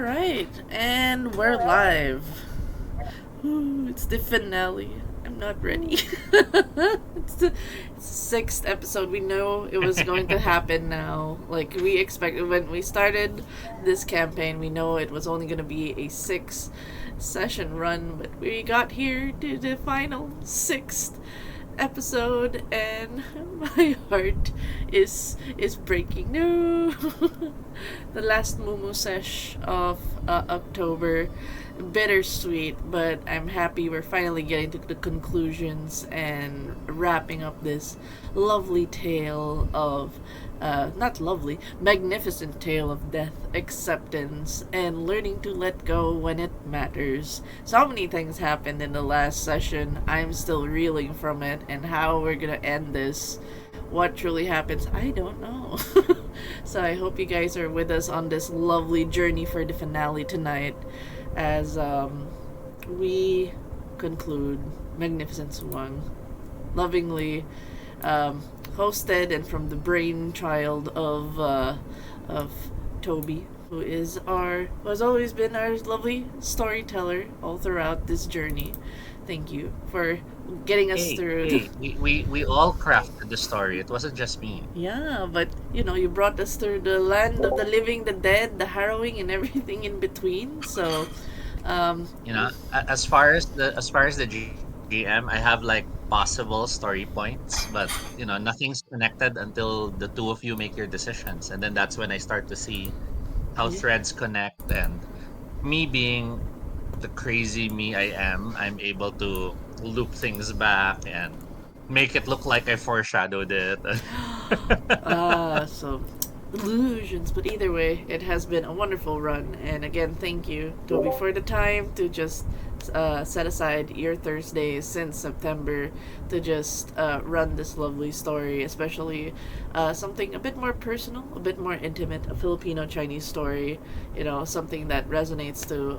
Alright, and we're live. Ooh, it's the finale. I'm not ready. It's the sixth episode. We know it was going to happen now. Like, we expected when we started this campaign, we know it was only going to be a 6 session run, but we got here to the final sixth episode, and my heart is breaking. No. The last Mumu sesh of October, bittersweet, but I'm happy we're finally getting to the conclusions and wrapping up this lovely tale of not lovely, magnificent tale of death, acceptance, and learning to let go when it matters. So many things happened in the last session. I'm still reeling from it, and how we're gonna end this, what truly happens, I don't know. So I hope you guys are with us on this lovely journey for the finale tonight as we conclude Magnificent Sir Wang, lovingly hosted and from the brainchild of Toby, who has always been our lovely storyteller all throughout this journey. Thank you for getting us Hey, through. hey, we all crafted the story. It wasn't just me. Yeah, but you brought us through the land of the living, the dead, the harrowing, and everything in between. So, um, As far as the GM, I have like possible story points, but nothing's connected until the two of you make your decisions, and then that's when I start to see how yeah. threads connect. And me being the crazy me I am, I'm able to loop things back and make it look like I foreshadowed it. So illusions. But either way, it has been a wonderful run. And again, thank you, Toby, for the time to just set aside your Thursdays since September to just run this lovely story, especially something a bit more personal, a bit more intimate, a Filipino Chinese story. Something that resonates to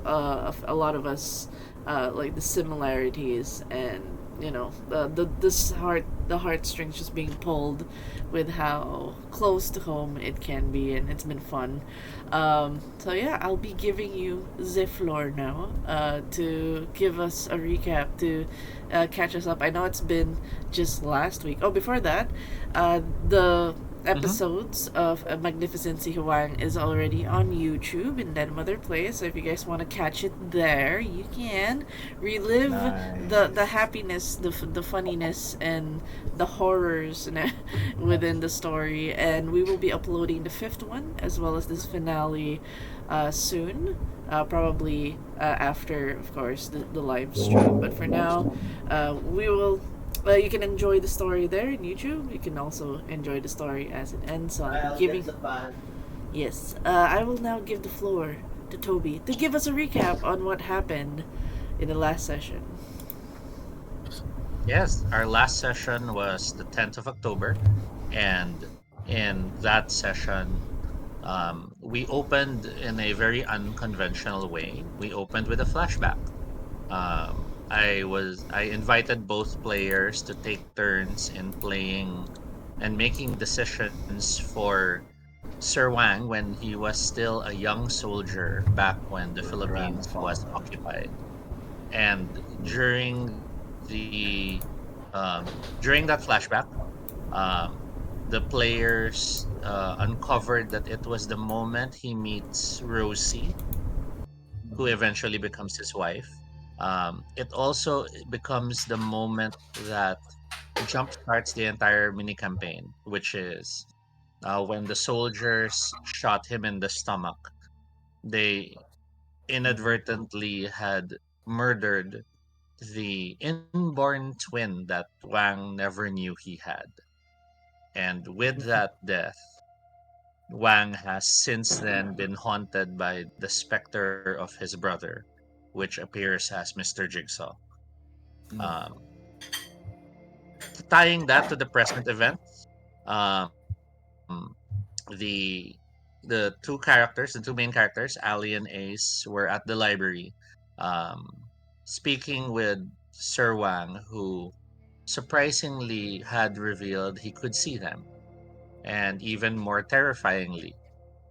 a lot of us, like the similarities and the heartstrings just being pulled with how close to home it can be, and it's been fun. So yeah, I'll be giving you the floor now to give us a recap, to catch us up. I know it's been just last week. Oh, before that, the Mhm. episodes of A Magnificent Si Huang is already on YouTube in Denmother Play. So if you guys want to catch it there, you can relive the Nice. happiness, the funniness, and the horrors within the story. And we will be uploading the fifth one as well as this finale soon. Probably after, of course, the live stream. But for now, we will you can enjoy the story there in YouTube. You can also enjoy the story as it ends. So I'll be giving. Yes, I will now give the floor to Toby to give us a recap on what happened in the last session. Yes, our last session was the 10th of October, and in that session, we opened in a very unconventional way. We opened with a flashback. I invited both players to take turns in playing and making decisions for Sir Wang when he was still a young soldier back when the Philippines was Grandfather. occupied. And the during that flashback, um, the players uncovered that it was the moment he meets Rosie, who eventually becomes his wife. It also becomes the moment that jumpstarts the entire mini campaign, which is when the soldiers shot him in the stomach. They inadvertently had murdered the inborn twin that Wang never knew he had. And with that death, Wang has since then been haunted by the specter of his brother, which appears as Mr. Jigsaw. Um, Tying that to the present events, um, the the two main characters, Ali and Ace, were at the library, speaking with Sir Wang, who surprisingly had revealed he could see them, and even more terrifyingly,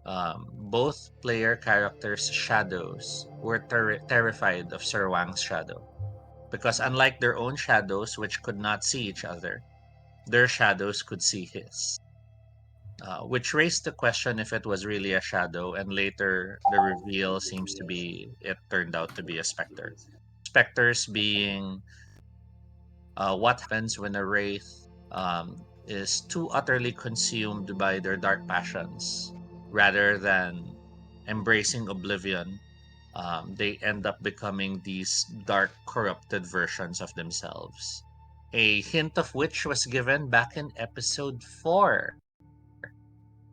both player characters' shadows were terrified of Sir Wang's shadow. Because unlike their own shadows, which could not see each other, their shadows could see his. Which raised the question if it was really a shadow, and later the reveal seems to be it turned out to be a specter. Specters being what happens when a wraith is too utterly consumed by their dark passions rather than embracing oblivion. They end up becoming these dark, corrupted versions of themselves. A hint of which was given back in episode 4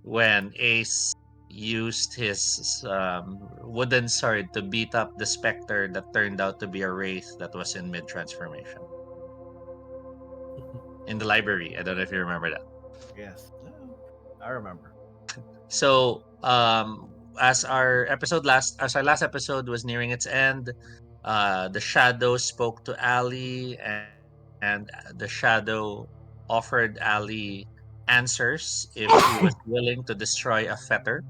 when Ace used his wooden sword to beat up the specter that turned out to be a wraith that was in mid transformation in the library. I don't know if you remember that. Yes. I remember. So, as our last episode was nearing its end, the shadow spoke to Ali, and the shadow offered Ali answers if he was willing to destroy a fetter.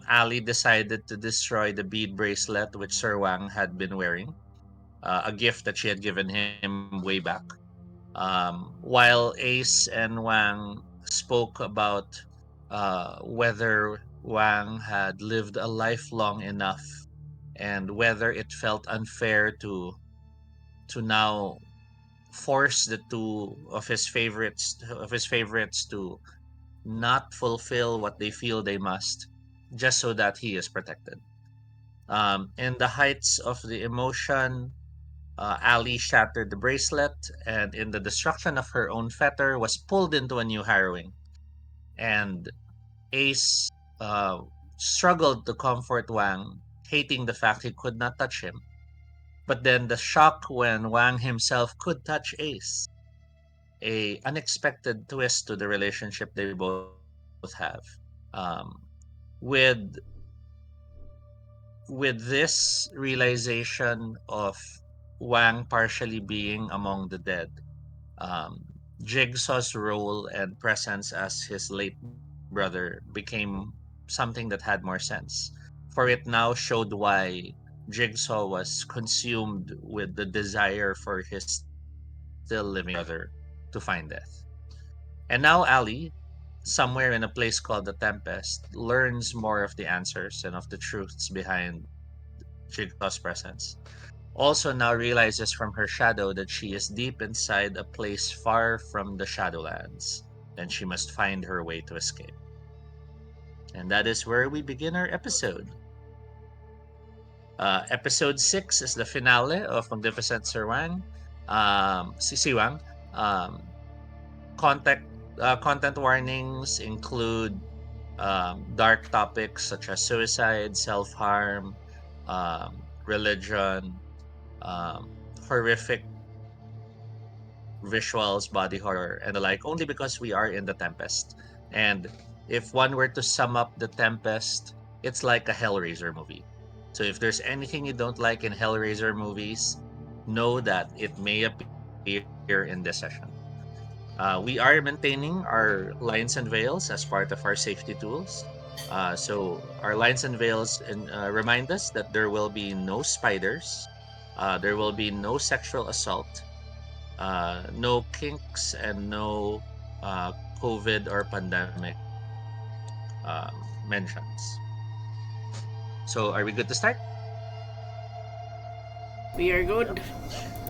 Ali decided to destroy the bead bracelet which Sir Wang had been wearing, a gift that she had given him way back. While Ace and Wang spoke about whether Wang had lived a life long enough and whether it felt unfair to now force the two of his favorites to not fulfill what they feel they must just so that he is protected. In the heights of the emotion, Ali shattered the bracelet, and in the destruction of her own fetter, was pulled into a new harrowing. And Ace uh, struggled to comfort Wang, hating the fact he could not touch him. But then the shock when Wang himself could touch Ace, a unexpected twist to the relationship they both have. With this realization of Wang partially being among the dead, um, Jigsaw's role and presence as his late brother became something that had more sense. For it now showed why Jigsaw was consumed with the desire for his still living brother to find death. And now Ali, somewhere in a place called the Tempest, learns more of the answers and of the truths behind Jigsaw's presence. Also now realizes from her shadow that she is deep inside a place far from the Shadowlands, and she must find her way to escape. And that is where we begin our episode. Episode 6 is the finale of Magnificent Sir Wang. Si Wang. Um, content, content warnings include dark topics such as suicide, self harm, religion, horrific visuals, body horror, and the like, only because we are in the Tempest. And if one were to sum up the Tempest, it's like a Hellraiser movie. So if there's anything you don't like in Hellraiser movies, know that it may appear in this session. We are maintaining our lines and veils as part of our safety tools. So our lines and veils remind us that there will be no spiders, there will be no sexual assault, no kinks, and no COVID or pandemic mentions. So are we good to start? We are Yep. good.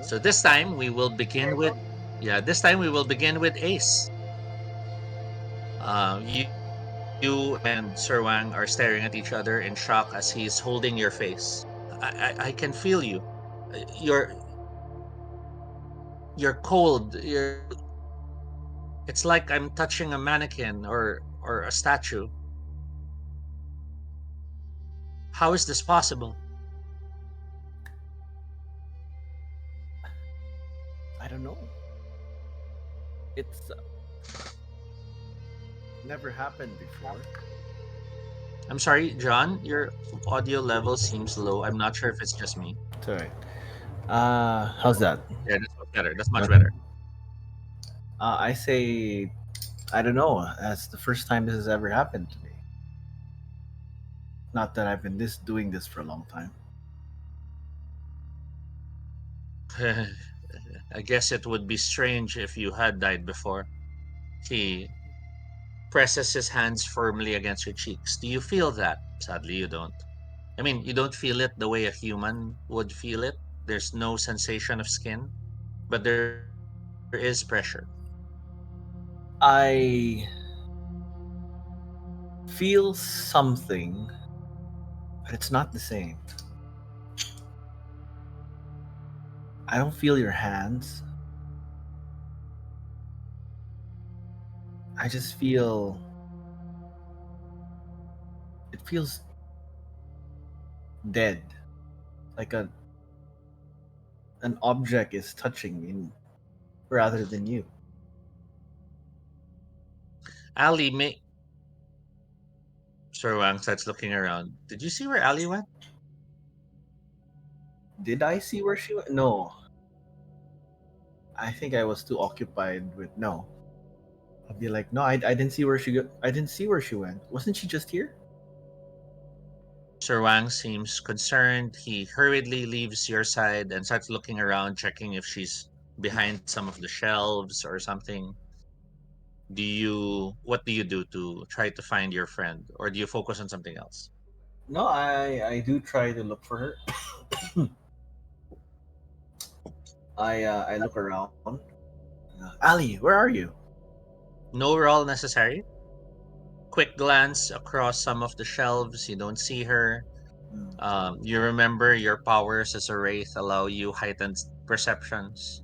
So this time we will begin with Ace. You and Sir Wang are staring at each other in shock as he's holding your face. I can feel you. You're you're cold. It's like I'm touching a mannequin or a statue. How is this possible? I don't know. It's never happened before. I'm sorry, John, your audio level seems low. I'm not sure if it's just me. Sorry. How's that? Yeah, that's much better. That's much Okay. better. I say, I don't know. That's the first time this has ever happened to me. Not that I've been doing this for a long time. I guess it would be strange if you had died before. He presses his hands firmly against your cheeks. Do you feel that? Sadly, you don't. I mean, you don't feel it the way a human would feel it. There's no sensation of skin, but there is pressure. I feel something, but it's not the same. I don't feel your hands. I just feel it feels dead. Like an object is touching me rather than you. Ali, Sir Wang starts looking around. Did you see where Ali went? Did I see where she went? No. I think I was too occupied with no. I'll be like, no, I didn't see where she go. I didn't see where she went. Wasn't she just here? Sir Wang seems concerned. He hurriedly leaves your side and starts looking around, checking if she's behind some of the shelves or something. What do you do to try to find your friend, or do you focus on something else? No, I do try to look for her. I look around. Ali, where are you? No roll necessary. Quick glance across some of the shelves. You don't see her. Hmm. You remember your powers as a wraith allow you heightened perceptions.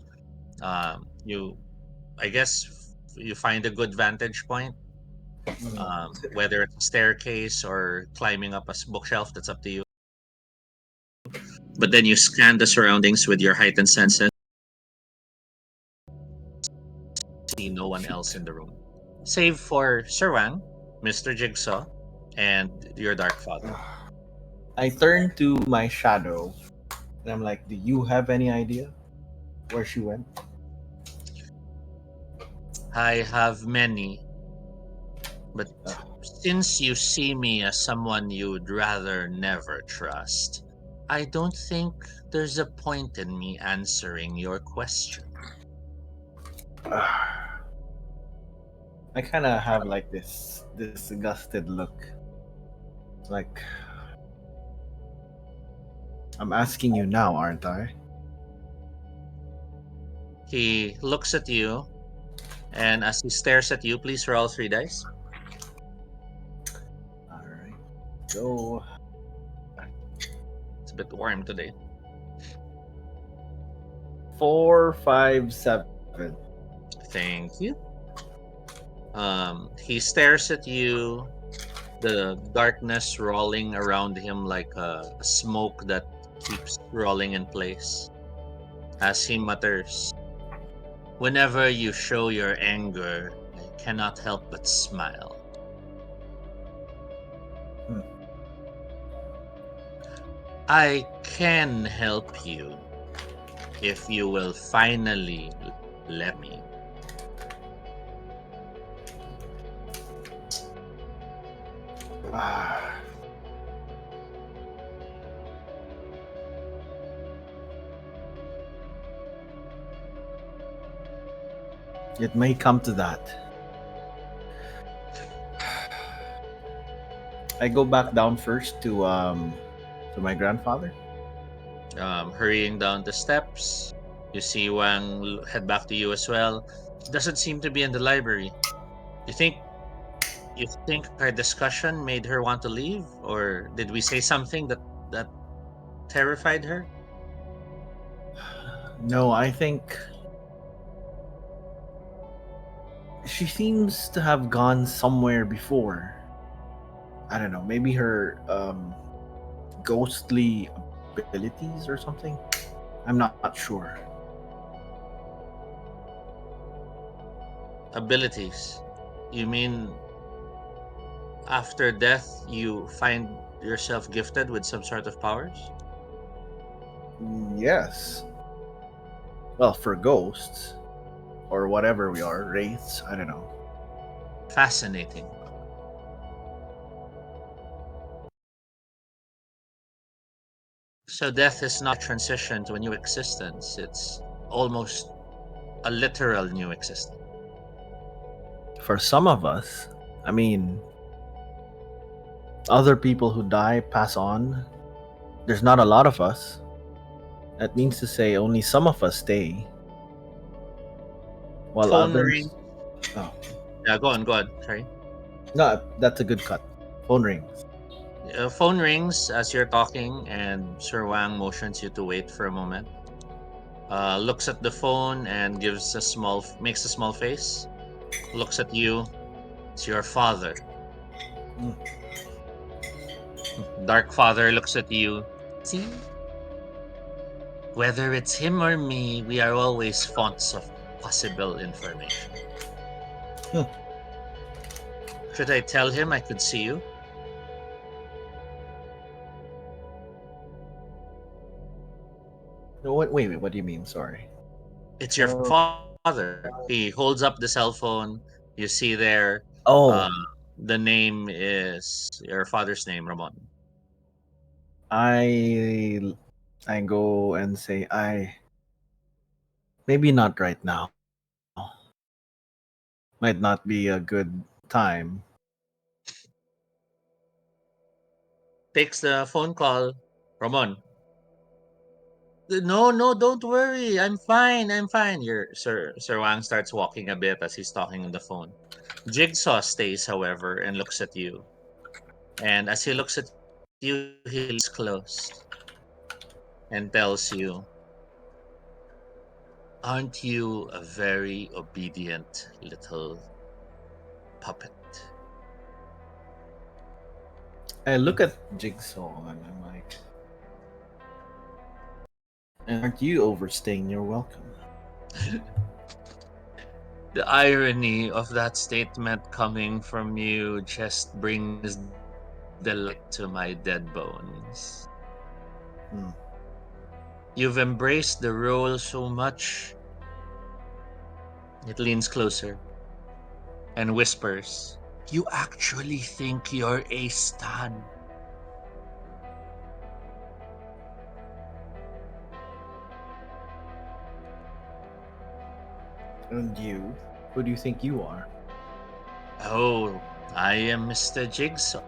You, I guess, you find a good vantage point. Whether it's a staircase or climbing up a bookshelf, that's up to you. But then you scan the surroundings with your heightened senses. See no one else in the room, save for Sir Wang, Mr. Jigsaw, and your Dark Father. I turn to my shadow and I'm like, do you have any idea where she went? I have many, but Uh, since you see me as someone you'd rather never trust, I don't think there's a point in me answering your question. I kind of have like this disgusted look. Like, I'm asking you now, aren't I? He looks at you, and as he stares at you, please roll 3 dice. All right. Go. It's a bit warm today. 4, 5, 7. Thank you. He stares at you, the darkness rolling around him like a smoke that keeps rolling in place. As he mutters, "Whenever you show your anger, I cannot help but smile. Hmm. I can help you if you will finally let me." Ah. It may come to that. I go back down first to my grandfather. Hurrying down the steps, you see Wang head back to you as well. He doesn't seem to be in the library. You think you think our discussion made her want to leave, or did we say something that terrified her? No, I think she seems to have gone somewhere before. I don't know, maybe her ghostly abilities or something. I'm not sure. Abilities. You mean after death you find yourself gifted with some sort of powers? Yes. Well, for ghosts or whatever we are, wraiths, I don't know. Fascinating. So death is not a transition to a new existence. It's almost a literal new existence. For some of us, I mean, other people who die pass on. There's not a lot of us. That means to say only some of us stay, while Phone others. rings. Oh, Yeah, go on, go on. Sorry. no, that's a good cut. Phone rings. Phone rings as you're talking, and Sir Wang motions you to wait for a moment. Looks at the phone and makes a small face. Looks at you. It's your father. Mm. Dark Father looks at you. See? Whether it's him or me, we are always fonts of possible information. Hmm. Should I tell him I could see you? No, wait. What do you mean? Sorry. It's your father. He holds up the cell phone. You see there, Oh, uh, the name is your father's name, Ramon. I I go and say maybe not right now. Might not be a good time. Takes the phone call. Ramon. No, no, don't worry. I'm fine. I'm fine. Sir Wang starts walking a bit as he's talking on the phone. Jigsaw stays, however, and looks at you. And as he looks at you, he leans close and tells you, "Aren't you a very obedient little puppet?" I look at Jigsaw and I'm like, and aren't you overstaying your welcome? The irony of that statement coming from you just brings delight to my dead bones. Hmm. You've embraced the role so much. It leans closer and whispers, "You actually think you're a stan." And you? Who do you think you are? Oh, I am Mr. Jigsaw.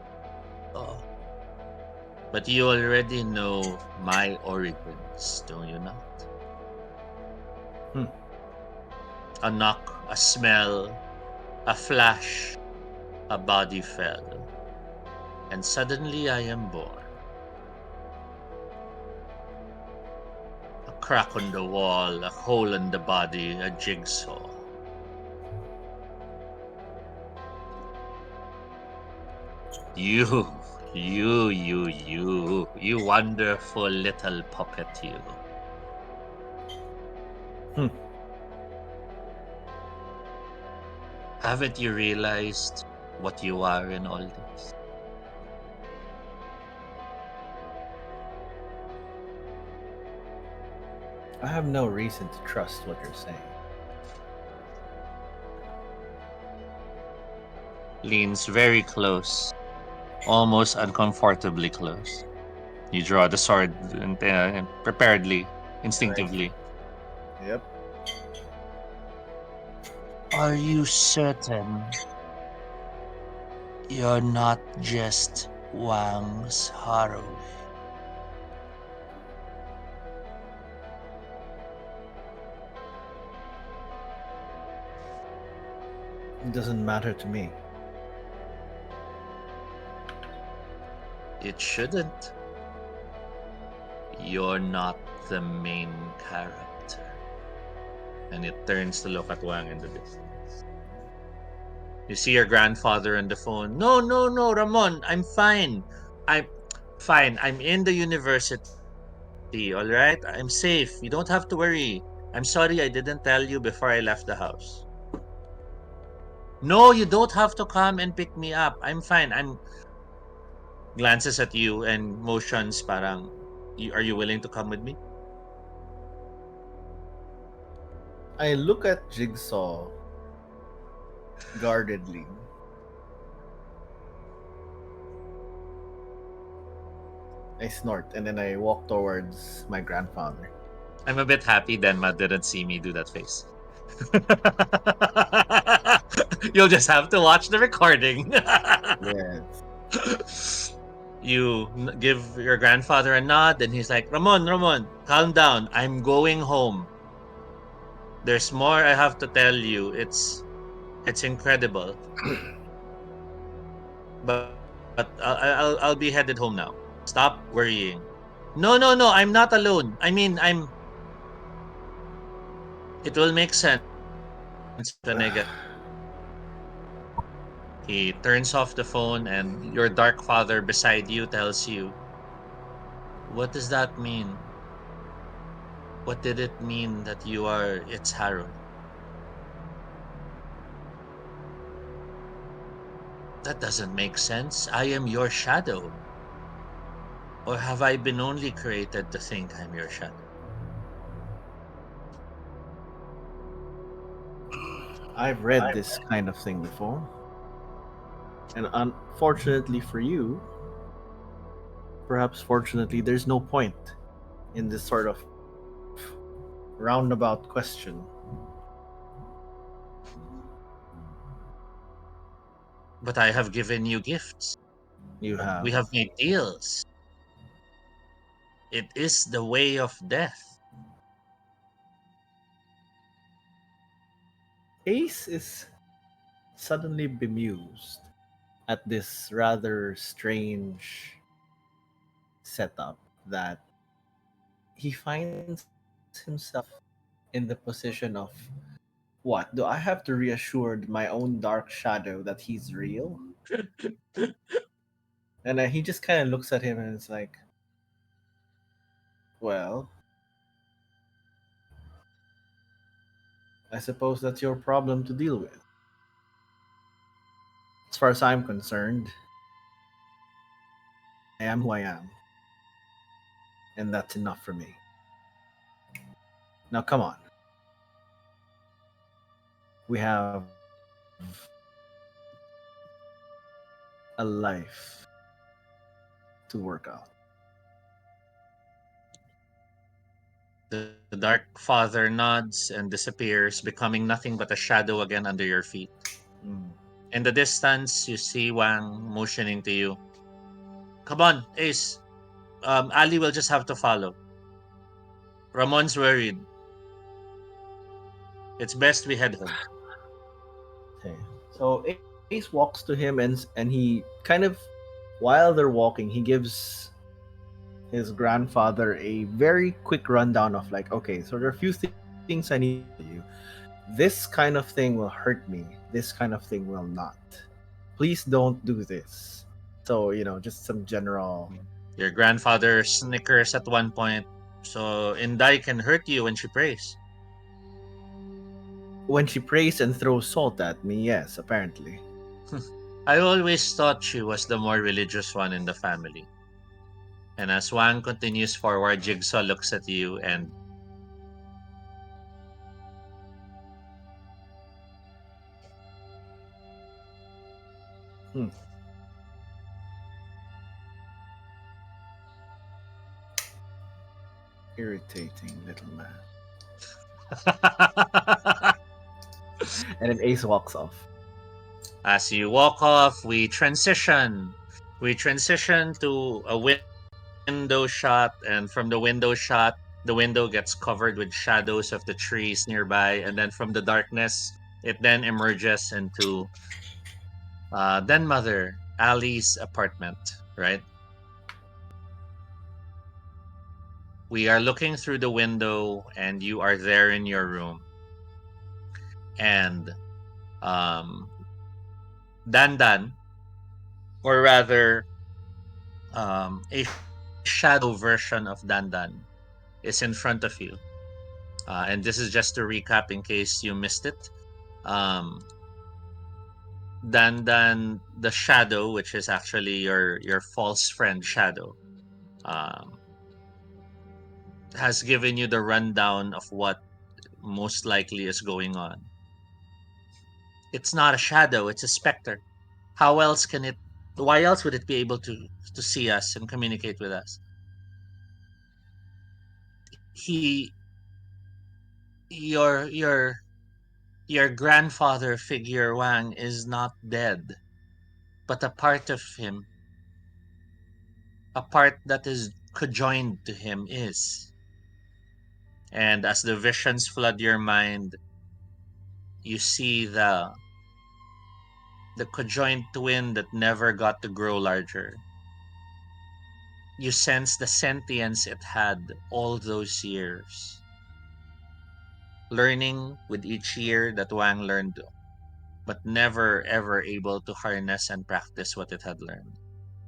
But you already know my origins, do you not? Hmm. A knock, a smell, a flash, a body fell, and suddenly I am born. A crack on the wall, a hole in the body, a jigsaw. You, you wonderful little puppet, you. Hmm. Haven't you realized what you are in all this? I have no reason to trust what you're saying. Leans very close, almost uncomfortably close. You draw the sword and preparedly, Right. instinctively. Yep. Are you certain you're not just Wang's Haraway? It doesn't matter to me. It shouldn't. You're not the main character. And it turns to look at Wang in the distance. You see your grandfather on the phone. No, no, no, Ramon, I'm fine. I'm fine. I'm in the university, all right? I'm safe. You don't have to worry. I'm sorry I didn't tell you before I left the house. No, you don't have to come and pick me up. I'm fine. I'm glances at you and motions parang, are you willing to come with me? I look at Jigsaw guardedly. I snort and then I walk towards my grandfather. I'm a bit happy Denma didn't see me do that face. You'll just have to watch the recording. Yes. You give your grandfather a nod, and he's like, Ramon, calm down. I'm going home. There's more I have to tell you. It's incredible. But I'll be headed home now. Stop worrying. No. I'm not alone. I mean, I'm. It will make sense when I get home. He turns off the phone, and your dark father beside you tells you, "What does that mean? What did it mean that you are its Harold? That doesn't make sense. I am your shadow. Or have I been only created to think I'm your shadow?" I've read this kind of thing before. And unfortunately for you, perhaps fortunately, there's no point in this sort of roundabout question. But I have given you gifts. You have. We have made deals. It is the way of death. Ace is suddenly bemused at this rather strange setup that he finds himself in the position of what? Do I have to reassure my own dark shadow that he's real? And he just kind of looks at him and it's like, well, I suppose that's your problem to deal with. As far as I'm concerned, I am who I am, and that's enough for me. Now, come on. We have a life to work out. The dark father nods and disappears, becoming nothing but a shadow again under your feet. Mm. In the distance, you see Wang motioning to you. Come on, Ace. Ali will just have to follow. Ramon's worried. It's best we head home. Okay. So Ace walks to him and he kind of, while they're walking, he gives his grandfather a very quick rundown of like, okay, so there are a few things I need to tell you. This kind of thing will hurt me. This kind of thing will not. Please don't do this. So, just some general. Your grandfather snickers at one point. So Indai can hurt you when she prays. When she prays and throws salt at me, yes, apparently. I always thought she was the more religious one in the family. And as Wang continues forward, Jigsaw looks at you and Hmm. Irritating little man. And then Ace walks off. as you walk off, we transition. We transition to a window shot, and from the window shot, the window gets covered with shadows of the trees nearby, and then from the darkness, it then emerges into Denmother, Ali's apartment, right? We are looking through the window, and you are there in your room. And um, Dandan, or rather, a shadow version of Dandan, is in front of you. And this is just to recap in case you missed it. Um, Dandan, the shadow, which is actually your false friend Shadow, um, has given you the rundown of what most likely is going on. It's not a shadow; it's a specter. How else can it? Why else would it be able to see us and communicate with us? he your your your grandfather figure Wang is not dead, but a part of him, a part that is conjoined to him is. And as the visions flood your mind, you see the conjoined twin that never got to grow larger. You sense the sentience it had all those years. Learning with each year that Wang learned, but never ever able to harness and practice what it had learned.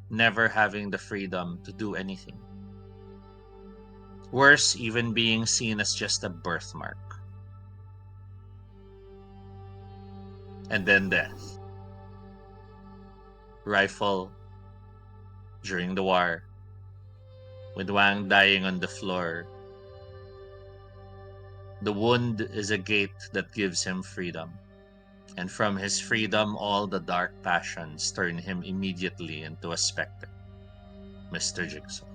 Never having the freedom to do anything. Worse, even being seen as just a birthmark. And then death. Rifle during the war, with Wang dying on the floor. The wound is a gate that gives him freedom. And from his freedom, all the dark passions turn him immediately into a specter. Mr. Jigsaw.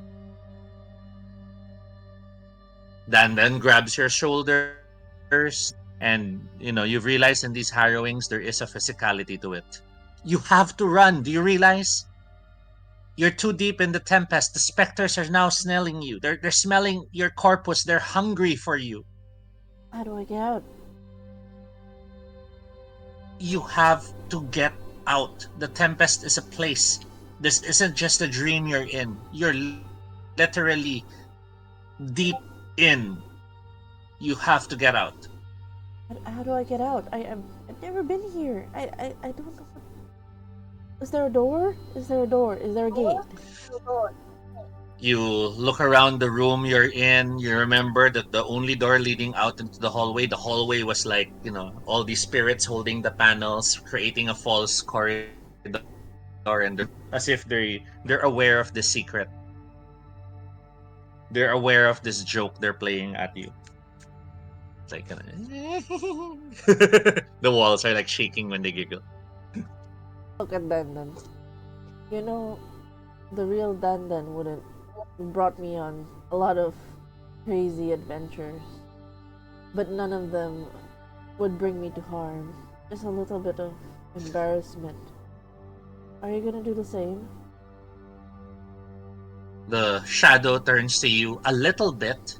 Dan then grabs your shoulders, and you've realized in these harrowings there is a physicality to it. You have to run. Do you realize? You're too deep in the tempest. The specters are now smelling you. They're smelling your corpus. They're hungry for you. How do I get out? You have to get out. The tempest is a place. This isn't just a dream you're in. You're literally deep in. You have to get out. How do I get out? I've never been here. I don't know. Is there a door? Is there a door? Is there a gate? You look around the room you're in. You remember that the only door leading out into the hallway was like, all these spirits holding the panels, creating a false corridor, and as if they're aware of the secret. They're aware of this joke they're playing at you. It's like the walls are like shaking when they giggle. Look at Dandan. The real Dandan wouldn't brought me on a lot of crazy adventures, but none of them would bring me to harm. Just a little bit of embarrassment. Are you gonna do the same? The shadow turns to you a little bit.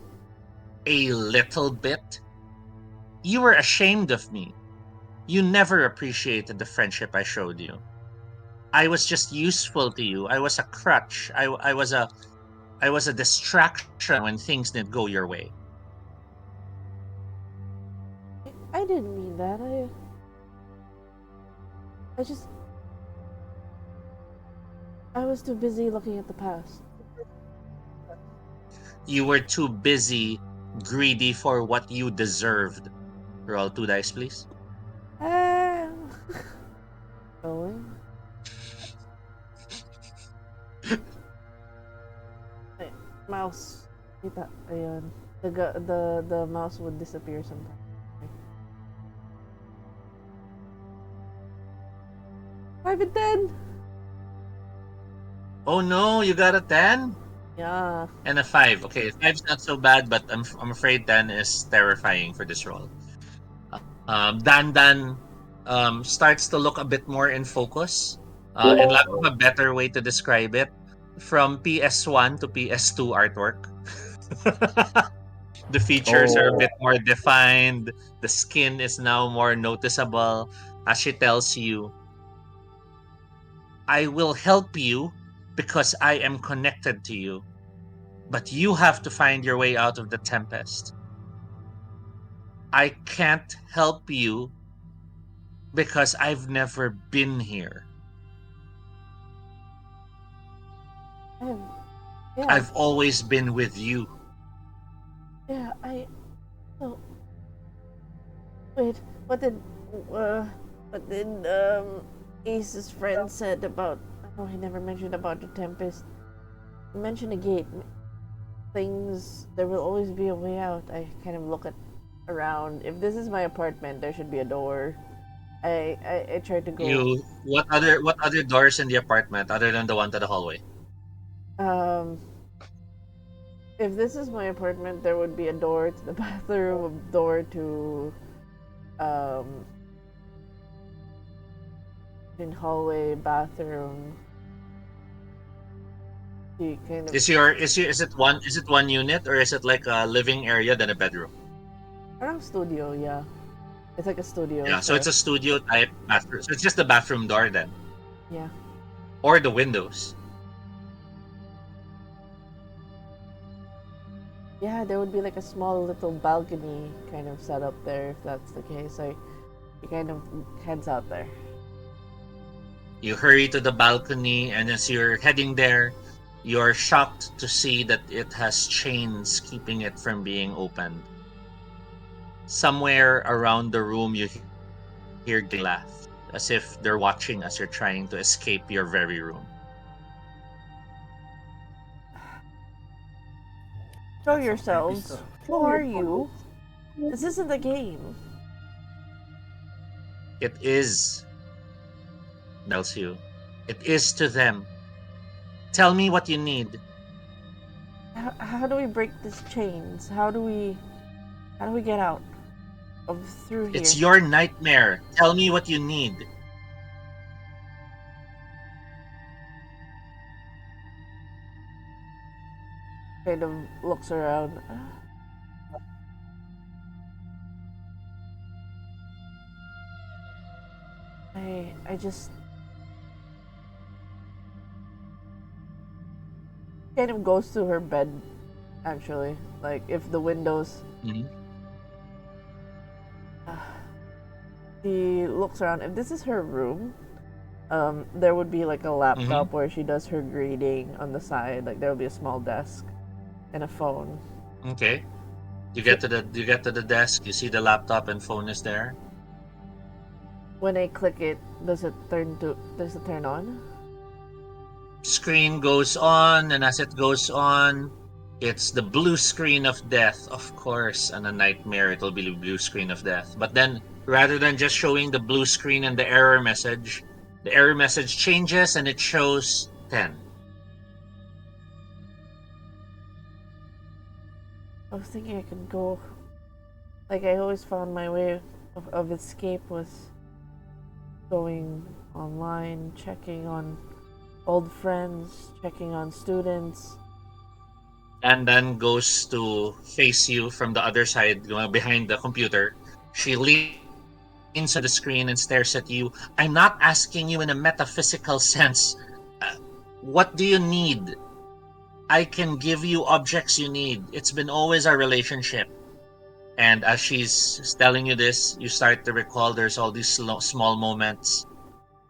A little bit. You were ashamed of me. You never appreciated the friendship I showed you. I was just useful to you. I was a crutch. I was a distraction when things didn't go your way. I didn't mean that. I was too busy looking at the past. You were too busy, greedy for what you deserved. Roll 2 dice, please. Going. Mouse. Kita, ayun. The mouse would disappear sometimes. Five and 10. Oh no, you got a 10? Yeah. And a 5. Okay, 5's not so bad, but I'm afraid 10 is terrifying for this roll. Dan starts to look a bit more in focus. And lack of a better way to describe it, from PS1 to PS2 artwork. The features are a bit more defined. The skin is now more noticeable as she tells you, I will help you because I am connected to you. But you have to find your way out of the tempest. I can't help you because I've never been here. Yeah. I've always been with you. Yeah, wait, what did Ace's friend said about? Oh, he never mentioned about the tempest. He mentioned a gate. Things. There will always be a way out. I kind of look around. If this is my apartment, there should be a door. I tried to go. What other doors in the apartment other than the one to the hallway? If this is my apartment, there would be a door to the bathroom, a door to in hallway, bathroom. You kind of Is it one unit, or is it like a living area then a bedroom? around studio, yeah. It's like a studio. Yeah, so it's a studio type bathroom. So it's just the bathroom door then, yeah. or the windows. Yeah, there would be like a small little balcony kind of set up there if that's the case. Like, he kind of heads out there. You hurry to the balcony, and as you're heading there, you're shocked to see that it has chains keeping it from being opened. Somewhere around the room, you hear they laugh, as if they're watching as you're trying to escape your very room. Show yourselves. Who are you? This isn't a game. It is, tells you. It is to them. Tell me what you need. How do we break these chains? How do we get out of through here? It's your nightmare. Tell me what you need. Kind of looks around. I just kind of goes to her bed, actually. Like, if the windows... Mm-hmm. She looks around. If this is her room, there would be like a laptop where she does her grading on the side. Like, there will be a small desk and a phone. Okay. You get to the desk, you see the laptop and phone is there. When I click it, does it turn on? Screen goes on, and as it goes on, it's the blue screen of death, of course, and a nightmare, it'll be the blue screen of death. But then, rather than just showing the blue screen and the error message changes and it shows 10. I was thinking I could go... Like, I always found my way of escape was going online, checking on old friends, checking on students. And then goes to face you from the other side, behind the computer. She leans on the screen and stares at you. I'm not asking you in a metaphysical sense. What do you need? I can give you objects you need. It's been always our relationship. And as she's telling you this, you start to recall there's all these small moments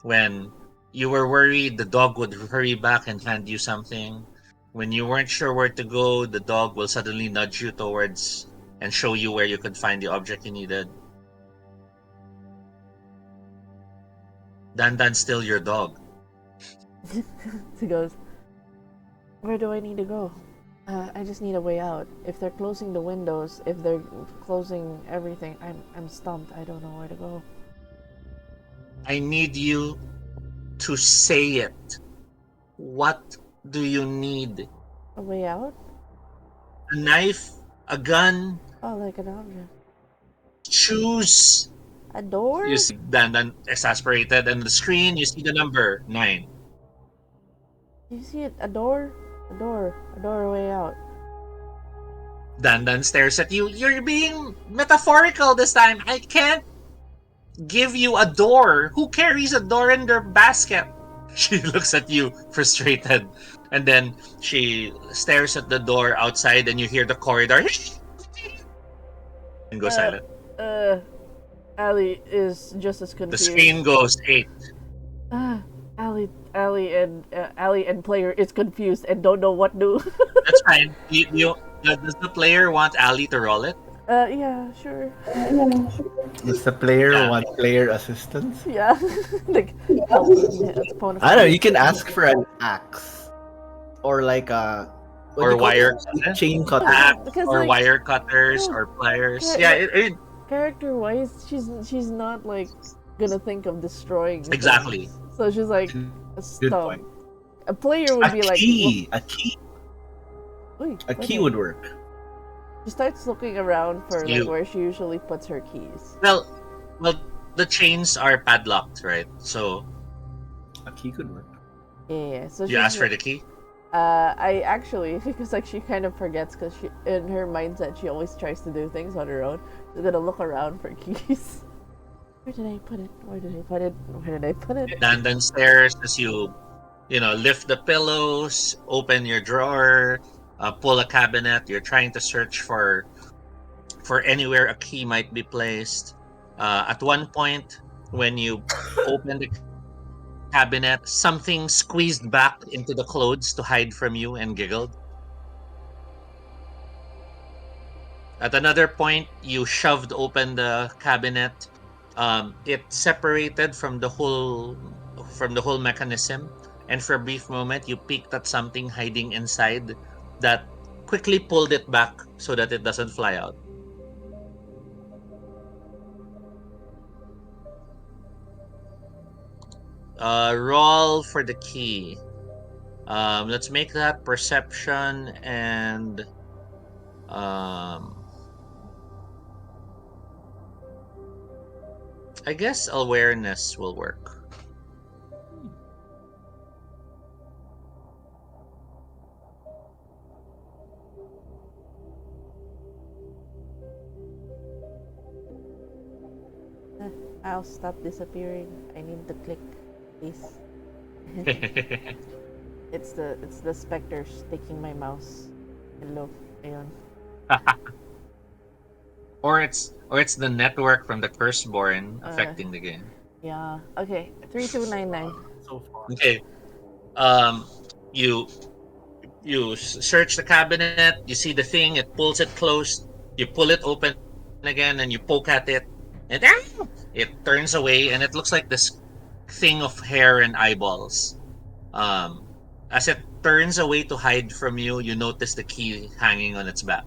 when you were worried the dog would hurry back and hand you something. When you weren't sure where to go, the dog will suddenly nudge you towards and show you where you could find the object you needed. Dandan's still your dog. She goes, where do I need to go? I just need a way out. If they're closing the windows, if they're closing everything, I'm stumped. I don't know where to go. I need you to say it. What do you need? A way out? A knife? A gun? Oh, like an object. Choose. A door? You see Dan exasperated, and the screen you see the number 9. You see it? A door? A way out. Dan stares at you. You're being metaphorical this time. I can't give you a door. Who carries a door in their basket? She looks at you, frustrated. And then she stares at the door outside, and you hear the corridor. And go silent. Ali is just as confused. The screen goes 8. Ali and player is confused and don't know what to do. That's fine. Does the player want Ali to roll it? Yeah, sure. Does the player want player assistance? Yeah. Like, help me. I don't know, you can ask for an axe. Or like a... Or wire chain cutter. Or like, wire cutters or pliers. Character-wise, she's not like gonna think of destroying things. Exactly. So she's like, Good point. a player would be like... A key. A key would work. She starts looking around for like You- where she usually puts her keys. Well, the chains are padlocked, right? So A key could work. Yeah. So you ask for the key. I actually, because like she kind of forgets, because she in her mindset she always tries to do things on her own. She's gonna look around for keys. Where did I put it? Where did I put it? Where did I put it? Dandan stares as you lift the pillows, open your drawer, pull a cabinet. You're trying to search for anywhere a key might be placed. At one point, when you open the cabinet, something squeezed back into the clothes to hide from you and giggled. At another point, you shoved open the cabinet. It separated from the whole mechanism, and for a brief moment, you peeked at something hiding inside that quickly pulled it back so that it doesn't fly out. Roll for the key. Let's make that perception and I guess awareness will work. I'll stop disappearing. I need to click, please. It's the specters taking my mouse. Hello, ayun. Or it's the network from the Curseborn affecting the game. Yeah. Okay. 3299. So far. Okay. You search the cabinet. You see the thing. It pulls it closed. You pull it open again, and you poke at it, and it turns away, and it looks like this thing of hair and eyeballs. As it turns away to hide from you, you notice the key hanging on its back.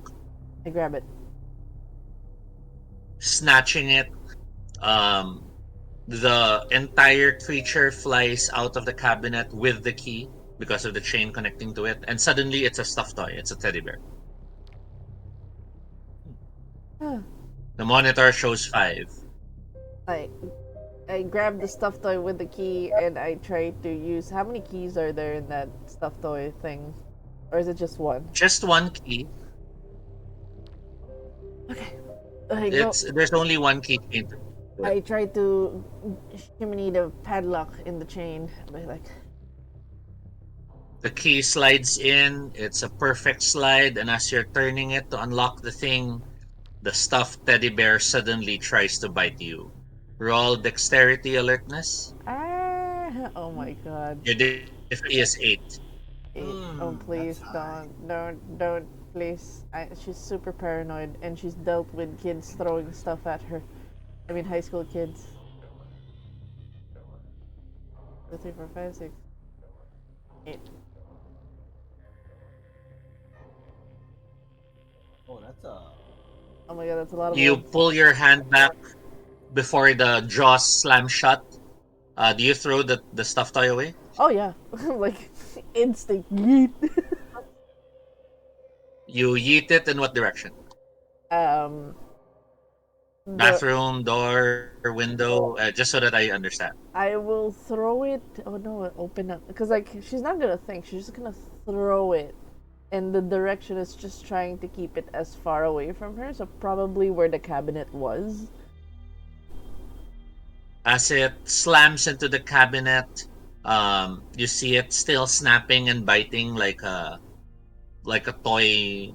I grab it. Snatching it, the entire creature flies out of the cabinet with the key because of the chain connecting to it, and suddenly it's a stuffed toy. It's a teddy bear. The monitor shows 5. I grab the stuffed toy with the key and I try to use. How many keys are there in that stuffed toy thing, or is it just one? Just one key. Okay. There's only one key chain. I try to shimmy the padlock in the chain. Like, The key slides in. It's a perfect slide, and as you're turning it to unlock the thing, the stuffed teddy bear suddenly tries to bite you. Roll dexterity alertness. oh my god. Your difficulty is 8. Oh please don't please. She's super paranoid and she's dealt with kids throwing stuff at her. I mean high school kids. 2, 3, 4, 5, 6, 8. Oh, that's a. Oh my god, that's a lot of You wolves. pull your hand back before the jaws slam shut. Do you throw the stuffed toy away? Oh yeah. Like instinct yeet. You yeet it in what direction? the- Bathroom, door, window, just so that I understand. I will throw it. Oh no, open up. Because, like, she's not gonna think. She's just gonna throw it. And the direction is just trying to keep it as far away from her. So, probably where the cabinet was. As it slams into the cabinet, you see it still snapping and biting like a toy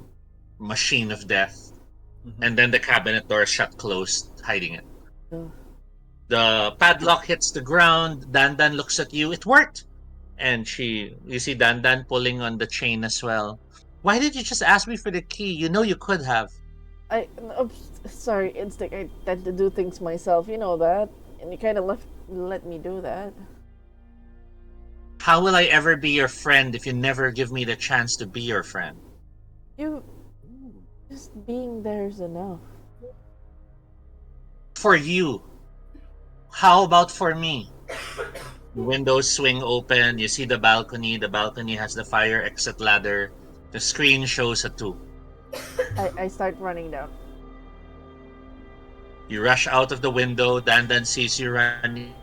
machine of death. And then the cabinet door is shut closed, hiding it. Ugh. The padlock hits the ground. Dandan looks at you. It worked! And you see Dandan pulling on the chain as well. Why did you just ask me for the key? You know you could have. Sorry, instinct. I tend to do things myself. You know that. And you kind of let me do that. How will I ever be your friend if you never give me the chance to be your friend? Just being there is enough. For you. How about for me? The windows swing open. You see the balcony. The balcony has the fire exit ladder. The screen shows a 2. I start running down. You rush out of the window. Dan sees you running.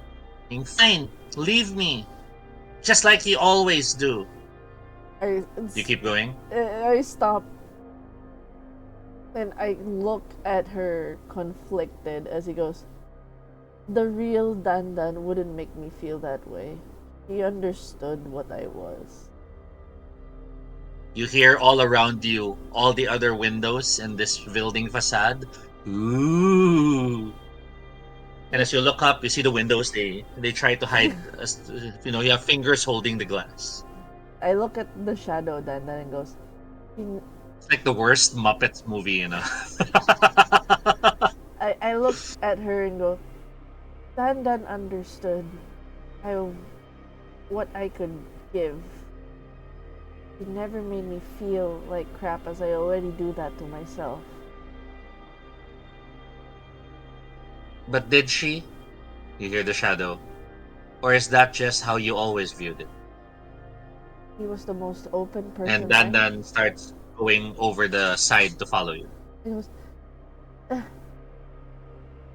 Fine, leave me. Just like you always do. You keep going? I stop. And I look at her conflicted as he goes, the real Dan wouldn't make me feel that way. He understood what I was. You hear all around you, all the other windows in this building facade. Ooh. And as you look up, you see the windows. They try to hide. You have fingers holding the glass. I look at the shadow Dan and goes, It's like the worst Muppets movie, I look at her and go, Dan understood what I could give. He never made me feel like crap, as I already do that to myself. But did she? You hear the shadow. Or is that just how you always viewed it? He was the most open person. And Dan starts going over the side to follow you. He goes,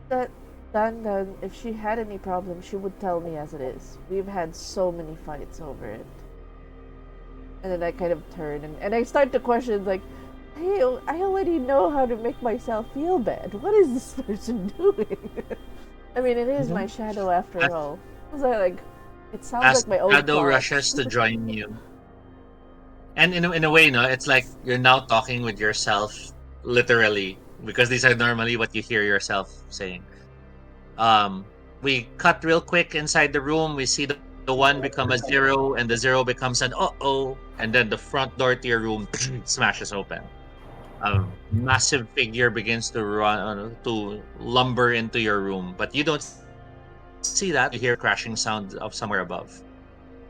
that Dan, if she had any problem, she would tell me as it is. We've had so many fights over it. And then I kind of turn and I start to question, like, hey, I already know how to make myself feel bad. What is this person doing? I mean, it is my shadow after all. So it sounds like my own Shadow thoughts. rushes to join you. And in a way, it's like you're now talking with yourself, literally, because these are normally what you hear yourself saying. We cut real quick inside the room. We see the 1 become a 0, and the 0 becomes an uh-oh, and then the front door to your room smashes open. A massive figure begins to run to lumber into your room, but you don't see that. You hear a crashing sound of somewhere above.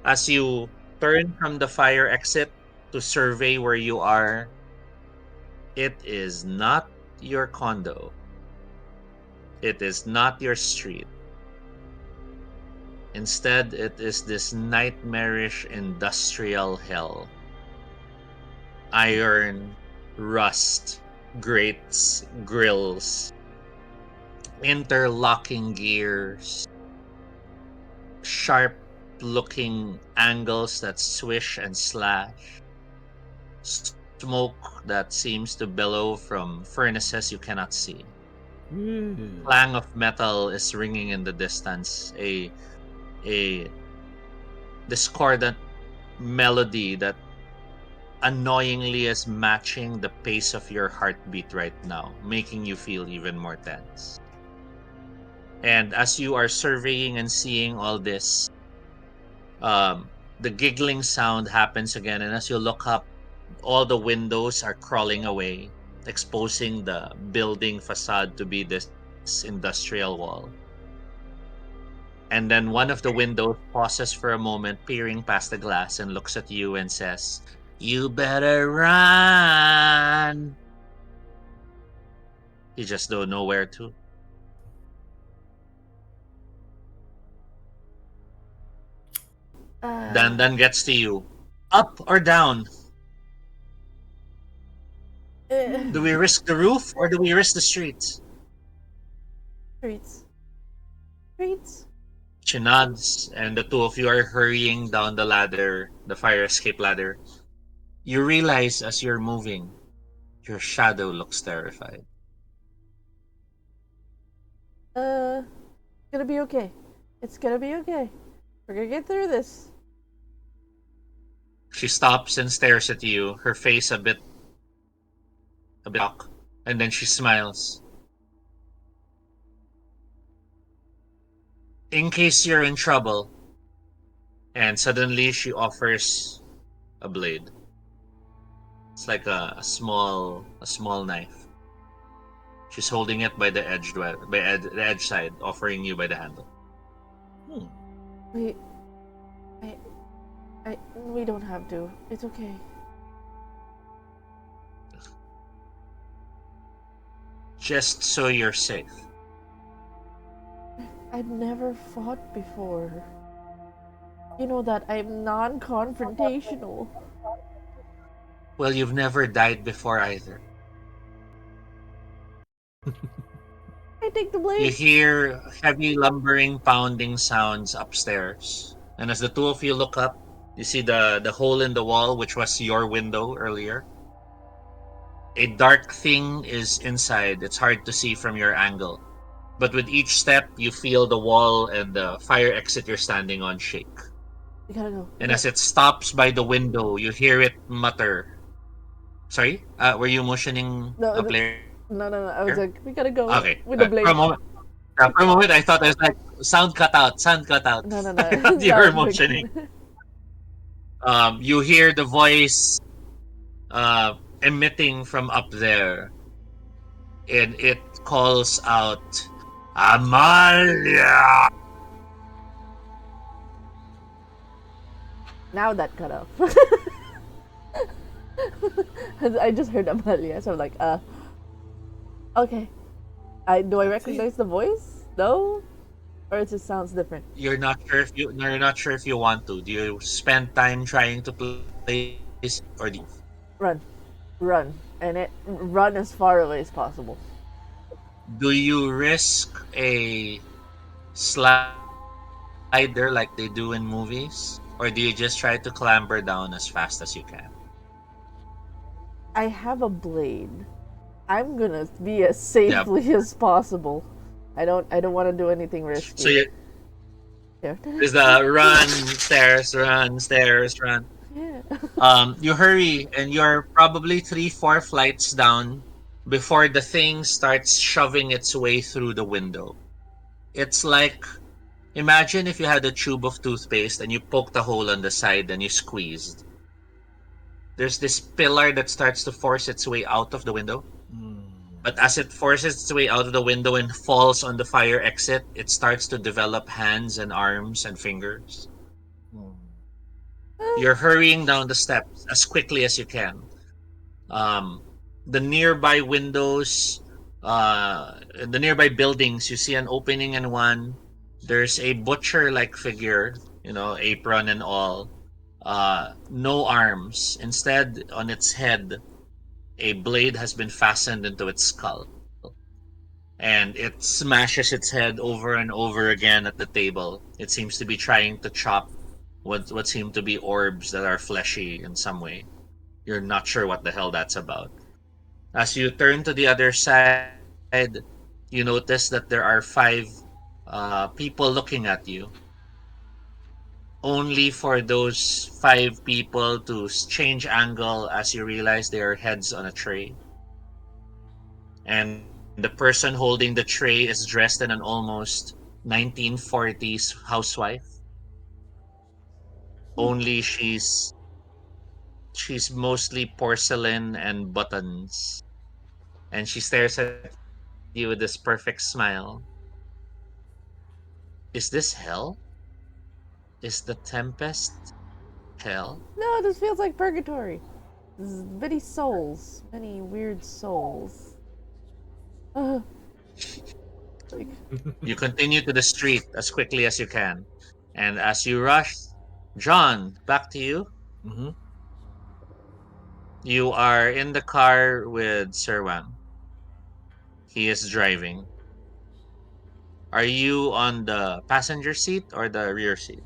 As you turn from the fire exit to survey where you are, it is not your condo. It is not your street. Instead, it is this nightmarish industrial hell. Iron, rust, grates, grills, interlocking gears, sharp-looking angles that swish and slash, smoke that seems to billow from furnaces you cannot see. Clang of metal is ringing in the distance, a discordant melody that annoyingly is matching the pace of your heartbeat right now, making you feel even more tense. And as you are surveying and seeing all this, the giggling sound happens again, and as you look up, all the windows are crawling away, exposing the building facade to be this industrial wall. And then one of the windows pauses for a moment, peering past the glass, and looks at you and says, "You better run." You just don't know where to. Dan gets to you. Up or down? Do we risk the roof or do we risk the streets? Streets. She nods, and the two of you are hurrying down the ladder, the fire escape ladder. You realize as you're moving, your shadow looks terrified. It's gonna be okay. It's gonna be okay. We're gonna get through this. She stops and stares at you, her face a bit off, and then she smiles. In case you're in trouble. And suddenly she offers a blade. It's like a small knife. She's holding it by the edge side, offering you by the handle. We don't have to. It's okay. Just so you're safe. I've never fought before. You know that I'm non-confrontational. Well, you've never died before either. I take the You blame. hear heavy lumbering pounding sounds upstairs. And as the two of you look up, you see the hole in the wall, which was your window earlier. A dark thing is inside. It's hard to see from your angle. But with each step, you feel the wall and the fire exit you're standing on shake. We gotta go. And as it stops by the window, you hear it mutter. Sorry? Were you motioning No, a player? no. I was like, we gotta Okay. go with the For a blame. moment, I thought it was like sound cut out, sound cut out. No. I thought you were That was motioning. like, You hear the voice emitting from up there, and it calls out, Amalia! now that cut off. I just heard Amalia, so I'm like, okay. Do I recognize the voice? No, or it just sounds different. You're not sure if you want to. Do you spend time trying to place or do you leave? Run, run, and run as far away as possible. Do you risk a slider like they do in movies? Or do you just try to clamber down as fast as you can? I have a blade. I'm gonna be as Yeah. safely as possible. I don't want to do anything risky. So you, Yeah. there's the run, stairs, run. Yeah. You hurry and you're probably 3, 4 flights down before the thing starts shoving its way through the window. It's like imagine if you had a tube of toothpaste and you poked a hole on the side and you squeezed. There's this pillar that starts to force its way out of the window. But as it forces its way out of the window and falls on the fire exit, it starts to develop hands and arms and fingers. You're hurrying down the steps as quickly as you can. Um, the nearby windows, the nearby buildings, you see an opening in one. There's a butcher-like figure, apron and all. No arms. Instead, on its head, a blade has been fastened into its skull. And it smashes its head over and over again at the table. It seems to be trying to chop what seem to be orbs that are fleshy in some way. You're not sure what the hell that's about. As you turn to the other side, you notice that there are 5 people looking at you. Only for those 5 people to change angle as you realize their heads on a tray. And the person holding the tray is dressed in an almost 1940s housewife. Only she's mostly porcelain and buttons. And she stares at you with this perfect smile. Is this hell? Is the tempest hell? No, this feels like purgatory. This is many souls, many weird souls. Like, You continue to the street as quickly as you can. And as you rush, John, back to you. Mm-hmm. You are in the car with Sir Wang. He is driving. Are you on the passenger seat or the rear seat?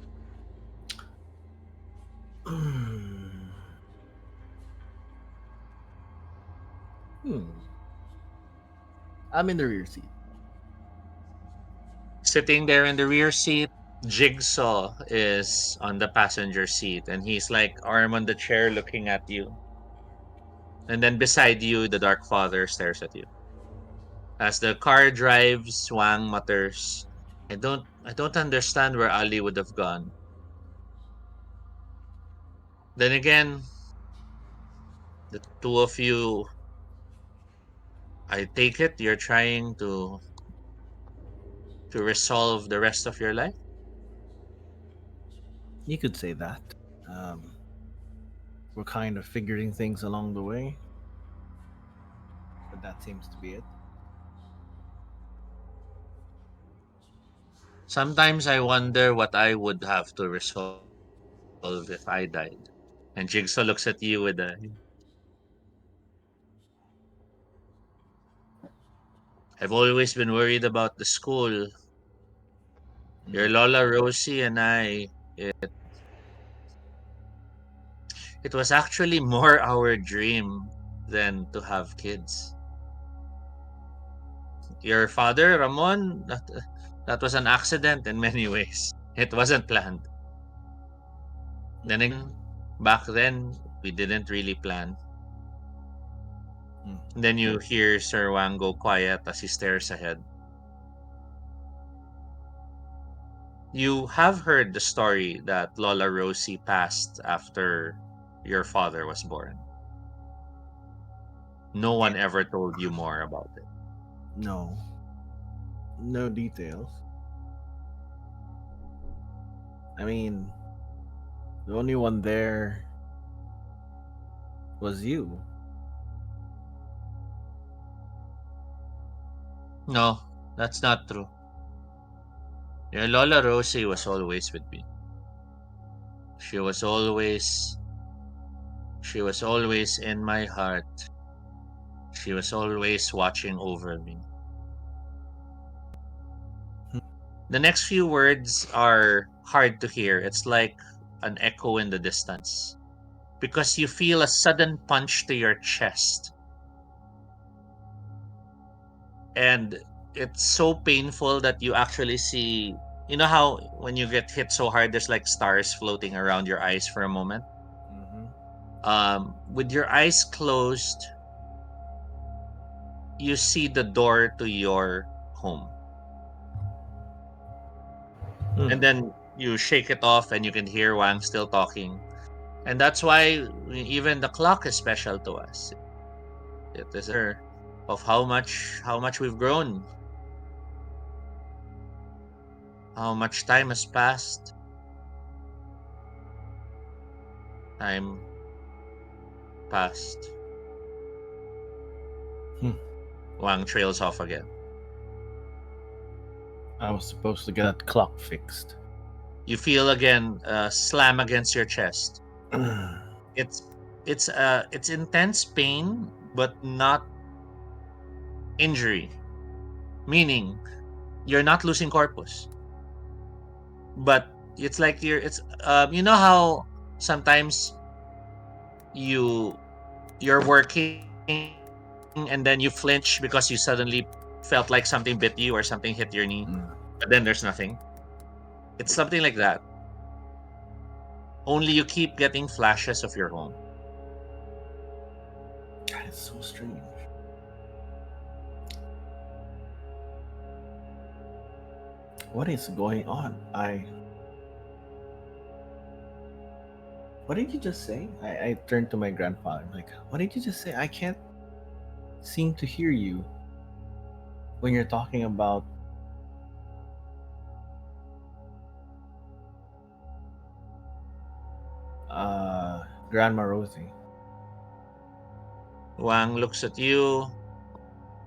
I'm in the rear seat. Sitting there in the rear seat, Jigsaw is on the passenger seat and he's like arm on the chair looking at you. And then beside you, the Dark Father stares at you. As the car drives, Wang mutters, I don't understand where Ali would have gone. Then again, the two of you, I take it you're trying to resolve the rest of your life? You could say that. Um, we're kind of figuring things along the way, but that seems to be it. Sometimes I wonder what I would have to resolve if I died. And Jigsaw looks at you with a I've always been worried about the school. Your Mm. Lola Rosie and I, it was actually more our dream than to have kids. Your father, Ramon, that was an accident in many ways. It wasn't planned. Then again, back then, we didn't really plan. Mm. Then you hear Sir Wang go quiet as he stares ahead. You have heard the story that Lola Rosie passed after your father was born. No one ever told you more about it. No, no details. I mean, the only one there was you. No, that's not true. Your Lola Rosie was always with me. She was always she was always in my heart. She was always watching over me. The next few words are hard to hear. It's like an echo in the distance because you feel a sudden punch to your chest. And it's so painful that you actually see, you know how when you get hit so hard there's like stars floating around your eyes for a moment. Mm-hmm. With your eyes closed, you see the door to your home. And Mm. then you shake it off and you can hear Wang still talking. And that's why even the clock is special to us. It is a reminder of how much we've grown, how much time has passed. Time passed. Hmm. Wang trails off again. I was supposed to get that clock fixed. You feel again slam against your chest. It's it's intense pain, but not injury. Meaning you're not losing corpus, but it's like you know how sometimes you you're working and then you flinch because you suddenly felt like something bit you or something hit your knee, Mm. but then there's nothing. It's something like that. Only you keep getting flashes of your home. That is so strange. What is going on? What did you just say? I turned to my grandfather. I'm like, what did you just say? I can't seem to hear you when you're talking about Grandma Rosie. Wang looks at you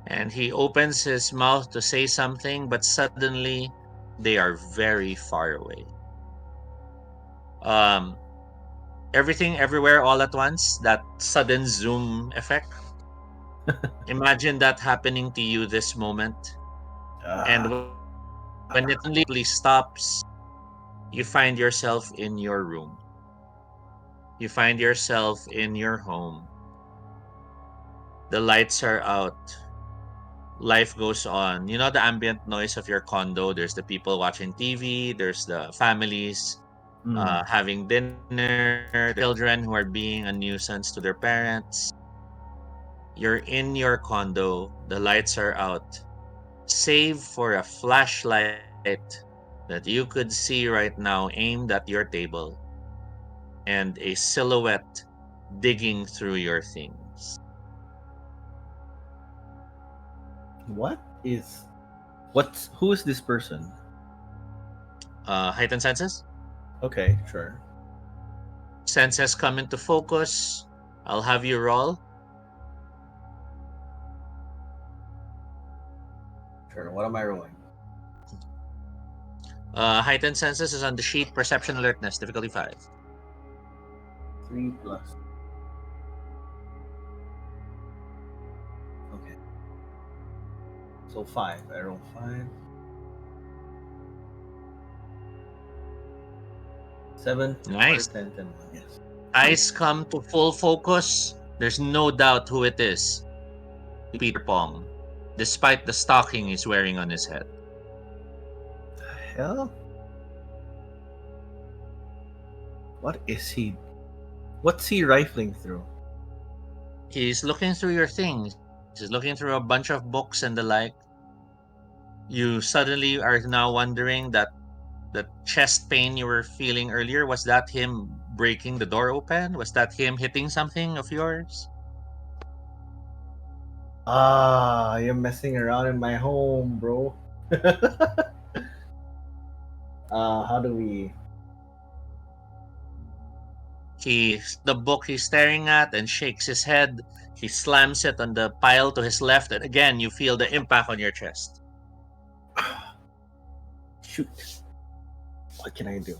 and he opens his mouth to say something, but suddenly they are very far away. Um, Everything, everywhere, all at once. That sudden zoom effect. Imagine that happening to you this moment, and Uh, when it suddenly abruptly stops, you find yourself in your room. You find yourself in your home. The lights are out. Life goes on. You know the ambient noise of your condo. There's the people watching TV. There's the families mm, having dinner. There's the children who are being a nuisance to their parents. You're in your condo. The lights are out, save for a flashlight that you could see right now aimed at your table and a silhouette digging through your things. what is what's who is this person? Heightened senses? Okay, sure. Senses come into focus. I'll have you roll. Sure. What am I rolling? Heightened senses is on the sheet. Perception alertness, difficulty 5. 3 plus. Okay. So 5. I roll 5. 7, 4, Nice. 10, 10, 1. Yes. Eyes come to full focus. There's no doubt who it is. Peter Pong, despite the stocking he's wearing on his head. Hell? What is he? What's he rifling through? He's looking through your things. He's looking through a bunch of books and the like. You suddenly are now wondering that the chest pain you were feeling earlier, was that him breaking the door open? Was that him hitting something of yours? Ah, you're messing around in my home, bro. How do we? The book he's staring at and shakes his head. He slams it on the pile to his left, and again you feel the impact on your chest. Shoot. What can I do?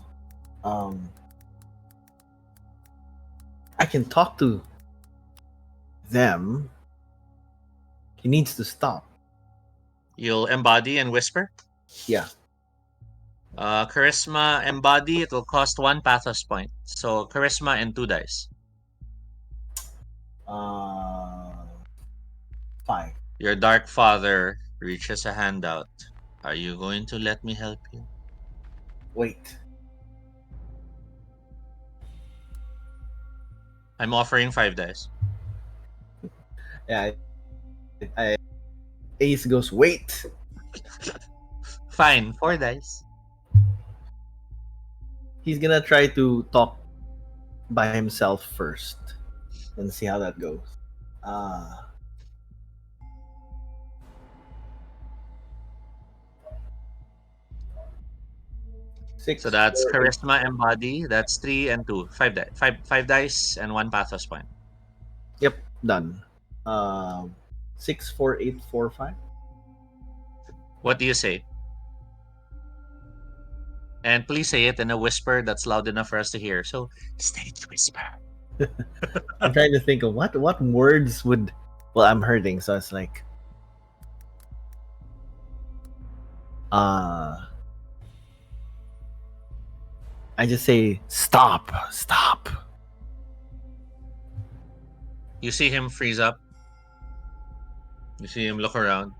I can talk to them. He needs to stop. You'll embody and whisper. Yeah. Charisma embody, it will cost 1 pathos point. So charisma and 2 dice. 5. Your dark father reaches a hand out. Are you going to let me help you? Wait. I'm offering 5 dice. Yeah. Ace goes, wait. Fine, 4 dice. He's gonna try to talk by himself first and see how that goes. Six. So that's 4, charisma embody. That's 3 and 2. 5 dice. Five dice and 1 pathos point. Yep, done. 6, 4, 8, 4, 5. What do you say? And please say it in a whisper that's loud enough for us to hear. So stage whisper. I'm trying to think of what words would. Well, I'm hurting, so it's like. I just say stop. You see him freeze up. You see him look around.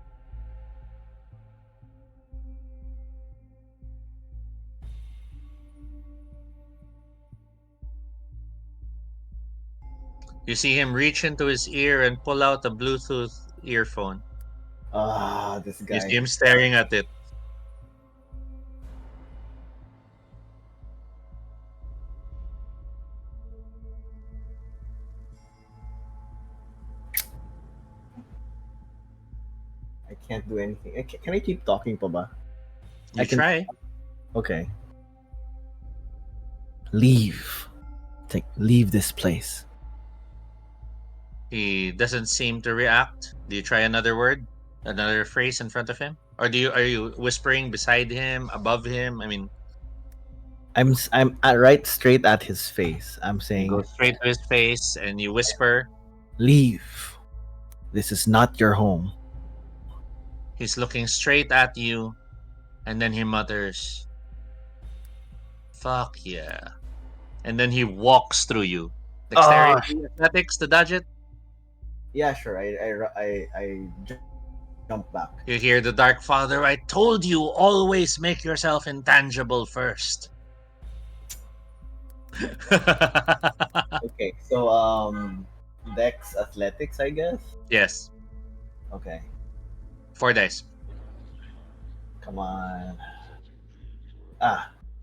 You see him reach into his ear and pull out a Bluetooth earphone. This You see guy. him staring at it. I can't do anything. Can I keep talking, pa ba? You try. Okay. Leave. Leave this place. He doesn't seem to react. Do you try another word? Another phrase in front of him? Or are you whispering beside him, above him? I mean, I'm right straight at his face. I'm you saying, go straight to his face and you whisper. leave. This is not your home. He's looking straight at you, and then he mutters, "Fuck yeah!" And then he walks through you. Dexterity, athletics to dodge it. Yeah, sure. I jump back. You hear the Dark Father. I told you, always make yourself intangible first. Okay, so Dex Athletics, I guess. Yes, Okay, 4 dice. come on.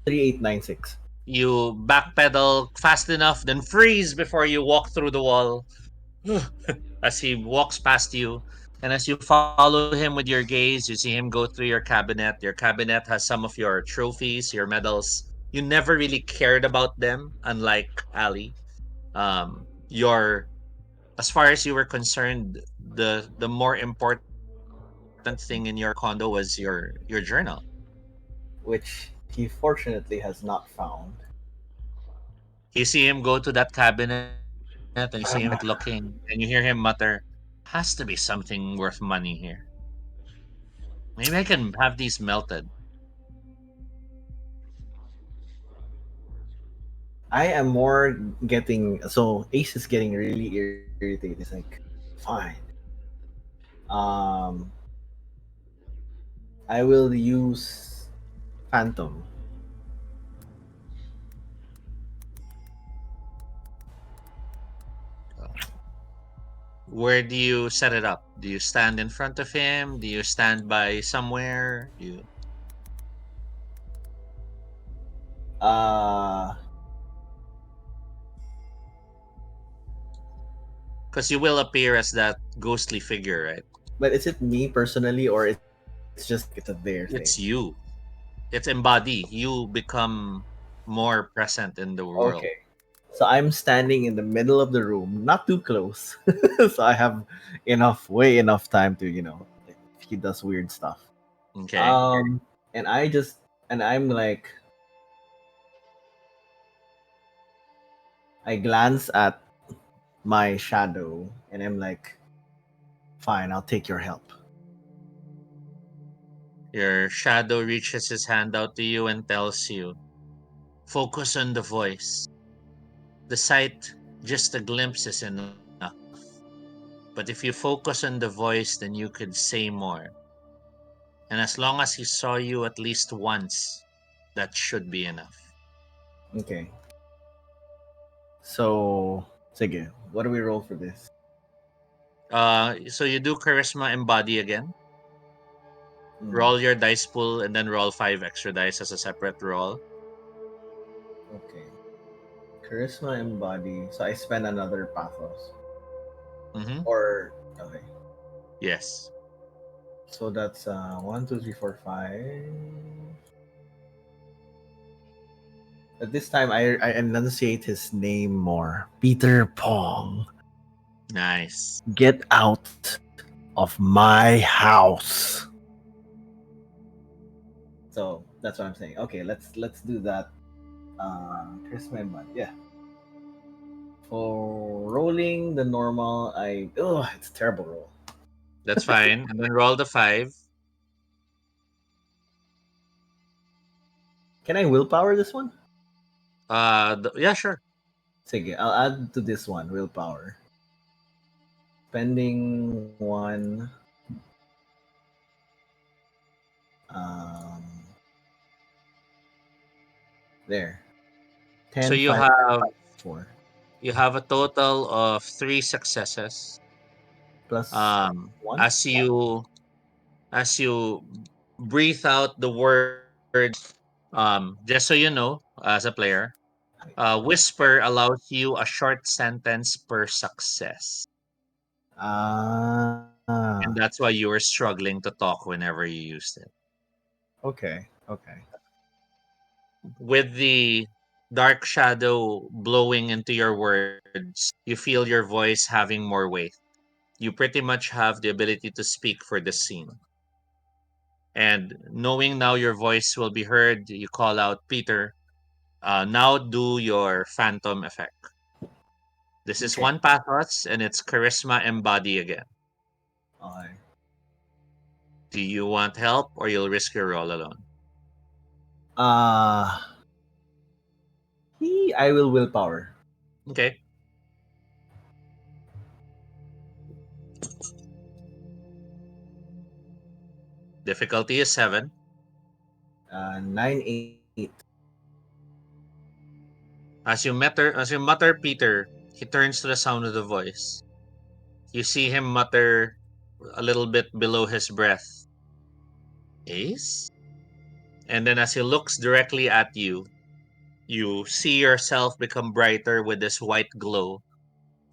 3896. You backpedal fast enough, then freeze before you walk through the wall. As he walks past you, and as you follow him with your gaze, you see him go through your cabinet. Your cabinet has some of your trophies, your medals. You never really cared about them, unlike Ali. Your As far as you were concerned, the more important thing in your condo was your journal. Which he fortunately has not found. You see him go to that cabinet and you see him looking and you hear him mutter, has to be something worth money here. Maybe I can have these melted. I am more getting so Ace is getting really irritated. He's like, fine. Um, I will use Phantom. Where do you set it up? Do you stand in front of him? Do you stand by somewhere? You Uh, because you will appear as that ghostly figure, right? but is it me personally, or it's just like it's a their thing? It's you. It's embody. You become more present in the world. Okay. So I'm standing in the middle of the room, not too close. So I have way enough time to, if he does weird stuff. Okay. Um, and I'm like, I glance at my shadow, and I'm like, fine, I'll take your help. Your shadow reaches his hand out to you and tells you, focus on the voice. The sight, just a glimpse is enough. But if you focus on the voice, then you could say more. And as long as he saw you at least once, that should be enough. Okay. So, sige, what do we roll for this? So you do charisma embody again. Mm, Roll your dice pool and then roll 5 extra dice as a separate roll. okay. Charisma and body. So I spend another pathos. Mm-hmm. Or okay. Yes. So that's 1, 2, 3, 4, 5. But this time I enunciate his name more. Peter Pong. Nice. Get out of my house. So that's what I'm saying. Okay, let's do that. Charisma and body. Yeah. For rolling the normal, it's a terrible roll. That's fine. And then roll the 5. Can I willpower this one? Yeah, sure. Sige, I'll add to this one willpower. Spending one. Um, there. So 10, 5, 4. you have a total of 3 successes. Plus one. As you breathe out the words, just so you know, as a player, whisper allows you a short sentence per success. Ah, And that's why you were struggling to talk whenever you used it. okay, okay. With the dark shadow blowing into your words, you feel your voice having more weight. You pretty much have the ability to speak for the scene. And knowing now your voice will be heard, you call out, Peter, now do your phantom effect. This is Okay. one pathos and it's charisma embody again. Okay. Do you want help or you'll risk your roll alone? Uh, I will willpower. Okay. Difficulty is 7. 9, 8. As you mutter Peter, he turns to the sound of the voice. You see him mutter a little bit below his breath, Ace? And then as he looks directly at you, you see yourself become brighter with this white glow.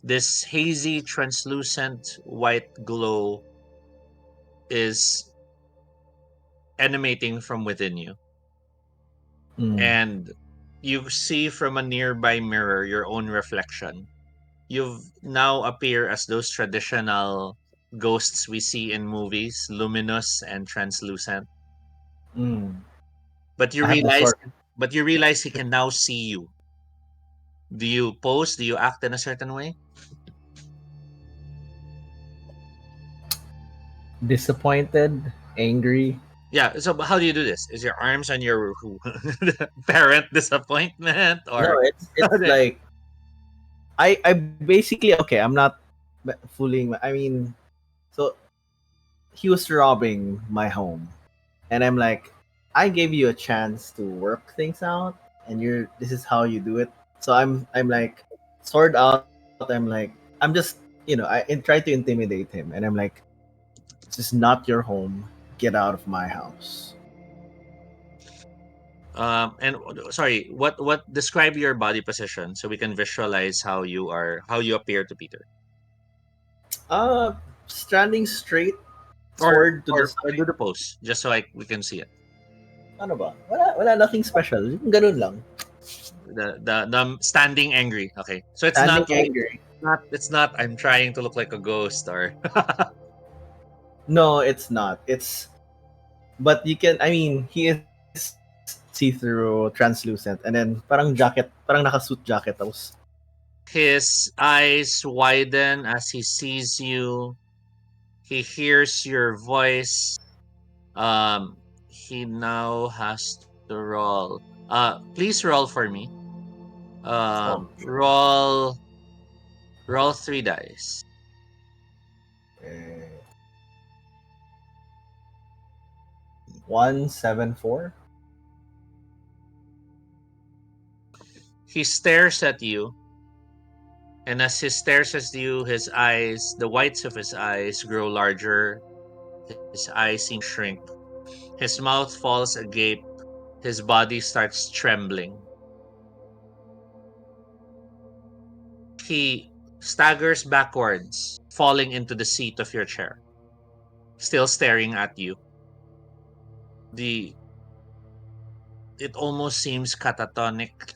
This hazy, translucent white glow is emanating from within you. Mm, And you see from a nearby mirror your own reflection. You've now appear as those traditional ghosts we see in movies, luminous and translucent. mm. But you I have the realize sword. but you realize he can now see you. Do you pose? Do you act in a certain way? Disappointed, Angry. Yeah. So how do you do this? Is your arms on your parent disappointment No, or? it's like I basically okay. I'm not fooling. I mean, so he was robbing my home, and I'm like, I gave you a chance to work things out, and this is how you do it. So I'm like, sword out. I'm like, I'm just I try to intimidate him, and I'm like, this is not your home. Get out of my house. And sorry, what describe your body position so we can visualize how you appear to Peter. Standing straight, Or sword to the or do side. the pose just so we can see it. Ano ba? Wala nothing special. Ganun lang. The standing angry. Okay. So it's Standing not like angry. it's not I'm trying to look like a ghost or No, it's not. It's but you can. I mean, he is see-through, translucent, and then parang jacket, parang naka-suit jacket. Tapos his eyes widen as he sees you. He hears your voice. He now has to roll. Please roll for me. oh, sure. Roll 3 dice. Eh, 174. He stares at you, and as he stares at you, his eyes, the whites of his eyes, grow larger. His eyes seem to shrink. His mouth falls agape. His body starts trembling. He staggers backwards, falling into the seat of your chair, still staring at you. The it almost seems catatonic,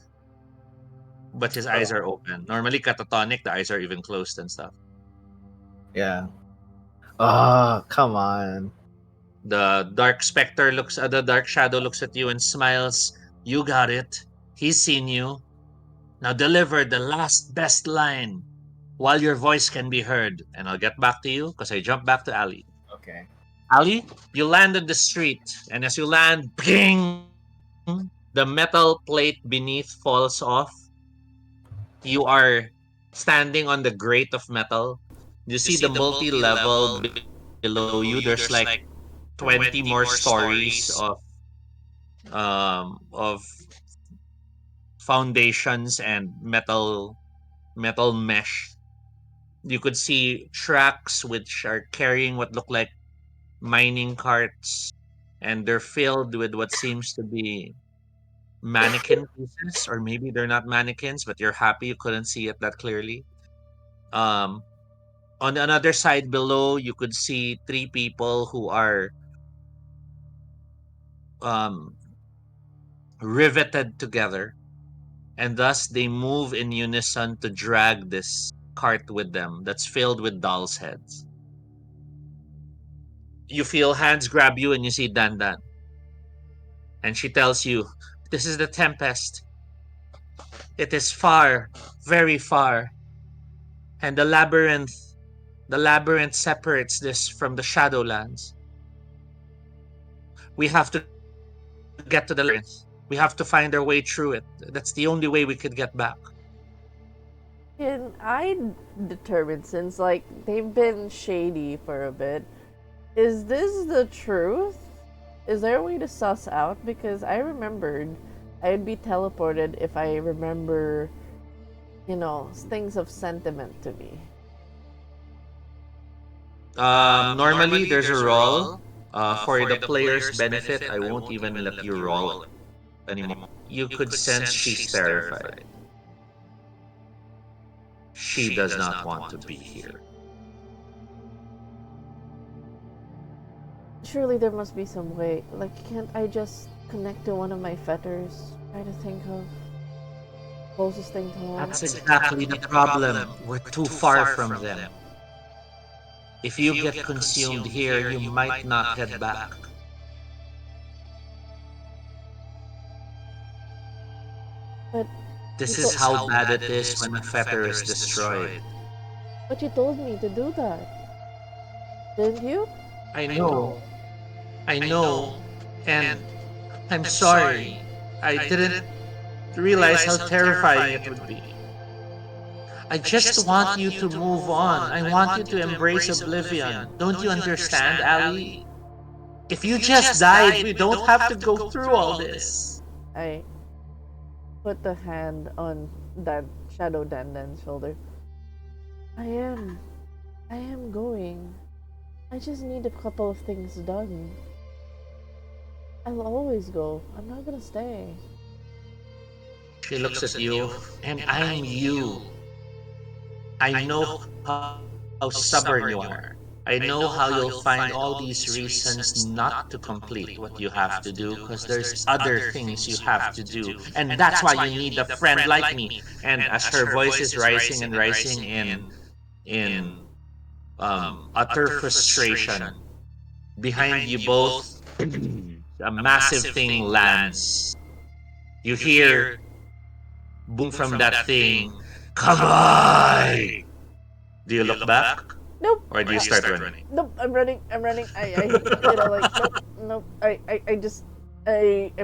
but his eyes are open. Normally catatonic, the eyes are even closed and stuff. Yeah. Ah, come on. The dark shadow looks at you and smiles. You got it. He's seen you. Now deliver the last best line while your voice can be heard. And I'll get back to you because I jumped back to Ali. Okay. Ali, you land on the street, and as you land, bing! The metal plate beneath falls off. You are standing on the grate of metal. You see the multi-level below you. There's like 20 more stories of foundations and metal mesh. You could see tracks which are carrying what look like mining carts, and they're filled with what seems to be mannequin pieces, or maybe they're not mannequins, but you're happy you couldn't see it that clearly. Um, on another side below, you could see three people who are um, riveted together, and thus they move in unison to drag this cart with them that's filled with dolls' heads. You feel hands grab you, and you see Dandan, and she tells you, "This is the Tempest. It is far, very far, and the labyrinth separates this from the Shadowlands. We have to get to the labyrinth. We have to find our way through it. That's the only way we could get back." Can I determine, since like they've been shady for a bit, is this the truth? Is there a way to suss out? Because I remembered I'd be teleported if I remember, things of sentiment to me. Normally, there's a roll. For the player's benefit, I won't even let you roll anymore. You could sense she's terrified. She does not want to be here. Surely there must be some way. Like, can't I just connect to one of my fetters? Try to think of closest thing to home. That's exactly the problem. We're too far from them. If you get consumed here, you might not head back. But This is how bad it is when a fetter is destroyed. you told me to do that, didn't you? I No. know. I know, and I'm sorry. I didn't realize how terrifying it would be. I just want you to move on. I want you to embrace Oblivion. Don't you understand, Ali? If you just died, we don't have to go through all this. I put the hand on that Shadow Dandan's shoulder. I am. I am going. I just need a couple of things done. I'll always go. I'm not gonna stay. She looks at you, and I'm you. I know how stubborn you are. I know how you'll find all these reasons not to complete what you have to do because there's other things you have to do. And that's why you need a friend like me. And as her voice is rising and rising in utter frustration, behind you both, a massive thing lands. You hear boom from that thing. Come on! Do you look back? Nope. Or do you start running? Nope. I'm running. I nope. I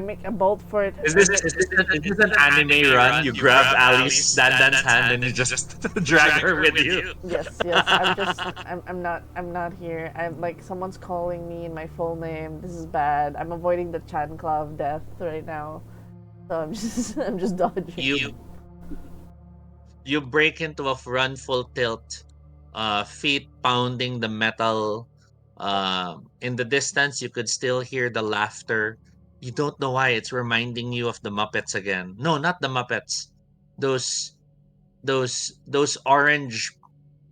make a bolt for it. Is this an anime run? You grab Ali's Dandan's hand and you just drag her with you. Yes. I'm not here. I'm like someone's calling me in my full name. This is bad. I'm avoiding the chanclaw of death right now. So I'm just dodging. You break into a run full tilt, feet pounding the metal. In the distance, you could still hear the laughter. You don't know why it's reminding you of the Muppets again. No, not the Muppets. Those orange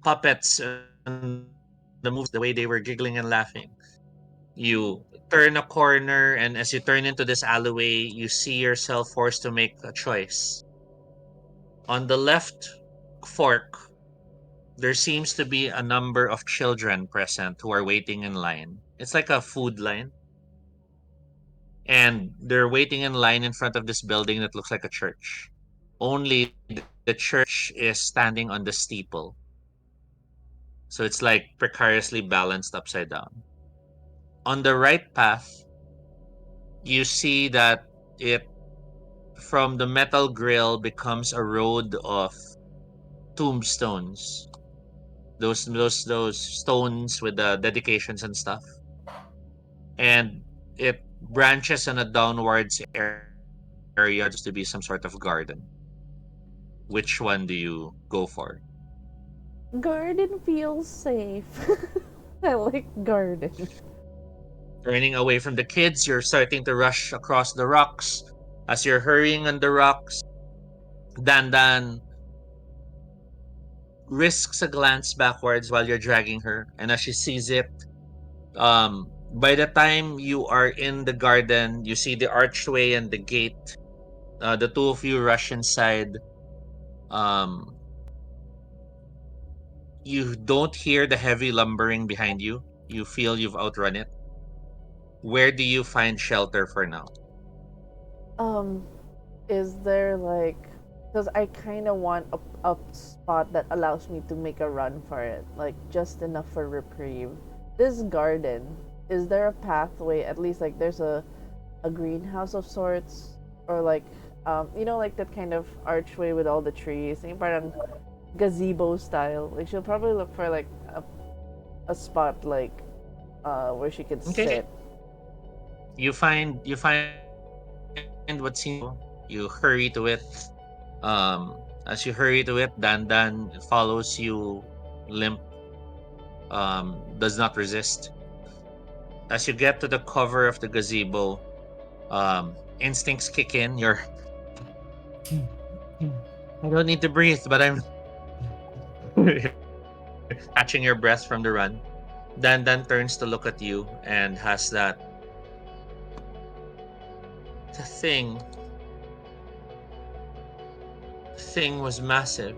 puppets in the movies. The way they were giggling and laughing. You turn a corner, and as you turn into this alleyway, you see yourself forced to make a choice. On the left fork, there seems to be a number of children present who are waiting in line. It's like a food line. And they're waiting in line in front of this building that looks like a church. Only the church is standing on the steeple. So it's like precariously balanced upside down. On the right path, you see that it from the metal grill becomes a road of tombstones. Those stones with the dedications and stuff. And it branches in a downwards area that seems to be some sort of garden. Which one do you go for? Garden feels safe. I like garden. Turning away from the kids, you're starting to rush across the rocks. As you're hurrying on the rocks, Dandan risks a glance backwards while you're dragging her, and as she sees it, by the time you are in the garden, you see the archway and the gate. The two of you rush inside. Um, you don't hear the heavy lumbering behind you. You feel you've outrun it. Where do you find shelter for now? Is there like, because I kind of want a spot that allows me to make a run for it, like just enough for reprieve. This garden, is there a pathway? At least like there's a greenhouse of sorts, or like like that kind of archway with all the trees, yung parang gazebo style. Like she'll probably look for like a spot like where she could sit. You find what seems. You hurry to it. As you hurry to it, Dandan follows you, limp. Does not resist. As you get to the cover of the gazebo, instincts kick in. You're. I don't need to breathe, but I'm catching your breath from the run. Dandan turns to look at you and has that. The thing was massive.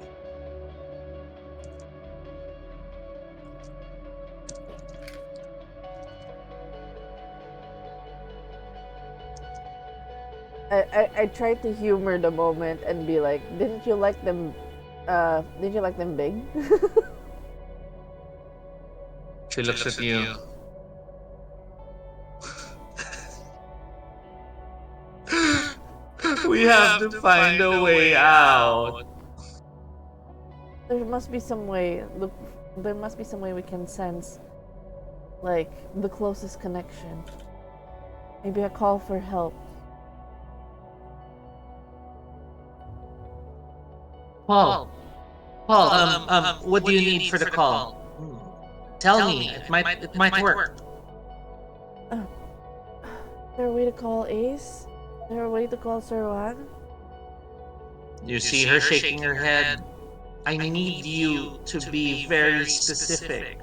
I tried to humor the moment and be like, didn't you like them big? She looks at you. We have to find a way out. There must be some way. There must be some way we can sense, like, the closest connection. Maybe a call for help. Paul, what do you need for the call? Tell me, it might work. Is there a way to call Ace? Is there a way to call Sir Wang? You see her shaking her head. I need you to be very specific.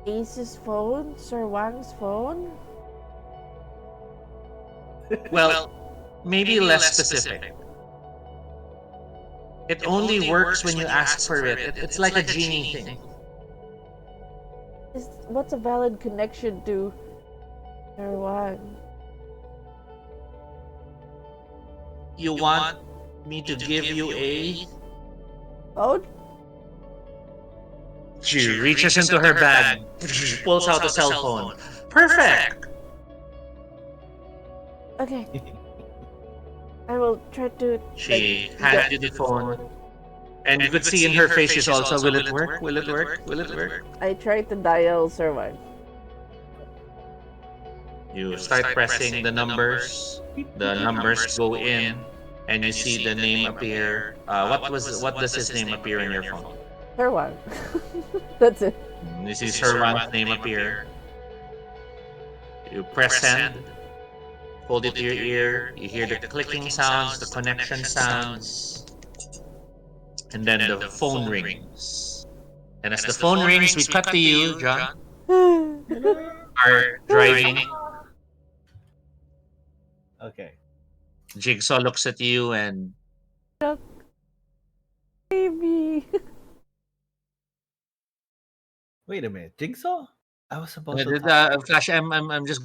Ace's phone? Sir Wang's phone? Well, maybe less specific. It only works when you ask for it. It's like a genie thing. What's a valid connection to Sir Wang? You want me to give you a... Oh, She reaches into her bag, pulls out a cell phone. Perfect! okay. I will try to. She hands you the phone. And you could see in her face she's also, will it work? Will it work? Will it work? I try to dial Sir Wang. You start pressing the numbers. The numbers go in, and you see the name appear. What does his name appear in your phone? Sir Wang. That's it. You see Sir Wang's name appear. You press send. Hold it to your ear. You hear the clicking sounds, the connection sounds, and then the phone rings. And as the phone rings, we cut to you, John. Are driving. Okay. Jigsaw looks at you and Baby. Wait a minute, Jigsaw? I was about to. Flash. I'm just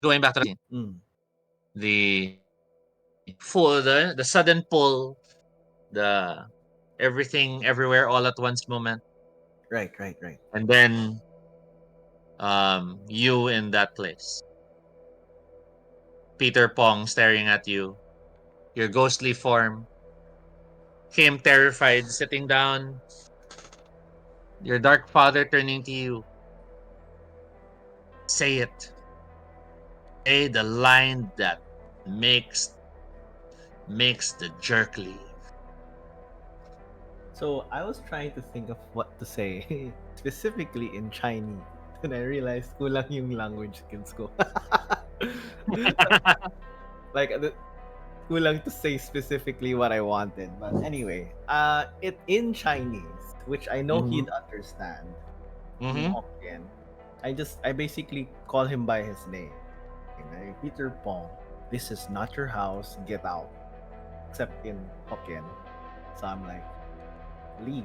going back to the scene. The the sudden pull, the everything everywhere all at once moment, Right. and then you in that place. Peter Pong staring at you, your ghostly form. Him terrified, sitting down. Your dark father turning to you. Say it. Say the line that makes the jerk leave. So I was trying to think of what to say specifically in Chinese, and I realized kulang yung language skills ko. Like kulang to say specifically what I wanted. But anyway, it in Chinese, which I know he'd understand. In Hokkien, I basically call him by his name. Like, Peter Pong, this is not your house. Get out. Except in Hokkien, so I'm like, leave.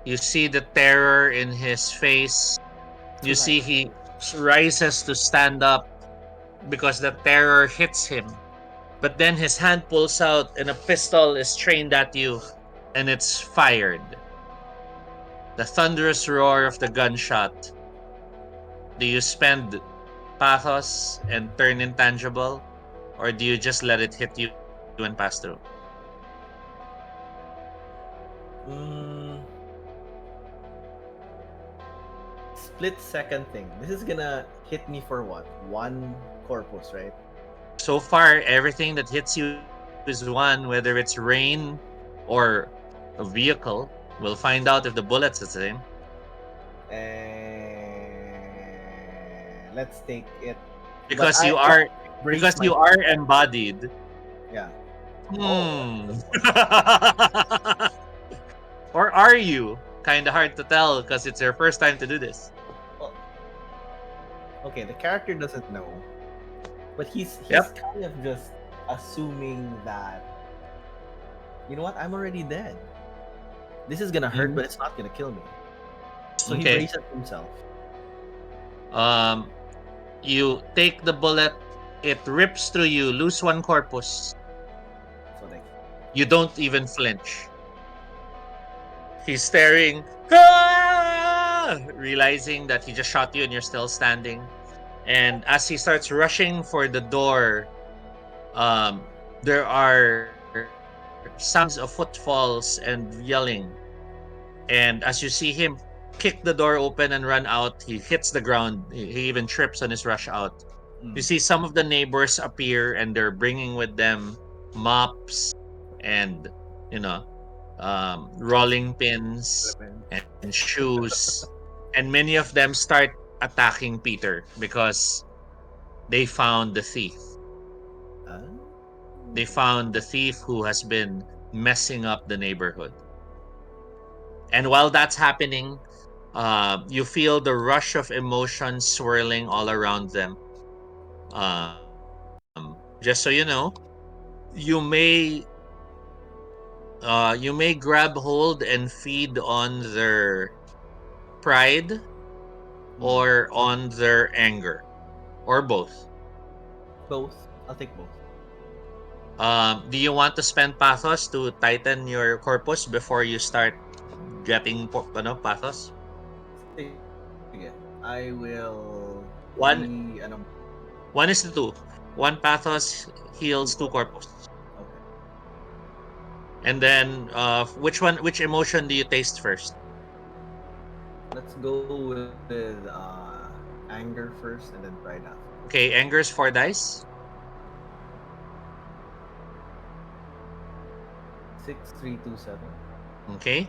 You see the terror in his face. You see he rises to stand up because the terror hits him. But then his hand pulls out and a pistol is trained at you and it's fired. The thunderous roar of the gunshot. Do you spend pathos and turn intangible? Or do you just let it hit you and pass through? Split second thing. This is gonna hit me for what? 1 corpus, right? So far, everything that hits you is 1, whether it's rain or a vehicle. We'll find out if the bullet's the same. Let's take it because you are embodied. Yeah. Or are you? Kind of hard to tell because it's your first time to do this. Well, okay, the character doesn't know, but he's kind of just assuming that, you know what, I'm already dead. This is gonna hurt, but it's not gonna kill me. So he braces himself. You take the bullet, it rips through you, lose 1 corpus. So like, you don't even flinch. He's staring, realizing that he just shot you and you're still standing. And as he starts rushing for the door, Um, there are sounds of footfalls and yelling. And as you see him kick the door open and run out, he hits the ground. He even trips on his rush out. You Mm. see some of the neighbors appear and they're bringing with them mops and, you know, rolling pins Element. and shoes. And many of them start attacking Peter because they found the thief. Ah. They found the thief who has been messing up the neighborhood. And while that's happening, you feel the rush of emotions swirling all around them. Just so you know, you may you may grab hold and feed on their pride Mm. or on their anger or both. Both. I'll take both. Do you want to spend pathos to tighten your corpus before you start getting pathos? Sige. I will One ano, one is to two. One pathos heals two two corpus. corpus. Okay. And then which emotion do you taste first? Let's go with anger first and then pride after. Okay, anger's 4 dice. 6, 3, 2, 7. Okay.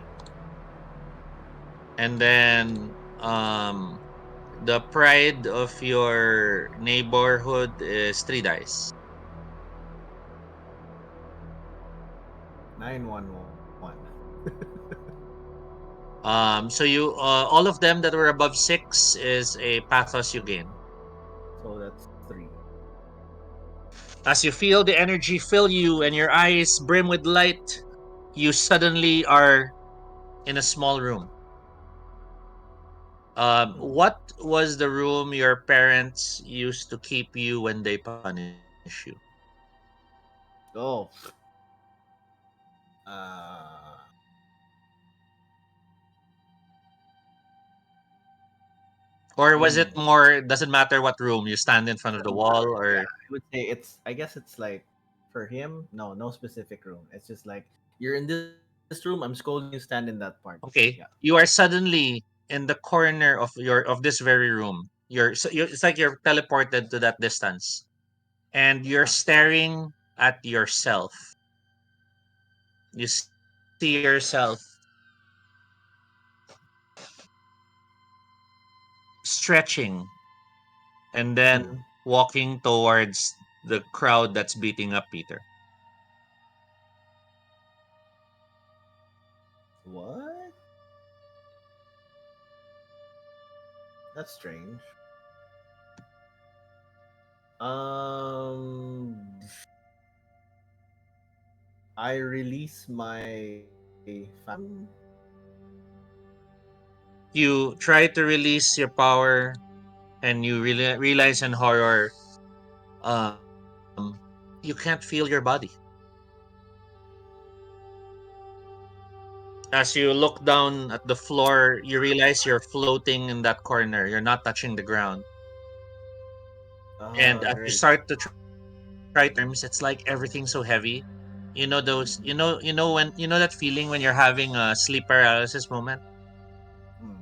And then the pride of your neighborhood is 3 dice. 9, 1, 1. So you all of them that were above 6 is a pathos you gain. So that's 3. As you feel the energy fill you and your eyes brim with light, you suddenly are in a small room. Hmm. What was the room your parents used to keep you when they punish you? Oh. Uh, Or was hmm. it more doesn't matter what room you stand in front of the wall Yeah, or I would say it's. I guess it's like for him. No, no specific room. It's just like you're in this room. I'm scolding you. Stand in that part. Yeah. okay, you are suddenly in the corner of this very room. It's like you're teleported to that distance and you're staring at yourself. You see yourself stretching and Hmm. then walking towards the crowd that's beating up Peter. What? That's strange. Um, I release my phantom. You try to release your power and you really realize in horror you can't feel your body. As you look down at the floor, you realize you're floating in that corner. You're not touching the ground. And as you Great. start to try to arms, it's like everything's so heavy. You know that feeling when you're having a sleep paralysis moment? Hmm.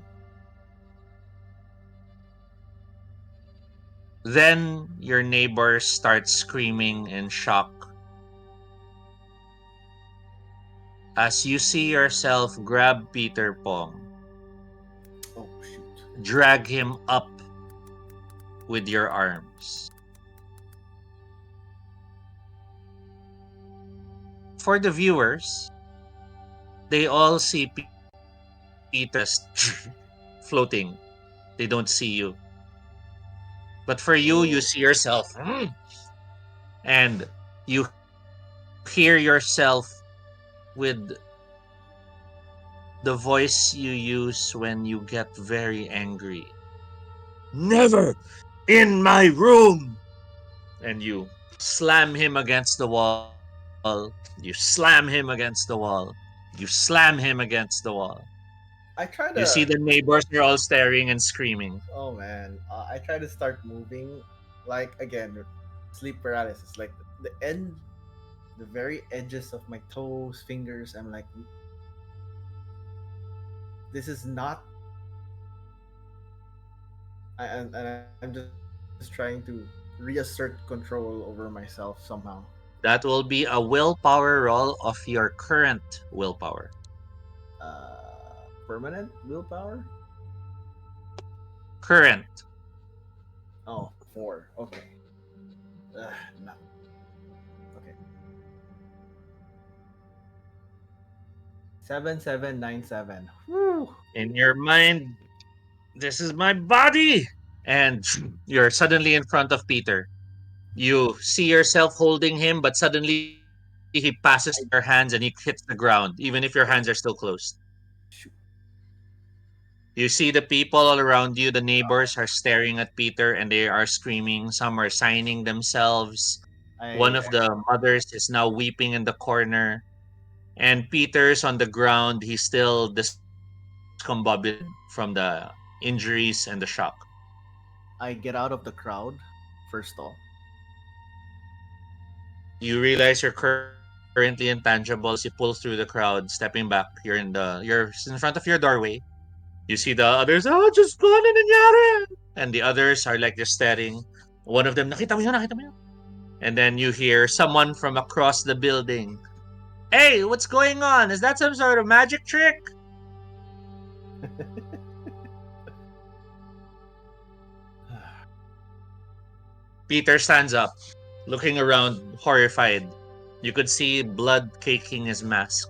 Then your neighbors start screaming in shock as you see yourself grab Peter Pong, Oh shoot. drag him up with your arms. For the viewers, they all see Peter just floating. They don't see you. But for you, you Oh. see yourself and you hear yourself with the voice you use when you get very angry. Never in my room! And you slam him against the wall. You slam him against the wall. You slam him against the wall. I You try see the to. neighbors are all staring and screaming. Oh man. I try to start moving, like again, sleep paralysis. Like the end, the very edges of my toes, fingers. I'm like, this is not. And I'm just trying to reassert control over myself somehow. That will be a willpower roll of your current willpower. Permanent willpower. Current. Oh, 4. Okay. No. Okay. 7797. Woo! In your mind, this is my body! And you're suddenly in front of Peter. You see yourself holding him, but suddenly he passes through your hands and he hits the ground, even if your hands are still closed. Shoot. You see the people all around you, the neighbors are staring at Peter and they are screaming. Some are signing themselves. One I of the mothers is now weeping in the corner. And Peter's on the ground. He's still discombobulated from the injuries and the shock. I get out of the crowd first off. You realize you're currently intangible as you pull through the crowd, stepping back. You're in front of your doorway. You see the others, oh, just go on and nangyari. And the others are like just staring. One of them, nakita mo yun, nakita mo yun. And then you hear someone from across the building. Hey, what's going on? Is that some sort of magic trick? Peter stands up, looking around, horrified. You could see blood caking his mask.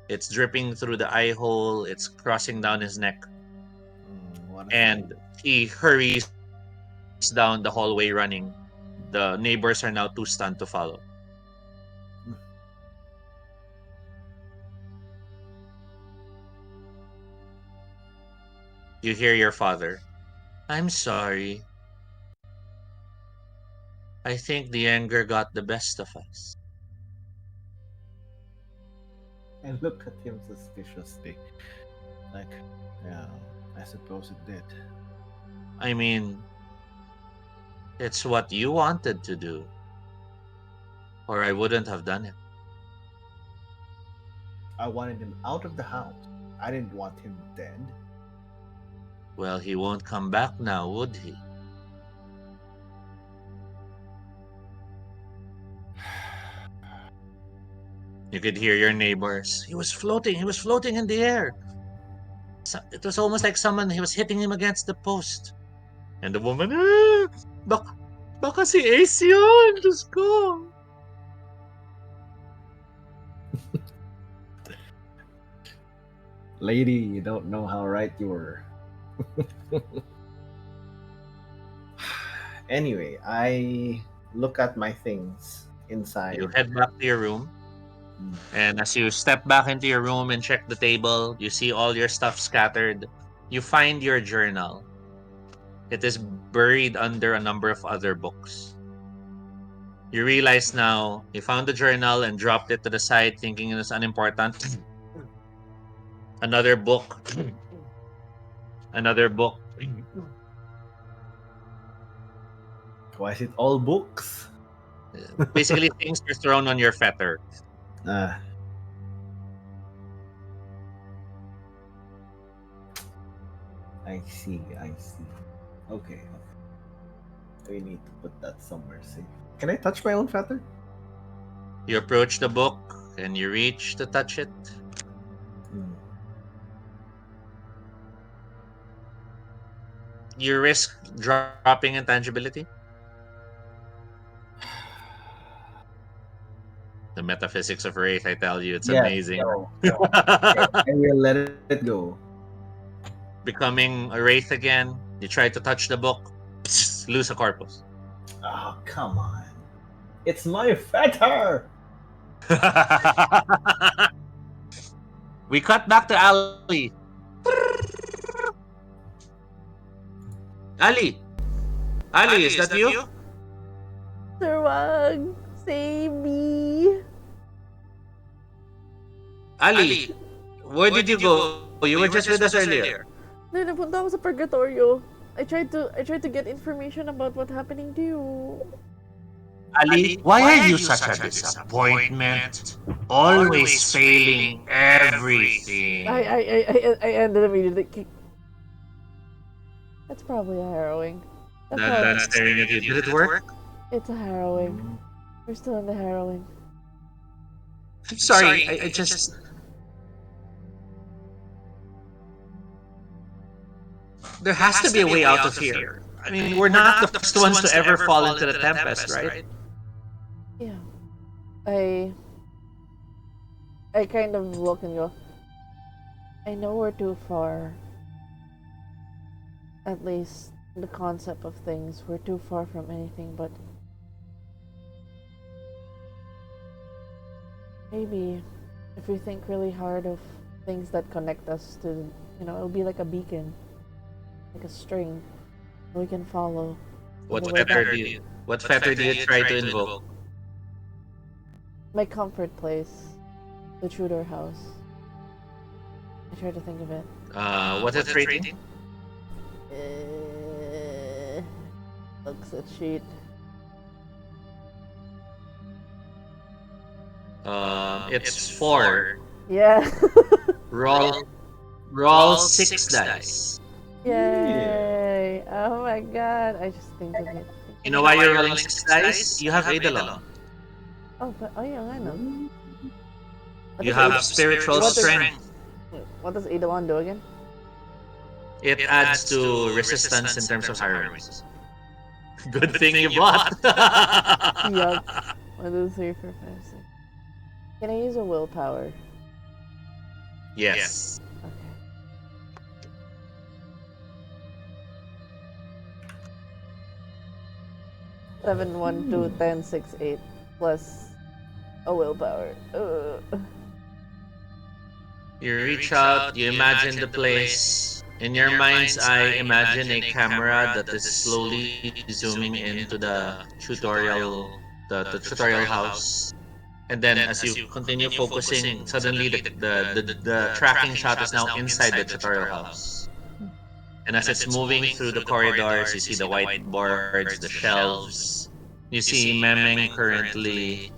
It's dripping through the eye hole, it's crossing down his neck. What a And he hurries down the hallway running. The neighbors are now too stunned to follow. You hear your father. I'm sorry. I think the anger got the best of us. And look at him suspiciously. Like, yeah, I suppose it did. I mean, it's what you wanted to do. Or I wouldn't have done it. I wanted him out of the house. I didn't want him dead. Well, he won't come back now, would he? You could hear your neighbors. He was floating in the air. It was almost like he was hitting him against the post. And the woman, baka si Ace yun, Diyos ko. Lady, you don't know how right you were. Anyway, I look at my things inside. You head back to your room. And as you step back into your room and check the table, you see all your stuff scattered. You find your journal. It is buried under a number of other books. You realize now you found the journal and dropped it to the side thinking it was unimportant. Another book. Another book. Why is it all books? Basically, things are thrown on your fetter. I see. Okay. We need to put that somewhere safe. Can I touch my own feather? You approach the book and you reach to touch it. You risk dropping intangibility. The metaphysics of Wraith, I tell you, it's amazing. No. I will let it go. Becoming a Wraith again, you try to touch the book, lose a corpus. Oh, come on. It's my fetter! We cut back to Ali. Ali, is that you? Sir Wang, save me. Ali, where did you go? You were just with us earlier. Then napunta ako sa purgatorio. I tried to get information about what happening to you. Ali, why are you such a disappointment? Always failing everything. I ended immediately. That's probably a harrowing. That's staring at you. Did it work? It's a harrowing. We're still in the harrowing. I'm sorry, I just... There has to be a way out of here. I mean, we're not the first ones to ever fall into the tempest, right? Yeah. I kind of look and go, I know we're too far. At least the concept of things, we're too far from anything, but maybe if we think really hard of things that connect us to, it'll be like a beacon, like a string we can follow. What fetter do you try to invoke? My comfort place, the Tudor house. I try to think of it. What's its rating? Looks at sheet. It's 4. Yeah. Roll 6 dice. Yay! Oh my god! I just think of it. You know why you're rolling 6 dice? You have Eidolon. Oh, but yeah, I know. You have spiritual strength. What does Eidolon do again? It adds to resistance in terms of harrowings. Good thing you bought. Yuck. 1, 2, 3, 4, 5, 6. Can I use a willpower? Yes. Okay. 7, 1, 2, 10, 6, 8 plus a willpower. You reach out, you imagine the place. In your mind's eye, imagine a camera that is slowly zooming into the tutorial house. And then as you continue focusing, suddenly the tracking shot is now inside the tutorial house. And as it's moving through the corridors, you see the whiteboards, the shelves. You see Memeng currently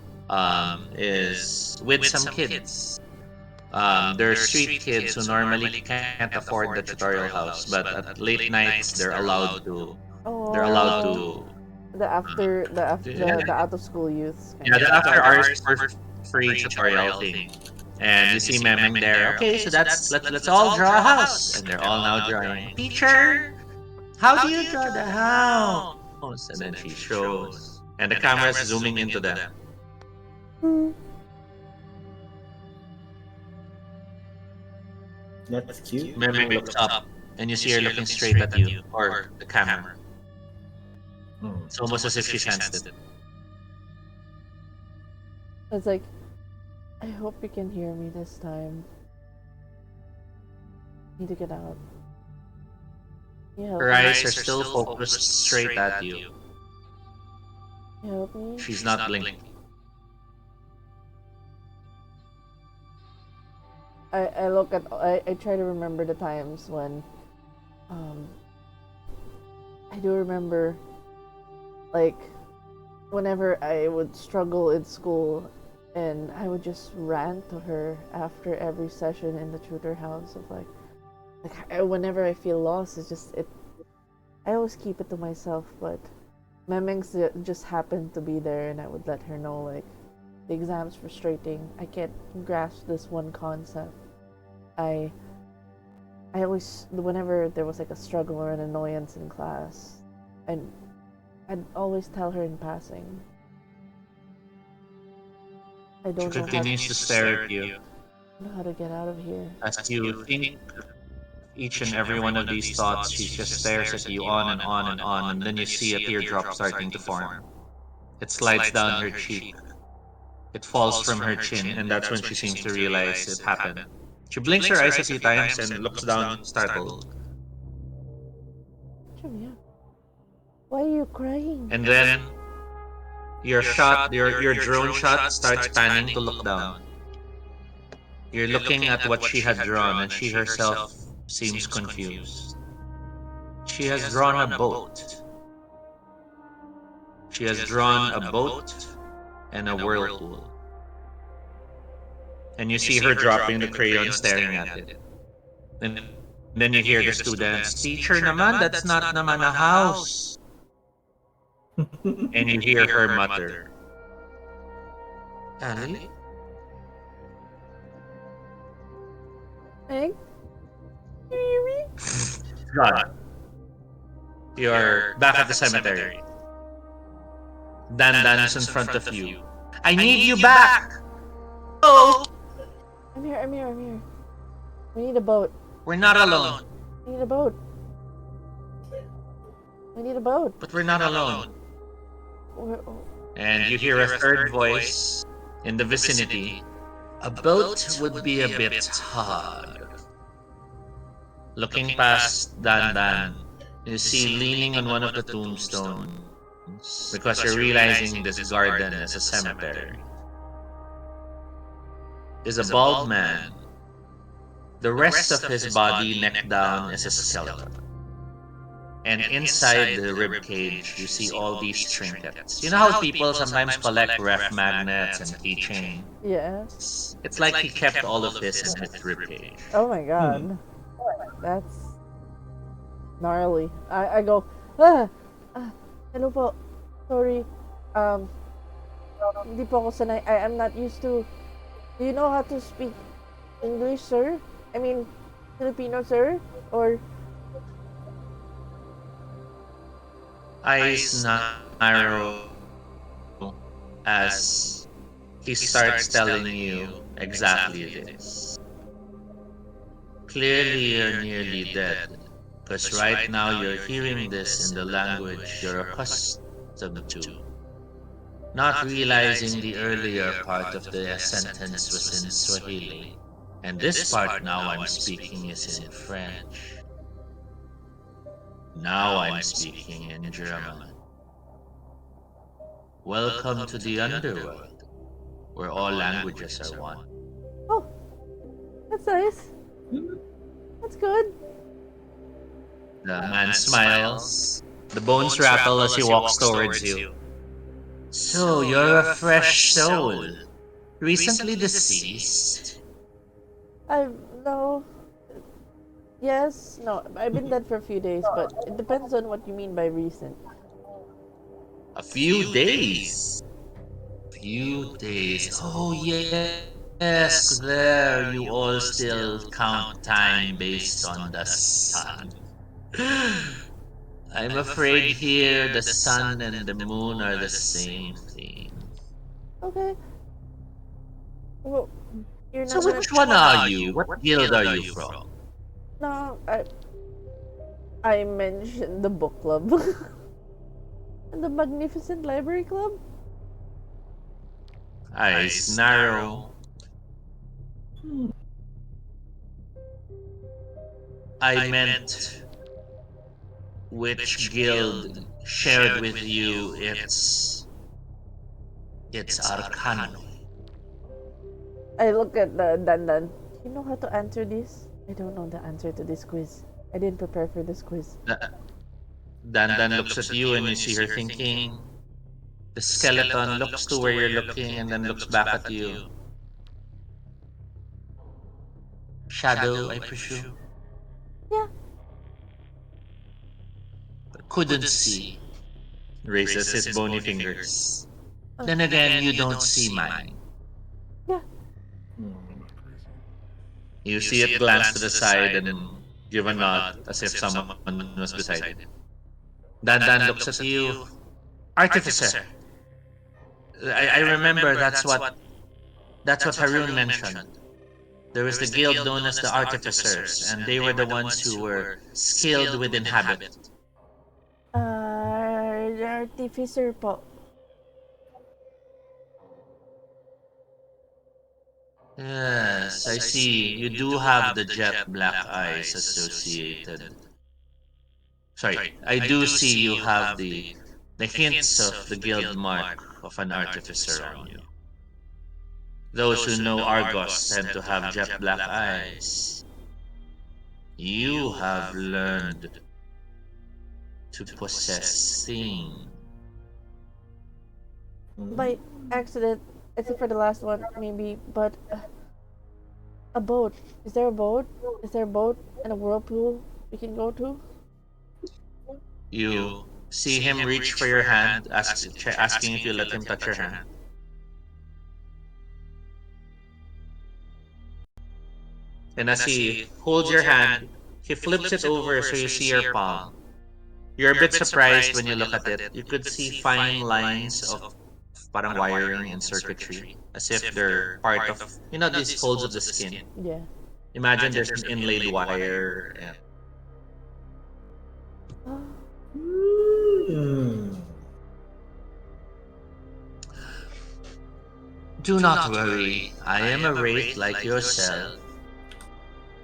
is with some kids. They're street kids who normally can't afford the tutorial house, but at late nights they're allowed to. The out of school youth. Yeah, the after hours for free tutorial thing. And you see Memeng there. Okay, so let's all draw a house, and they're all now drawing. Teacher, how do you draw the house? And then she shows, and the camera's zooming into them. That's cute. Memeng looks up, and you see her looking straight at you, or the camera. It's almost as if she sensed it. It's like, I hope you can hear me this time. Need to get out. Her eyes are still focused straight at you. Help me. She's not blinking. I try to remember the times when I do remember, like, whenever I would struggle in school and I would just rant to her after every session in the tutor house of whenever I feel lost, I always keep it to myself, but Memeng's just happened to be there and I would let her know, like, the exam's frustrating, I can't grasp this one concept. I always, whenever there was like a struggle or an annoyance in class, and I'd always tell her in passing. I don't She continues to stare at you know how to get out of here. as you think each and every one of these thoughts. She just stares at you on and on and on, and then you see a teardrop starting to form. It slides down her cheek. It falls from her chin, and that's when she seems to realize it happened. She blinks her eyes a few times and looks down, startled. Julia, why are you crying? And then your drone shot starts panning to look down. You're looking at what she had drawn, and she herself seems confused. She has drawn a boat. She has drawn a boat and a whirlpool. And you see her dropping the crayon, staring at it. And then you hear the students, "Teacher naman, that's not naman a house." And you hear her mutter, "Ali?" Egg? God. You're back at the cemetery. Dan is in front of you. "I need you back!" "Oh! I'm here. We need a boat. We're not alone." We need a boat. "But we're not alone." We're- And you hear a third voice in the vicinity. "A boat would be a bit hard." Looking past Dan, you see leaning on one of the tombstones, because you're realizing this garden is a cemetery, is a bald man. The rest of his body, neck down, is a skeleton. And inside the rib cage, you see all these trinkets. You know how people sometimes collect ref magnets and keychain? Yes. It's like he kept all of this in his rib cage. Oh my god. That's gnarly. I go, hello po. Sorry. Hindi po ako sanay. I'm not used to. Do you know how to speak English, sir? I mean, Filipino, sir? Or Eyes narrow as he starts telling you exactly this. Clearly, you're nearly dead, because right now you're hearing this in the language you're accustomed to, not realizing the earlier part of the sentence was in Swahili, and this part now I'm speaking is in French. Now I'm speaking in German. Welcome to the underworld, where all languages are one. oh, that's nice. That's good. The man smiles. The bones rattle as he walks towards you. "So you're a fresh soul, recently deceased?" No. Yes, no. I've been dead for a few days, but it depends on what you mean by recent. "A few days." "Few days. Oh yes, there you all still count time based on the sun." "I'm afraid here the sun and the moon are the same thing." Okay. Well, you're "So not gonna. which one are you? What guild are you from?" No, I mentioned the book club and the Magnificent Library Club. Eyes narrow. "I meant which guild shared with you its arcano." I look at the Dan. You know how to answer this? I don't know the answer to this quiz. I didn't prepare for this quiz. Dan looks at you and you see her thinking. The skeleton looks to where you're looking and then looks back at you. "Shadow, I presume?" Yeah. "Couldn't see." Raises his bony fingers. "Then again, you don't see mine." Yeah. You see it glance to the side and give a nod as if someone was beside it. Dan looks at you. "Artificer." I remember that's what Harun mentioned. There was the guild known as the Artificers, and they were the ones who were skilled with inhabit. Artificer po. Yes, I see. You do have the jet black eyes associated. Sorry, I do see you have the hints of the guild mark of an artificer on you. Those who know Argos tend to have jet black eyes. You have learned to possess things. by accident, except for the last one, maybe. But a boat. Is there a boat? Is there a boat and a whirlpool we can go to? You see him reach for your hand, asking if you let him touch your hand. And as he holds your hand, he flips it over so you see your palm. You're a bit surprised when you look at it. You could see fine lines of parang wiring and circuitry, as if they're part of, these folds of the skin. Yeah. Imagine there's an inlaid wire. And do not worry, I am a wraith like yourself.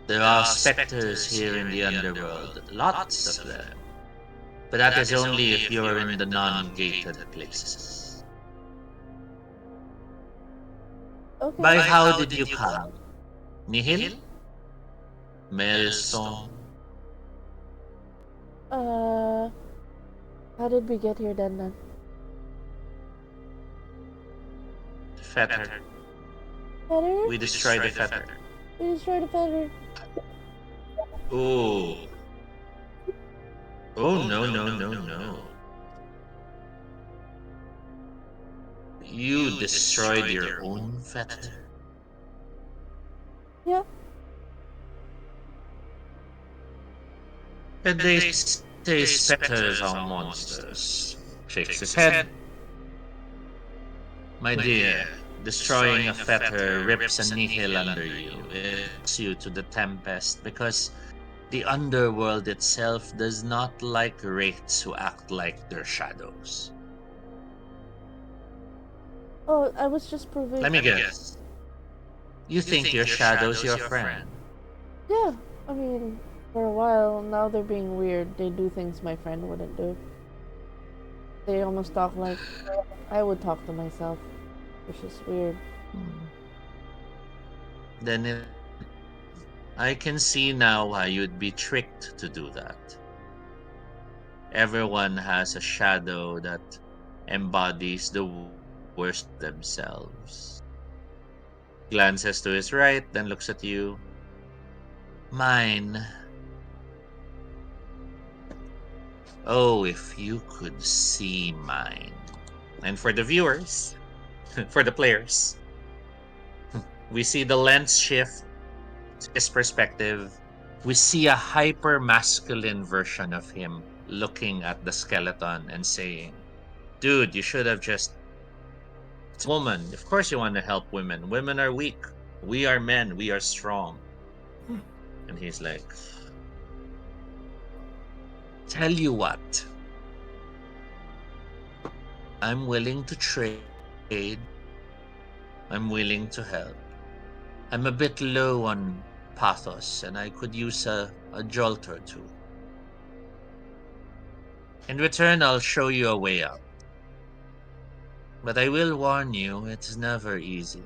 There are specters here in the underworld, lots of them. But that is only if you are in the non-gated places. Okay. By how did you come? Nihil? Melson? How did we get here then? Fetter. Feather? We destroyed the fetter. We destroyed the feather. Oh. Oh, no. You destroyed your own fetter. Yeah. And they say specters are monsters. Shakes his head. My dear, destroying a fetter rips a nihil under you. It takes you to the tempest because the underworld itself does not like wraiths who act like their shadows. Oh, I was just proving. Let me guess. You think your shadow's your friend? Yeah. I mean, for a while, now they're being weird. They do things my friend wouldn't do. They almost talk like I would talk to myself, which is weird. Then I can see now why you'd be tricked to do that. Everyone has a shadow that embodies the worst themselves. Glances to his right, then looks at you. Mine. Oh, if you could see mine. And for the viewers, for the players, we see the lens shift, his perspective. We see a hyper masculine version of him looking at the skeleton and saying, dude, you should have just. It's a woman. Of course you want to help women. Women are weak. We are men. We are strong. And he's like, tell you what. I'm willing to trade. I'm willing to help. I'm a bit low on pathos and I could use a jolt or two. In return, I'll show you a way out. But I will warn you, it's never easy.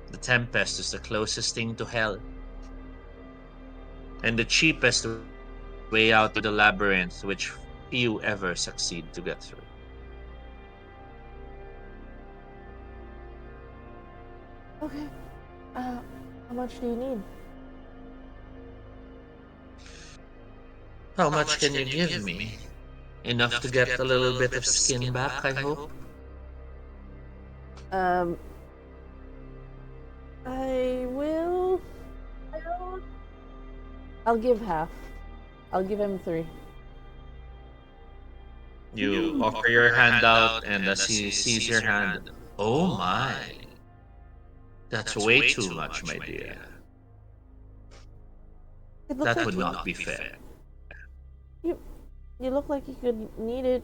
The Tempest is the closest thing to hell. And the cheapest way out to the labyrinth, which few ever succeed to get through. Okay. How much do you need? How much can you give me? Enough to get a little bit of skin back, I hope? I will. I'll give half. I'll give him 3. You offer your hand out, and as he sees your hand, oh my. That's way too much, my dear. That would not be fair. You look like you could need it.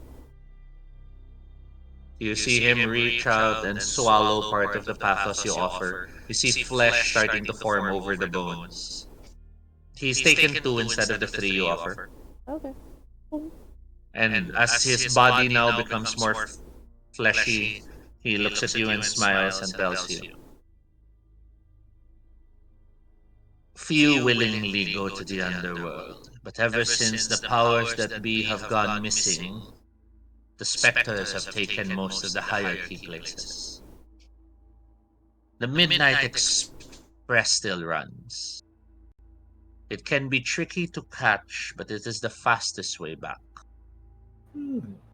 You see him reach out and swallow part of the pathos you offer. You see flesh starting to form over the bones. He's taken 2 instead of the 3 you offer. Okay. And as his body now becomes more fleshy, he looks at you and smiles and tells you, few willingly go to the underworld, but ever since the powers that be have gone missing, The specters have taken most of the hierarchy places. The Midnight Express still runs. It can be tricky to catch, but it is the fastest way back.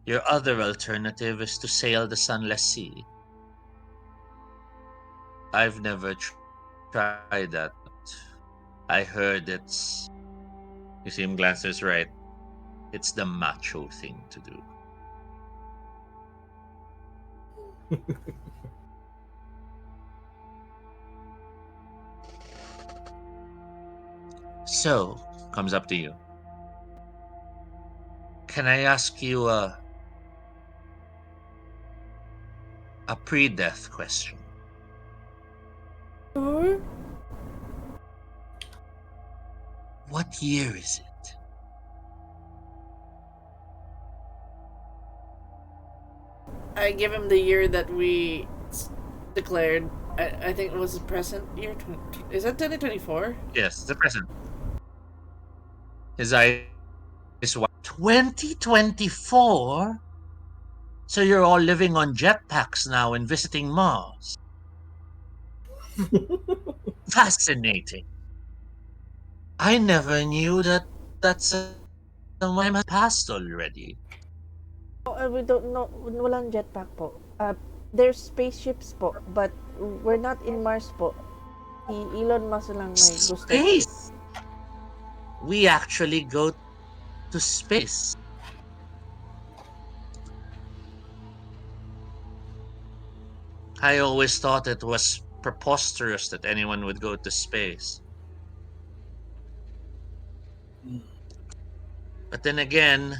Your other alternative is to sail the Sunless Sea. I've never tried that. I heard it's... You see him glance to his right. It's the macho thing to do. So, comes up to you. Can I ask you a pre-death question? Sure. What year is it? I give him the year that we declared. I think it was the present year. Is that 2024? Yes, the present. His eyes wide. 2024? So you're all living on jetpacks now and visiting Mars. Fascinating. I never knew that someone had passed already. We don't know, walang jetpack po. There's spaceships po, but we're not in Mars po. Si Elon Musk lang may gusto. Space! We actually go to space. I always thought it was preposterous that anyone would go to space. But then again,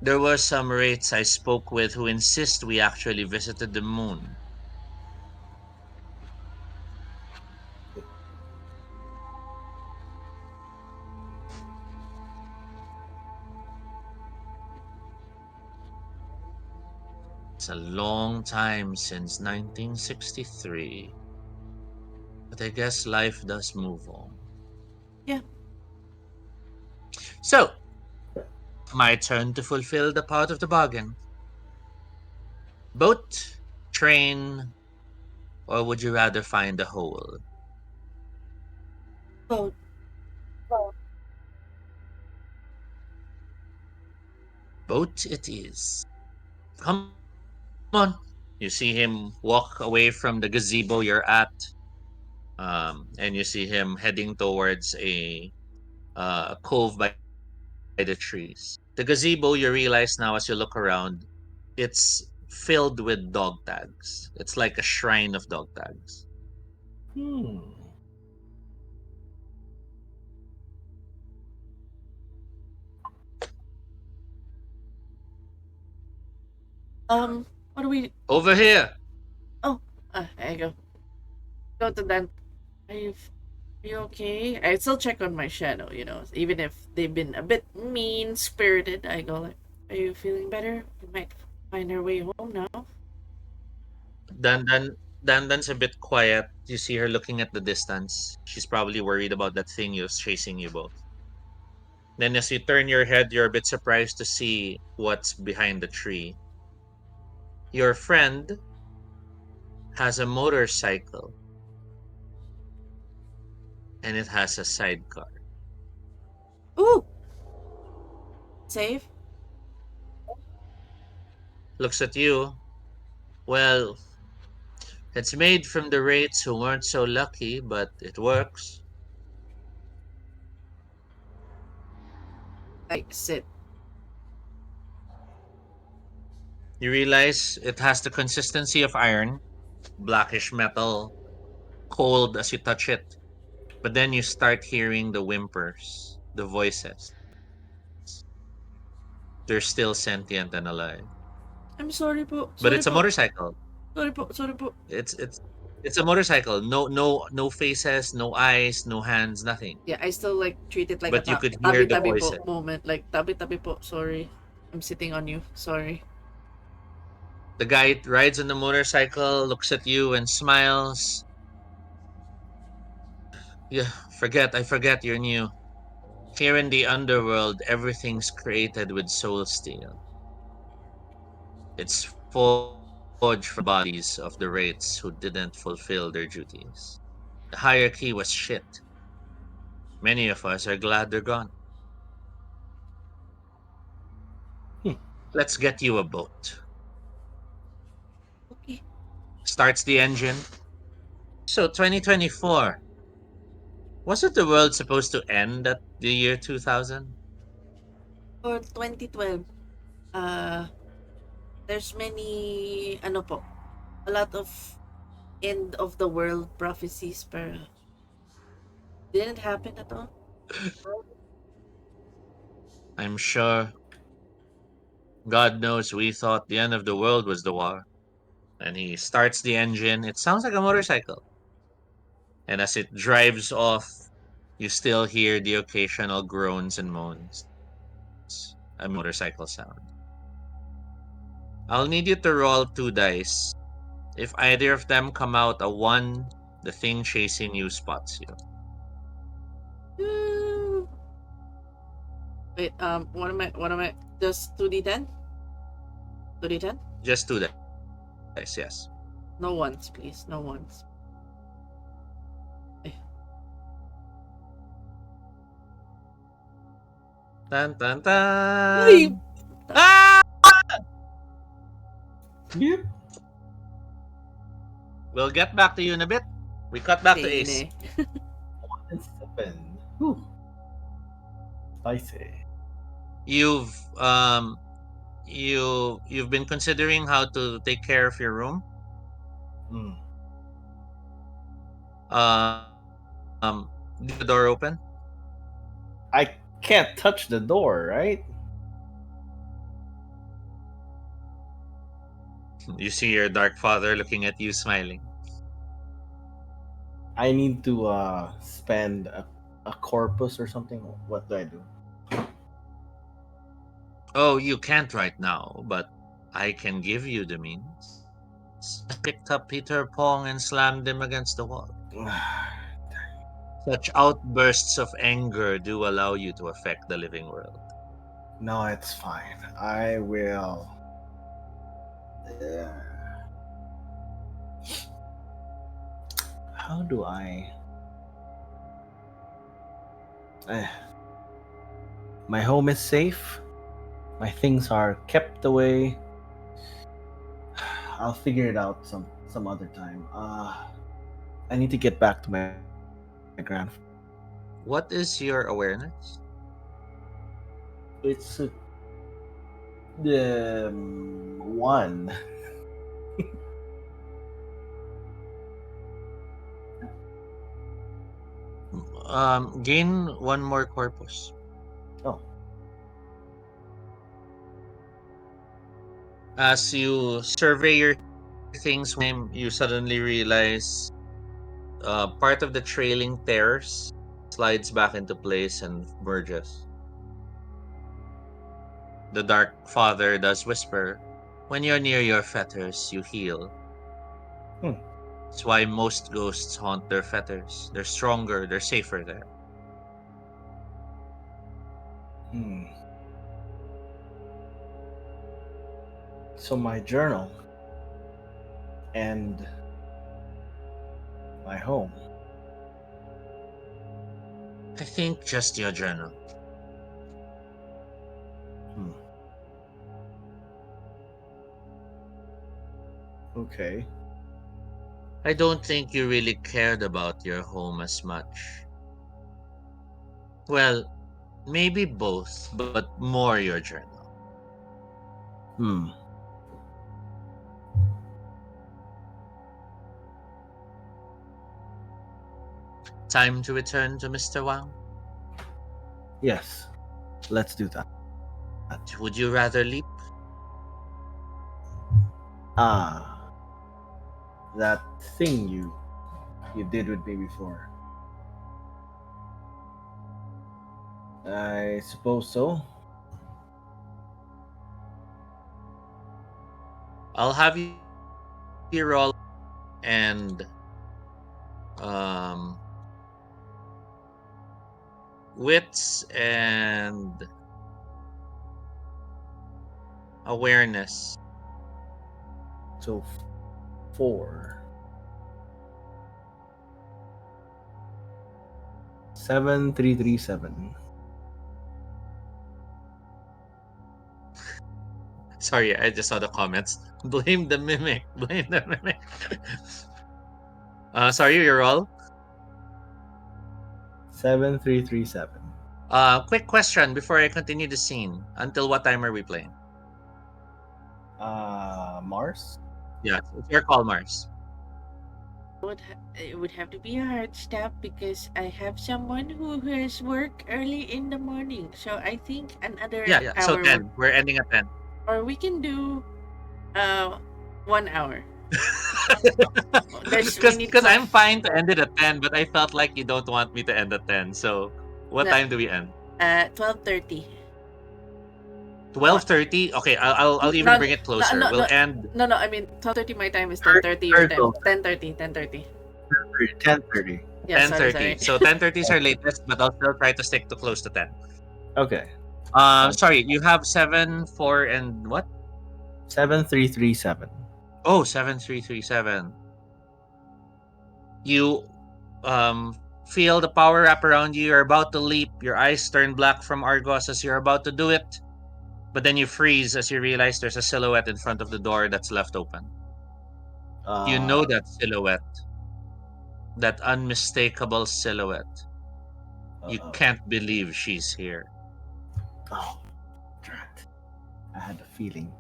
there were some Wraiths I spoke with who insist we actually visited the moon. It's a long time since 1963. But I guess life does move on. Yeah. So, my turn to fulfill the part of the bargain. Boat, train, or would you rather find a hole? Boat. Boat it is. Come on. You see him walk away from the gazebo you're at, and you see him heading towards a cove by the trees. The gazebo, you realize now as you look around, it's filled with dog tags. It's like a shrine of dog tags. What do we? Over here. There you go. Go to that. Are you okay? I still check on my shadow, even if they've been a bit mean spirited. I go like, "Are you feeling better? We might find our way home now." Dandan's a bit quiet. You see her looking at the distance. She's probably worried about that thing who's chasing you both. Then as you turn your head, you're a bit surprised to see what's behind the tree. Your friend has a motorcycle. And it has a sidecar. Ooh! Save? Looks at you. Well, it's made from the Wraiths who weren't so lucky, but it works. Like, sit. You realize it has the consistency of iron, blackish metal, cold as you touch it. But then you start hearing the whimpers, the voices. They're still sentient and alive. I'm sorry po. But Sorry it's a po. motorcycle. Sorry po. It's a motorcycle. No faces, no eyes, no hands, nothing. Yeah, I still like treat it like But a you could hear the tabi po voices. moment. Like, tabi po. Sorry. I'm sitting on you. Sorry. The guy rides on the motorcycle, looks at you and smiles. Yeah, I forget you're new. Here in the underworld, everything's created with soul steel. It's forged from the bodies of the Wraiths who didn't fulfill their duties. The hierarchy was shit. Many of us are glad they're gone. Hmm. Let's get you a boat. Okay. Starts the engine. So 2024. Wasn't the world supposed to end at the year 2000? For 2012, uh, there's many, ano po, a lot of end of the world prophecies, pero didn't happen at all. I'm sure. God knows we thought the end of the world was the war. And he starts the engine. It sounds like a motorcycle. And as it drives off, you still hear the occasional groans and moans. A motorcycle sound. I'll need you to roll 2 dice. If either of them come out a 1, the thing chasing you spots you. Woo! Wait, what am I, just 2d10? 2d10? Just 2 dice, yes. No ones, please, no ones. Eh, Tan tan Uy! tan. Ah! Yep. We'll get back to you in a bit. We cut back to Hindi, Ace. hindi. 1 and 7. Whew. Spicy. You've um you've been considering how to take care of your room. Mm. Leave the door open. I can't touch the door, right? You see your dark father looking at you, smiling. I need to spend a corpus or something. What do I do? Oh, you can't right now, but I can give you the means. I picked up Peter Pong and slammed him against the wall. Such outbursts of anger do allow you to affect the living world. No, it's fine. I will. How do I? Eh. My home is safe. My things are kept away. I'll figure it out some other time. I need to get back to my grandfather. What is your awareness? It's the one. Gain one more corpus. Oh, As you survey your things, you suddenly realize part of the trailing tears slides back into place and merges. The Dark Father does whisper, "When you're near your fetters, you heal." Hmm. It's why most ghosts haunt their fetters. They're stronger, they're safer there. Hmm. So my journal and my home. I think just your journal. Hmm. Okay. I don't think you really cared about your home as much. Well, maybe both, but more your journal. Hmm. Time to return to Mr. Wang? Yes. Let's do that. Would you rather leap? Ah, that thing you did with me before. I suppose so. I'll have you roll and um wits and awareness. So 4. 7337. Sorry, I just saw the comments. Blame the mimic. Blame the mimic. Sorry, you're all. 7337. Quick question before I continue the scene. Until what time are we playing? Mars? Yeah, it's your call, Mars. It would have to be a hard stop because I have someone who has work early in the morning. So I think another Yeah. So hour 10. We're ending at 10. or we can do 1 hour. Because I'm fine to end it at 10, but I felt like you don't want me to end at 10. So what No. time do we end? 12:30. 12:30? Okay, I'll even bring it closer. We'll end. No, I mean 12:30 my time is 10:30 your time. Turtle. 10:30, 10:30. 10:30. Yeah, 10:30. sorry. So 10:30 is our latest, but I'll still try to stick to close to 10. Okay. Sorry, you have 7, 4, and what? 7337. Oh, 7337. You feel the power wrap around you. You're about to leap. Your eyes turn black from Argos as you're about to do it. But then you freeze as you realize there's a silhouette in front of the door that's left open. You know that silhouette. That unmistakable silhouette. You can't believe she's here. Oh, drat. I had a feeling.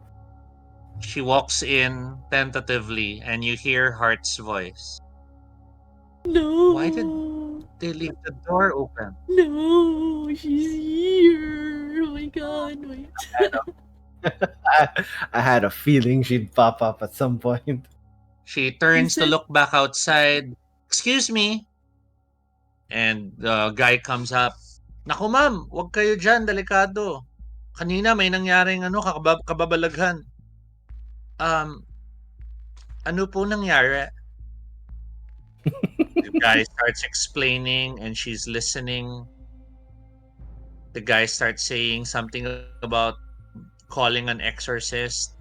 She walks in tentatively and you hear Hart's voice. No. Why did they leave the door open? No, she's here. Oh my god. Wait. I had a feeling she'd pop up at some point. She turns to said- look back outside. Excuse me. And the guy comes up. Naku ma'am, wag kayo dyan, delikado. Kanina may nangyaring kababalaghan. Ano po nangyari? The guy starts explaining and she's listening. The guy starts saying something about calling an exorcist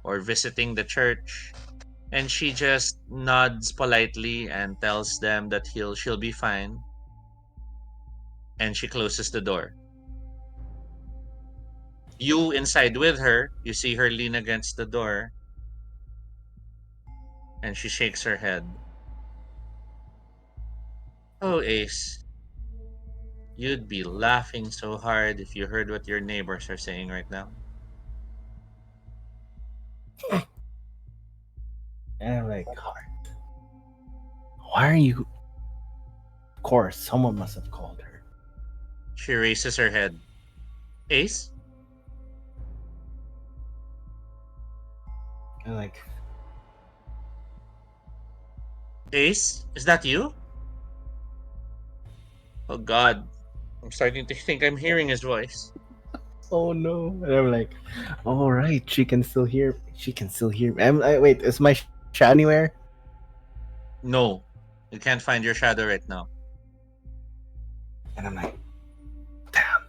or visiting the church. And she just nods politely and tells them that she'll be fine. And she closes the door. You inside with her, you see her lean against the door. And she shakes her head. Oh, Ace. You'd be laughing so hard if you heard what your neighbors are saying right now. And I'm like, Hart, why are you? Of course, someone must have called her. She raises her head. Ace? And like, Ace? Is that you? Oh god. I'm starting to think I'm hearing his voice. oh no. And I'm like, all right, she can still hear. She can still hear me. Wait, is my shadow anywhere? No. You can't find your shadow right now. And I'm like, damn.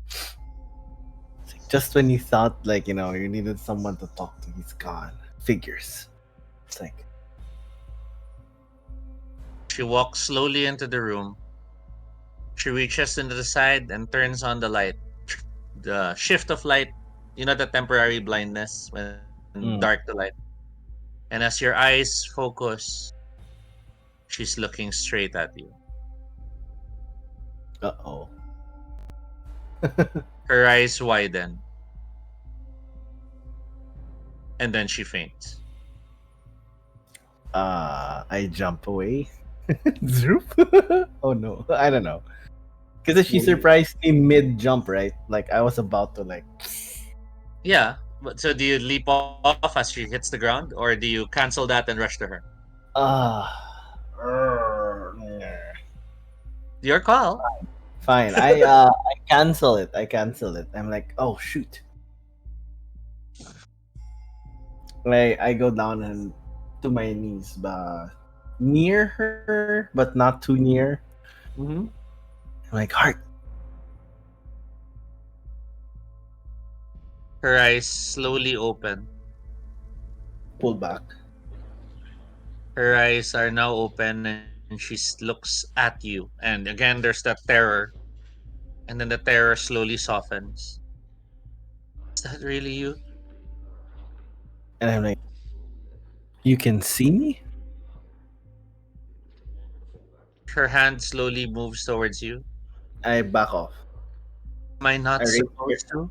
It's like, just when you thought, like, you needed someone to talk to, he's gone. Figures. It's like, She walks slowly into the room. She reaches into the side and turns on the light. The shift of light, the temporary blindness when dark to light. And as your eyes focus, she's looking straight at you. uh-oh. Her eyes widen. And then she faints. I jump away. Zoop. Oh no, I don't know. Because she surprised me mid-jump, right? Like, I was about to, like... Yeah. But so do you leap off as she hits the ground? Or do you cancel that and rush to her? Your call. Fine. I cancel it. I'm like, oh shoot. Like, I go down and to my knees, but near her, but not too near. Mm-hmm. I'm like, Hart. Her eyes slowly open. Pull back. Her eyes are now open and she looks at you. And again, there's that terror. And then the terror slowly softens. Is that really you? And I'm like, you can see me? Her hand slowly moves towards you. I back off. Am I I not raise supposed to?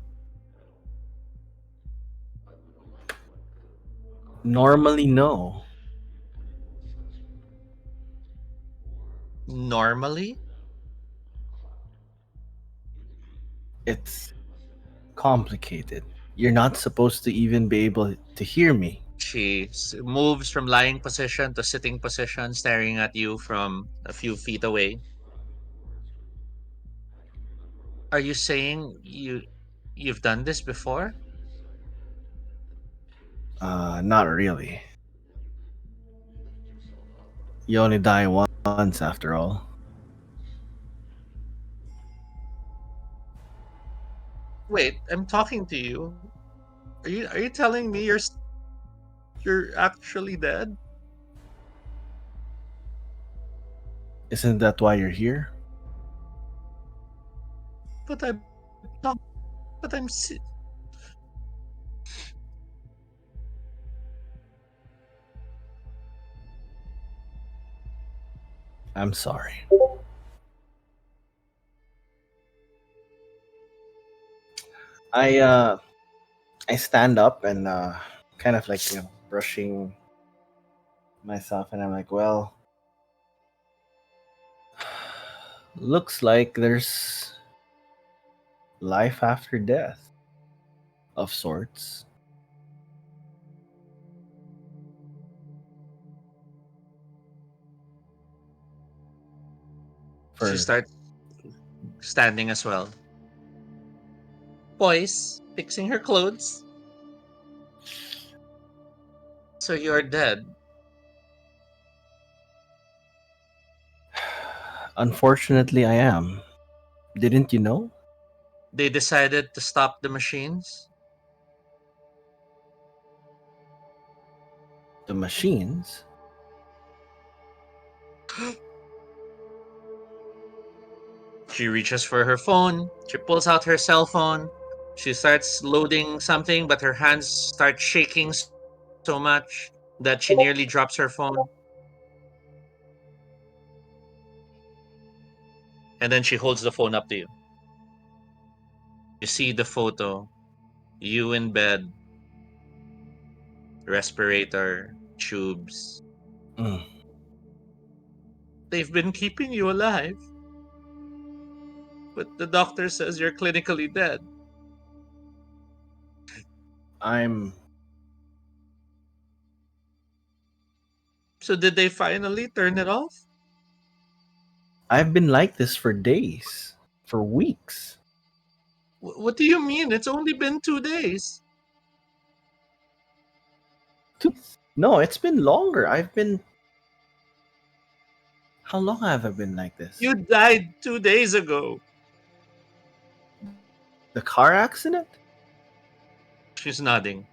Normally, no. Normally? It's complicated. You're not supposed to even be able to hear me. She moves from lying position to sitting position, staring at you from a few feet away. Are you saying you've done this before? Not really. You only die once after all. Wait, I'm talking to you. Are you telling me you're actually dead? Isn't that why you're here? But I'm not. But I'm. I'm sorry. I uh I stand up and kind of like brushing myself, and I'm like, well, looks like there's life after death of sorts. She For starts standing as well. Poise, fixing her clothes. So you're dead. Unfortunately, I am. Didn't you know? They decided to stop the machines. The machines. She reaches for her phone. She pulls out her cell phone. She starts loading something, but her hands start shaking so much that she nearly drops her phone. And then she holds the phone up to you. You see the photo. You in bed, respirator, tubes. Mm, They've been keeping you alive, but the doctor says you're clinically dead. I'm. So did they finally turn it off? I've been like this for days, for weeks. What do you mean? It's only been 2 days. No, it's been longer. I've been. How long have I been like this? You died 2 days ago. The car accident? She's nodding.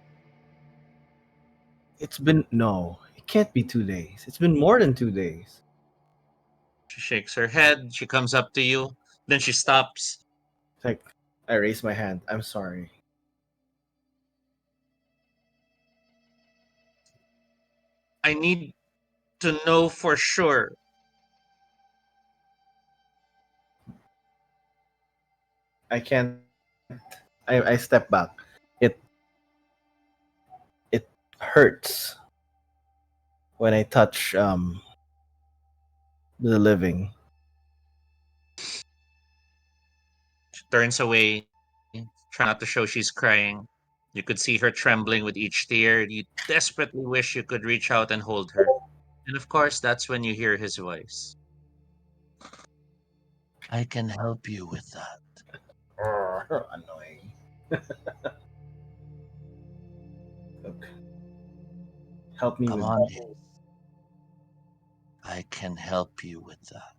It's been. No, it can't be 2 days. It's been more than 2 days. She shakes her head. She comes up to you. Then she stops. It's like, I raise my hand. I'm sorry. I need to know for sure. I can't. I step back. It it hurts when I touch the living. She turns away, trying not to show she's crying. You could see her trembling with each tear. You desperately wish you could reach out and hold her. And of course, that's when you hear his voice. I can help you with that. Annoying. Look, help me Come with on, that. I can help you with that.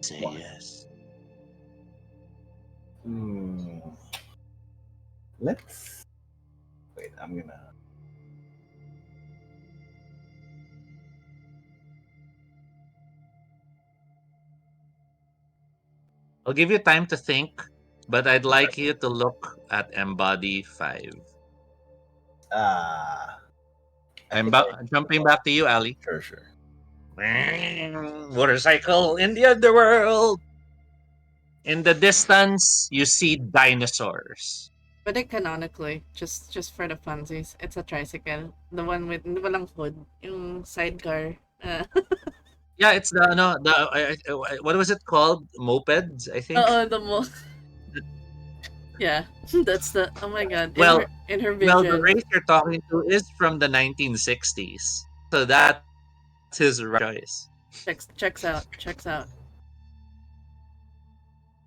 Say What? yes. Hmm. Let's wait. I'm gonna. I'll give you time to think, but I'd like you to look at Embody 5. Ah. I I'm think I. jumping back to you, Ali. Sure. Motorcycle in the underworld. In the distance, you see dinosaurs. But it canonically, just for the funsies, it's a tricycle. The one with walang hood, yung sidecar. Yeah, it's the no the what was it called? Mopeds, I think. The most. Yeah, that's the. Oh my god! Well, In her the vision. race you're talking to is from the 1960s, so that's his right choice. Checks out.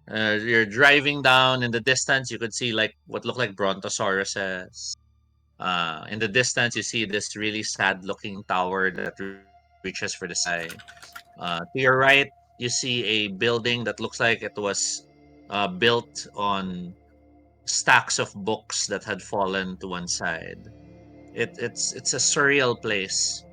You're driving down in the distance. You could see like what look like brontosauruses. In the distance, you see this really sad-looking tower that reaches for the sky. To your right, you see a building that looks like it was built on stacks of books that had fallen to one side. It's a surreal place.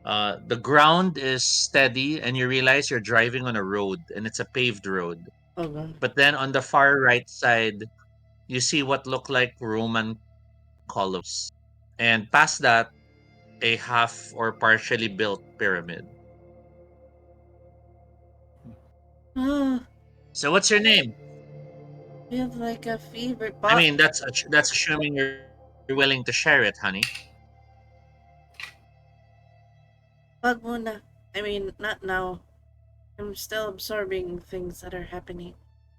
The ground is steady, and you realize you're driving on a road, and it's a paved road. Oh god. But then on the far right side, you see what look like Roman columns, and past that, a half or partially built pyramid. Ah, So, what's your name? we have like a fever. I mean, that's assuming you're willing to share it, honey. Wag muna. I mean, not now. I'm still absorbing things that are happening.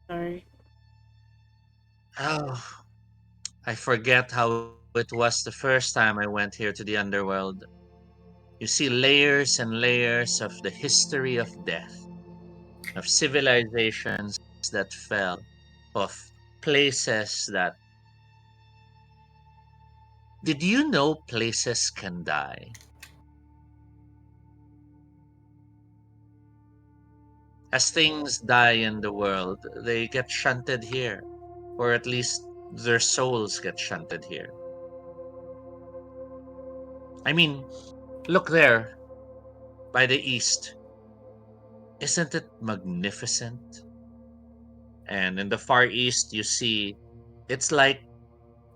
Sorry. Oh, I forget how it was the first time I went here to the underworld. You see layers and layers of the history of death, of civilizations that fell, of places that. Did you know places can die? As things die in the world, they get shunted here, or at least their souls get shunted here. I mean, look there by the east. Isn't it magnificent? And in the far east, you see it's like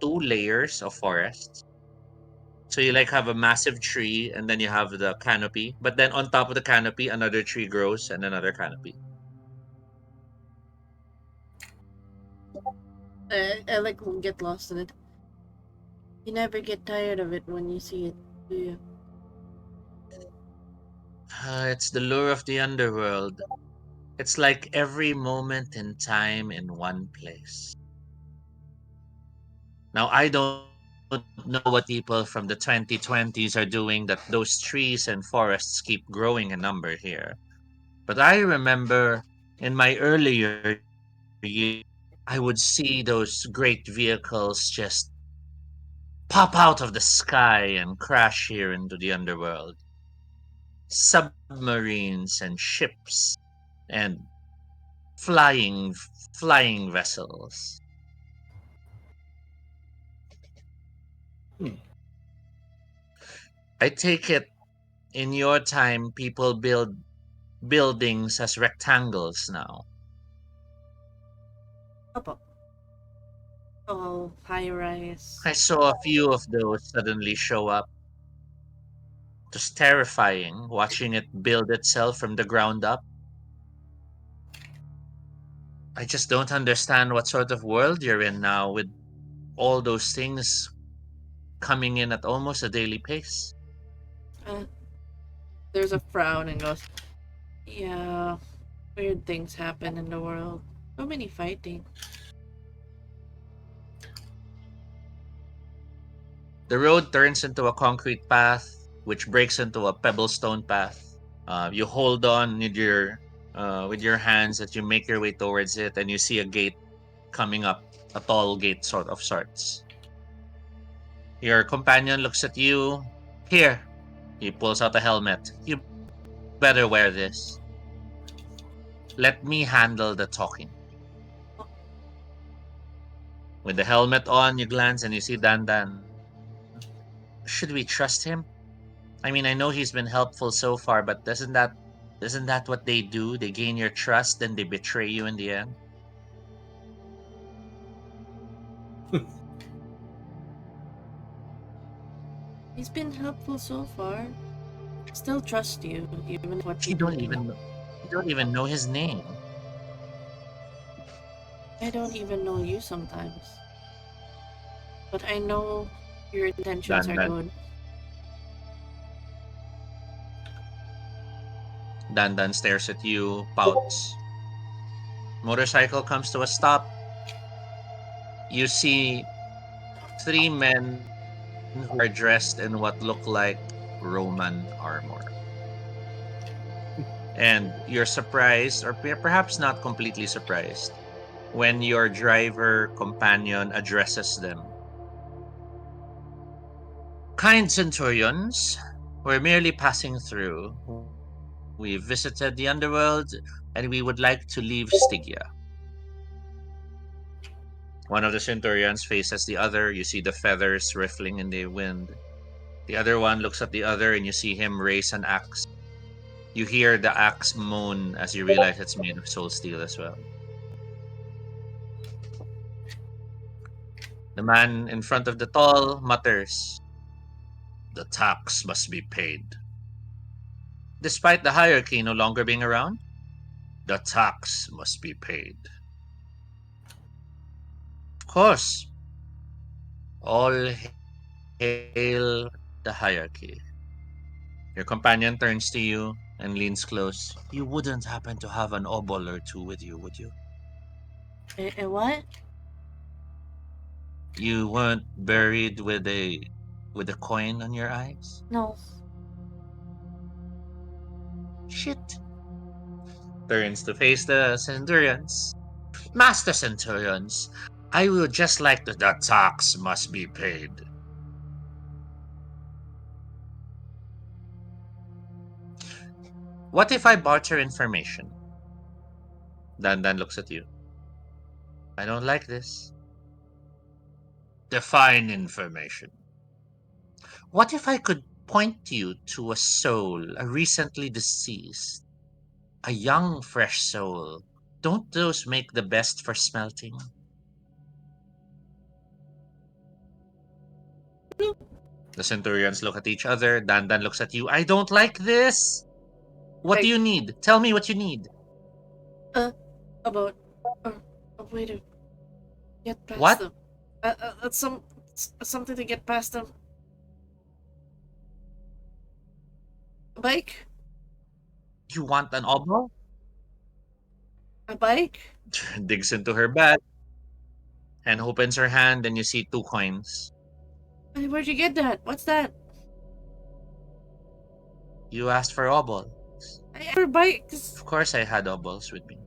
two layers of forests. So you like have a massive tree and then you have the canopy, but then on top of the canopy, another tree grows and another canopy. I like get lost in it. You never get tired of it when you see it, do you? It's the lure of the underworld. It's like every moment in time in one place. Now, I don't know what people from the 2020s are doing that those trees and forests keep growing in number here. But I remember in my earlier years, I would see those great vehicles just pop out of the sky and crash here into the underworld. Submarines and ships and flying flying vessels. Hmm. I take it in your time people build buildings as rectangles now. Opo. Oh, high rise. I saw a few of those suddenly show up. Just terrifying watching it build itself from the ground up. I just don't understand what sort of world you're in now with all those things coming in at almost a daily pace. Uh, there's a frown and goes, yeah, weird things happen in the world. So many fighting. The road turns into a concrete path, which breaks into a pebblestone path. You hold on with your hands as you make your way towards it, and you see a gate coming up, a tall gate sort of sorts. Your companion looks at you. Here, he pulls out a helmet. You better wear this. Let me handle the talking. With the helmet on, you glance and you see Dandan. Should we trust him? I mean, I know he's been helpful so far, but isn't that what they do? They gain your trust, then they betray you in the end. He's been helpful so far. Still trust you, even what You you don't do. even know his name. I don't even know you sometimes. But I know your intentions are Dandan good. Dandan stares at you, pouts. Motorcycle comes to a stop. You see three men who are dressed in what look like Roman armor. And you're surprised, or perhaps not completely surprised, when your driver companion addresses them. Kind centurions, we're merely passing through. We visited the underworld, and we would like to leave Stygia. One of the centurions faces the other. You see the feathers riffling in the wind. The other one looks at the other, and you see him raise an axe. You hear the axe moan as you realize it's made of soul steel as well. The man in front of the tall mutters, "The tax must be paid." Despite the hierarchy no longer being around, the tax must be paid. Of course, all hail the hierarchy. Your companion turns to you and leans close. You wouldn't happen to have an obol or two with you, would you? What? You weren't buried with a coin on your eyes? No. Shit. Turns to face the centurions. Master centurions, I would just like the tax must be paid. What if I barter information? Dandan looks at you. I don't like this. Define information. What if I could point you to a soul, a recently deceased, a young, fresh soul? Don't those make the best for smelting? The centurions look at each other. Dandan looks at you. I don't like this. What do you need? Tell me what you need. About a way to get past What? them. Something to get past them. A bike? You want an obol? A bike? Digs into her bag and opens her hand, and you see 2 coins. Hey, where'd you get that? What's that? You asked for obol. I asked for bikes. Of course I had obols with me.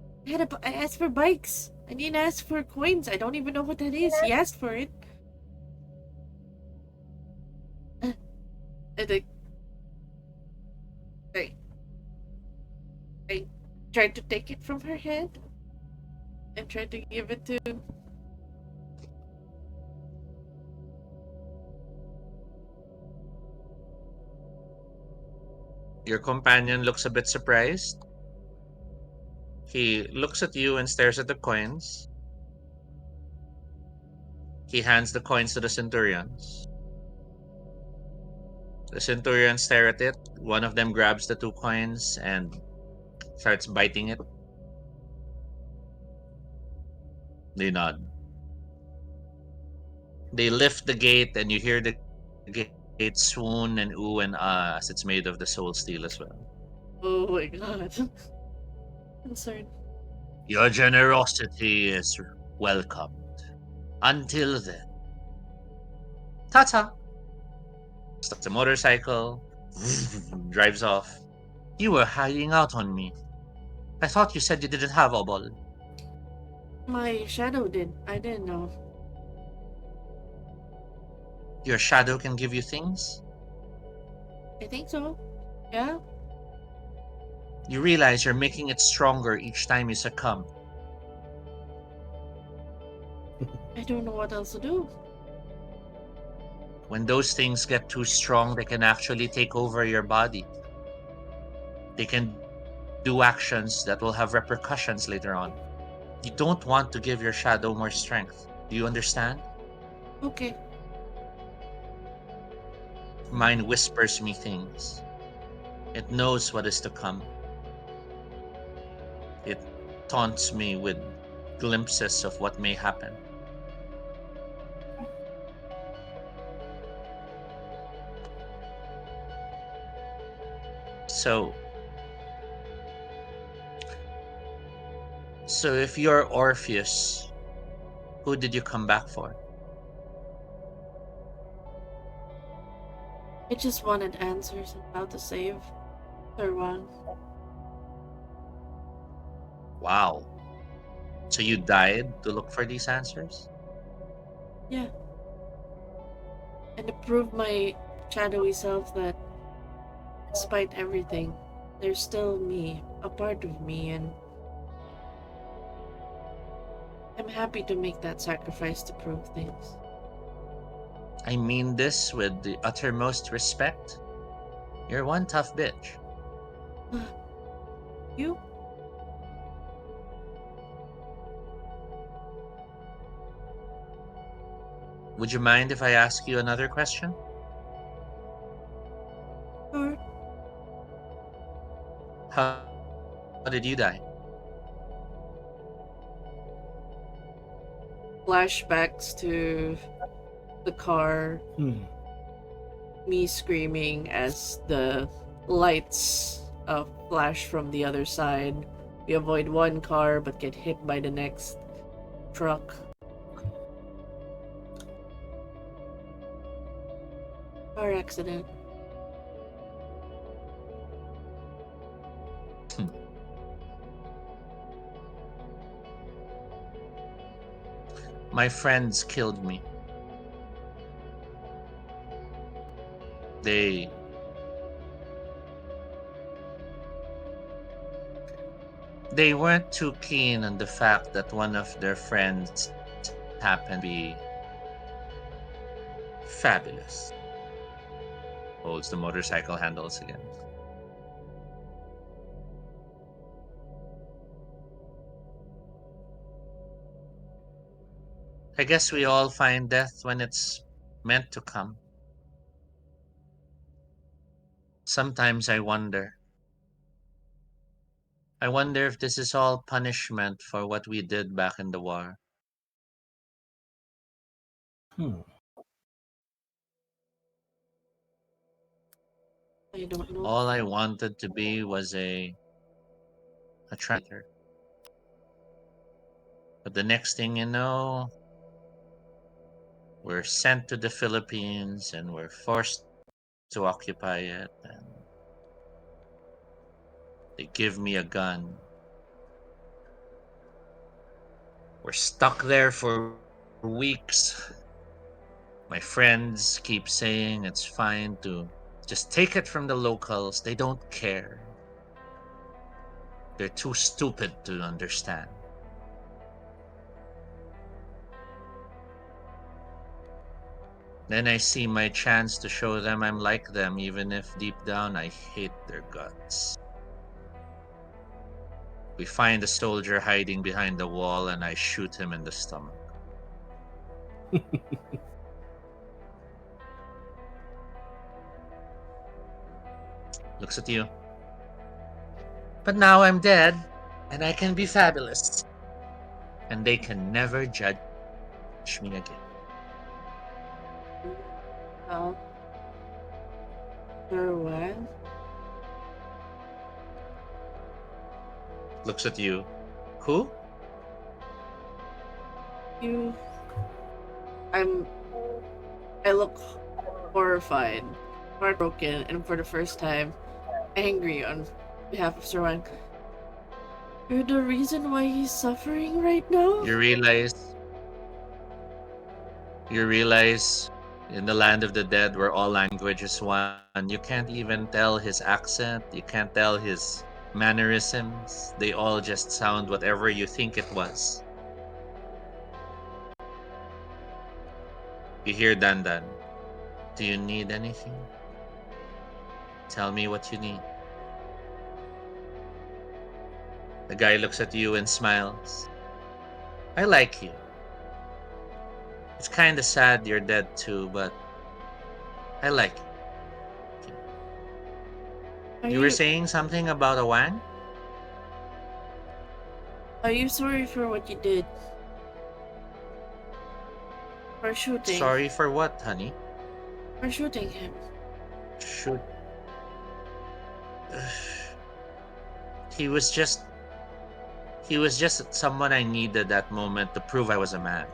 I asked for bikes. I didn't ask for coins. I don't even know what that is. He asked for it. I tried to take it from her hand and tried to give it to. Your companion looks a bit surprised. He looks at you and stares at the coins. He hands the coins to the centurions. The centurions stare at it. One of them grabs the 2 coins and starts biting it. They nod. They lift the gate, and you hear the gate swoon and ooh and ah as it's made of the soul steel as well. Oh my god. Concerned. Your generosity is welcomed. Until then. Ta-ta! Starts a motorcycle, drives off. You were hiding out on me. I thought you said you didn't have obol. My shadow did. I didn't know. Your shadow can give you things? I think so. Yeah? You realize you're making it stronger each time you succumb. I don't know what else to do. When those things get too strong, they can actually take over your body. They can do actions that will have repercussions later on. You don't want to give your shadow more strength. Do you understand? Okay. Mine whispers me things. It knows what is to come. It taunts me with glimpses of what may happen. So if you're Orpheus, who did you come back for? I just wanted answers on how to save Sir Wang. Wow. So you died to look for these answers? Yeah. And to prove my shadowy self that despite everything, there's still me, a part of me, and I'm happy to make that sacrifice to prove things. I mean this with the uttermost respect. You're one tough bitch. You? Would you mind if I ask you another question? Sure. How did you die? Flashbacks to the car, me screaming as the lights flash from the other side. We avoid one car but get hit by the next truck. Car accident. My friends killed me. They weren't too keen on the fact that one of their friends happened to be fabulous. Holds the motorcycle handles again. I guess we all find death when it's meant to come. Sometimes I wonder if this is all punishment for what we did back in the war. I don't know. All I wanted to be was a traitor. But the next thing you know, we're sent to the Philippines and we're forced to occupy it. And they give me a gun. We're stuck there for weeks. My friends keep saying it's fine to just take it from the locals. They don't care. They're too stupid to understand. Then I see my chance to show them I'm like them, even if deep down I hate their guts. We find a soldier hiding behind the wall and I shoot him in the stomach. Looks at you. But now I'm dead and I can be fabulous. And they can never judge me again. Oh. Sir Wang? Looks at you. Who? You. I look horrified, heartbroken, and for the first time, angry on behalf of Sir Wang. You're the reason why he's suffering right now? You realize in the land of the dead where all language is one, you can't even tell his accent, you can't tell his mannerisms. They all just sound whatever you think it was. You hear Dandan. Do you need anything? Tell me what you need. The guy looks at you and smiles. I like you. It's kinda sad you're dead too, but I like you. Are You were you saying something about a Wang? are you sorry for what you did? For shooting. Sorry for what, honey? For shooting him. Shoot. He was just someone I needed that moment to prove I was a man.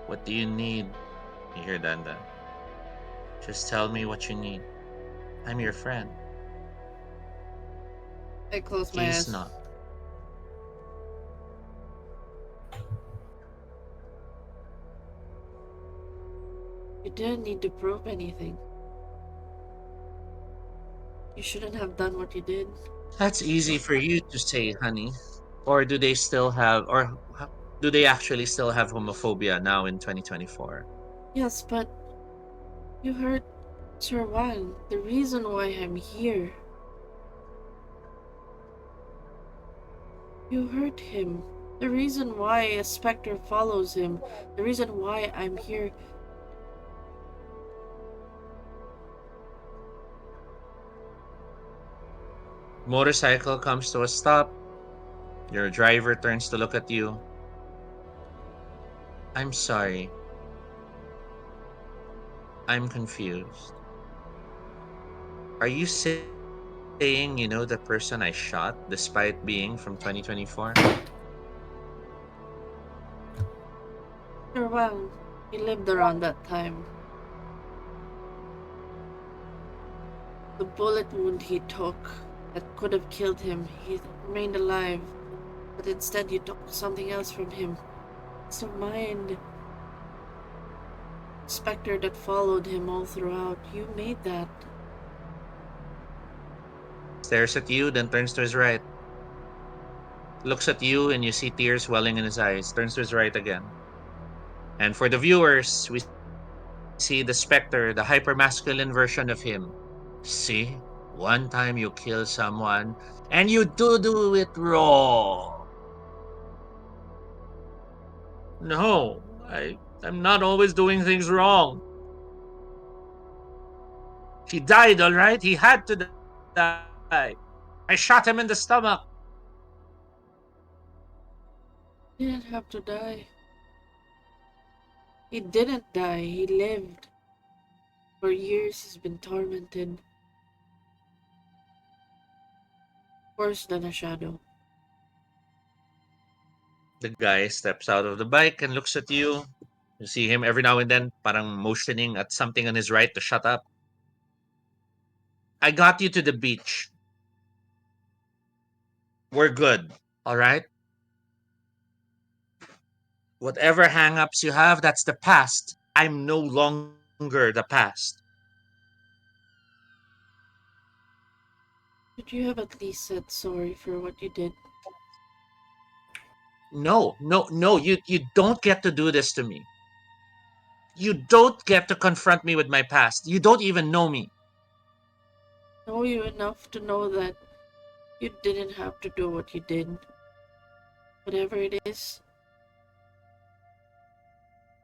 What do you need? You hear Dandan. Just tell me what you need. I'm your friend. I close my He's eyes. not. You didn't need to prove anything. You shouldn't have done what you did. That's easy for you to say, honey. Or do they still have, or do they actually still have homophobia now in 2024? Yes, but you hurt Sir Wang. The reason why I'm here. You hurt him. The reason why a specter follows him. The reason why I'm here. Motorcycle comes to a stop. Your driver turns to look at you. I'm sorry. I'm confused. Are you saying you know the person I shot despite being from 2024? Sir Wang, he lived around that time. The bullet wound he took that could have killed him, he remained alive. But instead you took something else from him. It's a mind. Spectre that followed him all throughout. You made that. Stares at you, then turns to his right. Looks at you and you see tears welling in his eyes. Turns to his right again. And for the viewers, we see the specter, the hypermasculine version of him. See? One time you kill someone and you do it wrong. No, I'm not always doing things wrong. He died, all right? He had to die. I shot him in the stomach. He didn't have to die. He didn't die. He lived. For years he's been tormented. Worse than a shadow. The guy steps out of the bike and looks at you. You see him every now and then, parang motioning at something on his right to shut up. I got you to the beach. We're good, all right? Whatever hang-ups you have, that's the past. I'm no longer the past. Should you have at least said sorry for what you did? No, you don't get to do this to me. You don't get to confront me with my past. You don't even know me. Know you enough to know that you didn't have to do what you did. Whatever it is,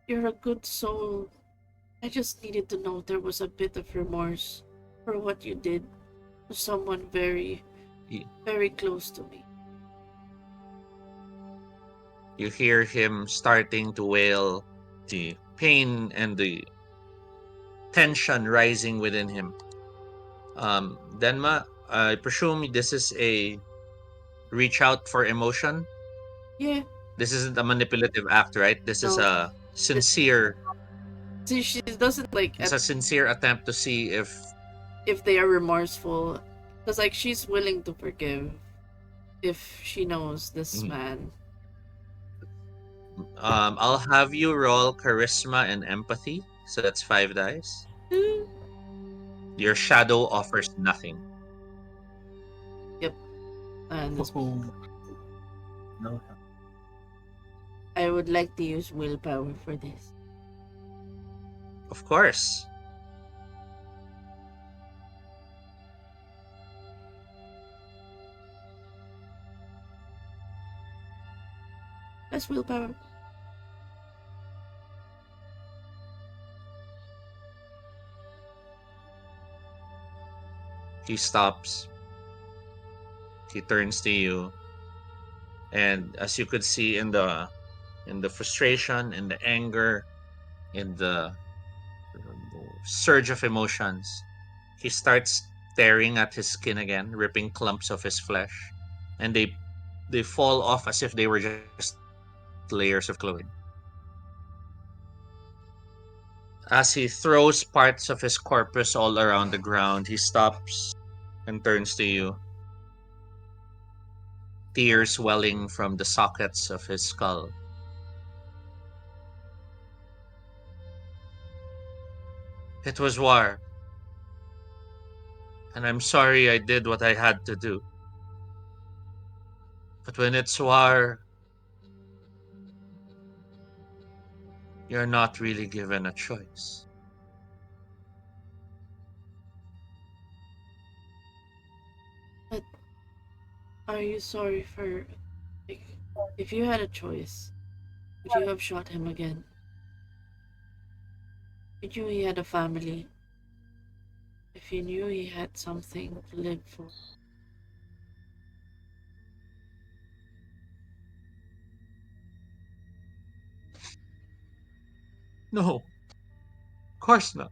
you're a good soul. I just needed to know there was a bit of remorse for what you did to someone very, He- very close to me. You hear him starting to wail, the pain and the tension rising within him. Denma, I presume this is a reach out for emotion. Yeah, This isn't a manipulative act, right? This is no. a sincere, See, she doesn't like it's a sincere attempt to see if they are remorseful. Because, like, she's willing to forgive if she knows this Mhm. man. I'll have you roll charisma and empathy. So that's 5 dice. Your shadow offers nothing. Yep. And No. I would like to use willpower for this. Of course. That's willpower. He stops. He turns to you, and as you could see in the frustration, in the anger, in the surge of emotions, he starts tearing at his skin again, ripping clumps of his flesh, and they fall off as if they were just layers of clothing. As he throws parts of his corpus all around the ground, he stops and turns to you, tears welling from the sockets of his skull. It was war, and I'm sorry I did what I had to do. But when it's war, you're not really given a choice. But are you sorry for, like, if you had a choice, would you have shot him again? If you knew he had a family, if you knew he had something to live for, No, of course not.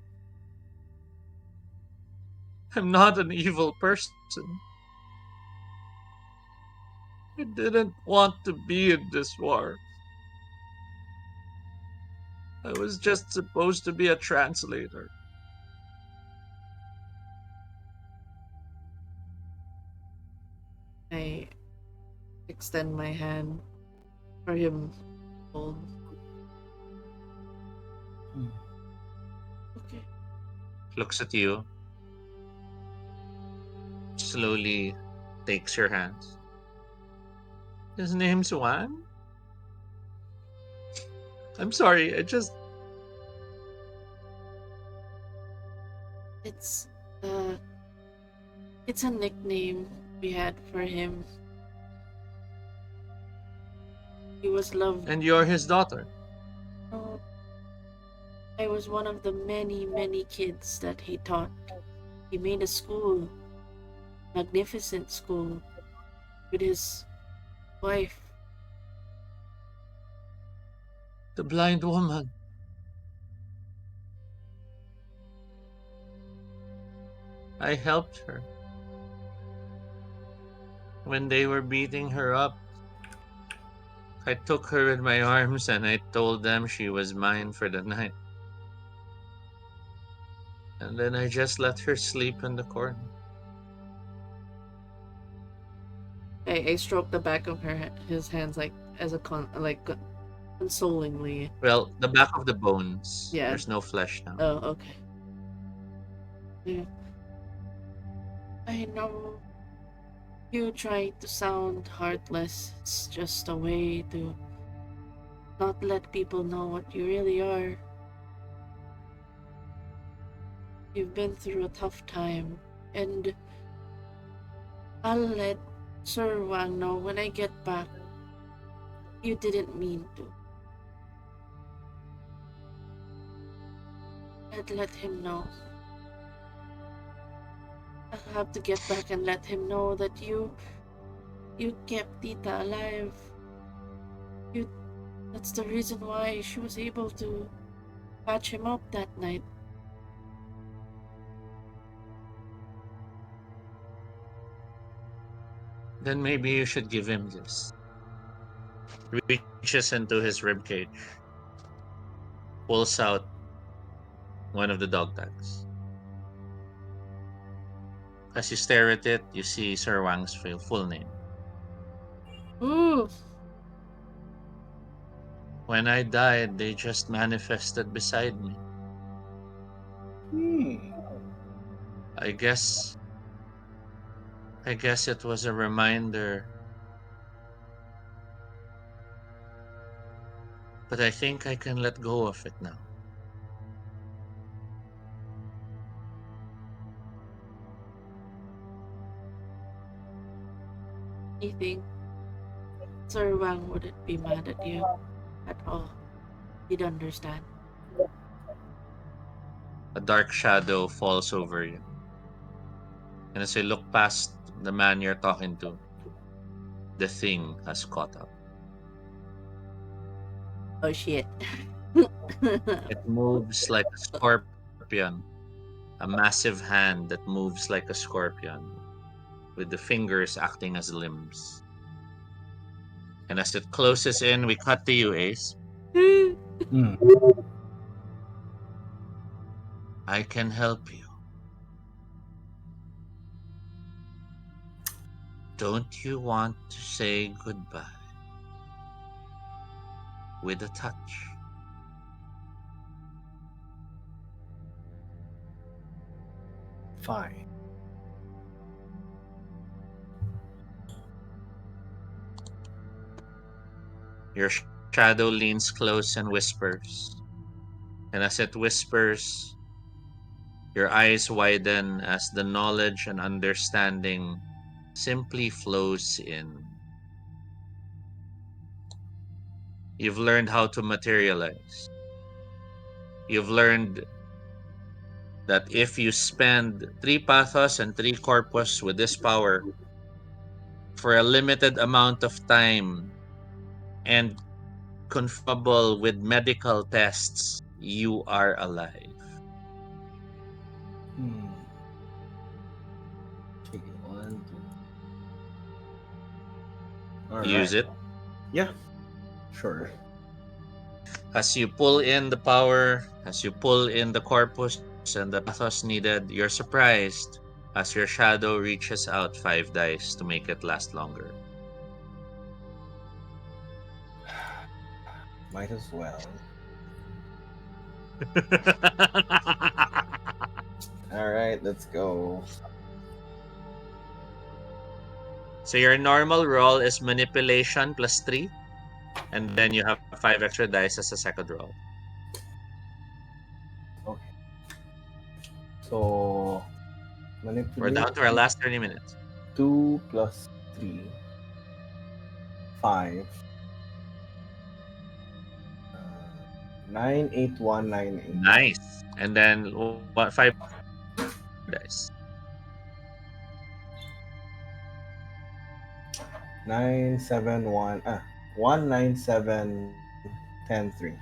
I'm not an evil person. I didn't want to be in this war. I was just supposed to be a translator. I extend my hand for him to hold. Okay. Looks at you, slowly takes your hands. His name's Wang? I'm sorry, It's uh it's a nickname we had for him. He was loved. And you're his daughter. Oh, I was one of the many, many kids that he taught. He made a school, magnificent school, with his wife. The blind woman. I helped her. When they were beating her up, I took her in my arms and I told them she was mine for the night. And then I just let her sleep in the corner. I stroked the back of his hands like as a consolingly. Well, the back of the bones. Yeah. There's no flesh now. Oh, okay. Yeah. I know you try to sound heartless. It's just a way to not let people know what you really are. You've been through a tough time, and I'll let Sir Wang know when I get back. You didn't mean to. I'd let him know. I'll have to get back and let him know that you kept Tita alive. That's the reason why she was able to patch him up that night. Then maybe you should give him this. Reaches into his ribcage, pulls out one of the dog tags. As you stare at it, you see Sir Wang's full name. Ooh. When I died, they just manifested beside me. I guess I guess it was a reminder. But I think I can let go of it now. You think Sir Wang wouldn't be mad at you at all? He'd understand. A dark shadow falls over you. And as you look past the man you're talking to, the thing has caught up. Oh shit. It moves like a scorpion, a massive hand that moves like a scorpion, with the fingers acting as limbs. And as it closes in, we cut to you, Ace. Hmm. I can help you. Don't you want to say goodbye with a touch? Fine. Your shadow leans close and whispers. And as it whispers, your eyes widen as the knowledge and understanding simply flows in. You've learned how to materialize. You've learned that if you spend 3 pathos and 3 corpus with this power for a limited amount of time and confirmable with medical tests, you are alive. Hmm. Okay, 1, 2. All Use right. it. Yeah. Sure. As you pull in the power, as you pull in the corpus and the pathos needed, you're surprised as your shadow reaches out 5 dice to make it last longer. Might as well. All right, let's go. So your normal roll is manipulation plus 3, and then you have 5 extra dice as a second roll. Okay. So We're manipulate down to our last 30 minutes. 2 plus 3. 5. 98198. Nice. And then what 5 dice. 971. 197 103.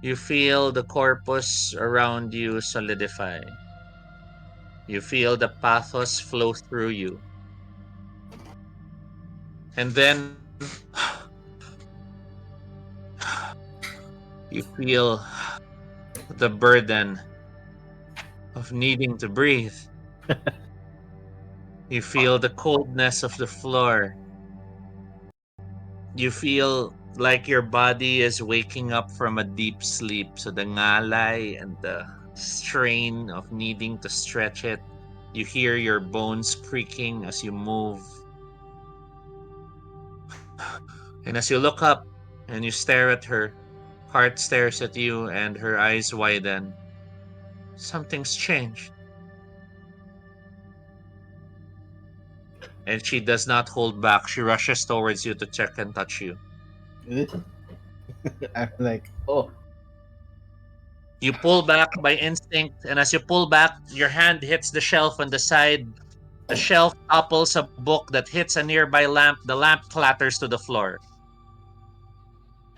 You feel the corpus around you solidify. You feel the pathos flow through you. And then you feel the burden of needing to breathe. You feel the coldness of the floor. You feel like your body is waking up from a deep sleep. So the ngalay and the strain of needing to stretch it. You hear your bones creaking as you move. And as you look up and you stare at her, Heart stares at you and her eyes widen. Something's changed. And she does not hold back. She rushes towards you to check and touch you. I'm like, oh. You pull back by instinct, and as you pull back, your hand hits the shelf on the side. The shelf topples a book that hits a nearby lamp. The lamp clatters to the floor.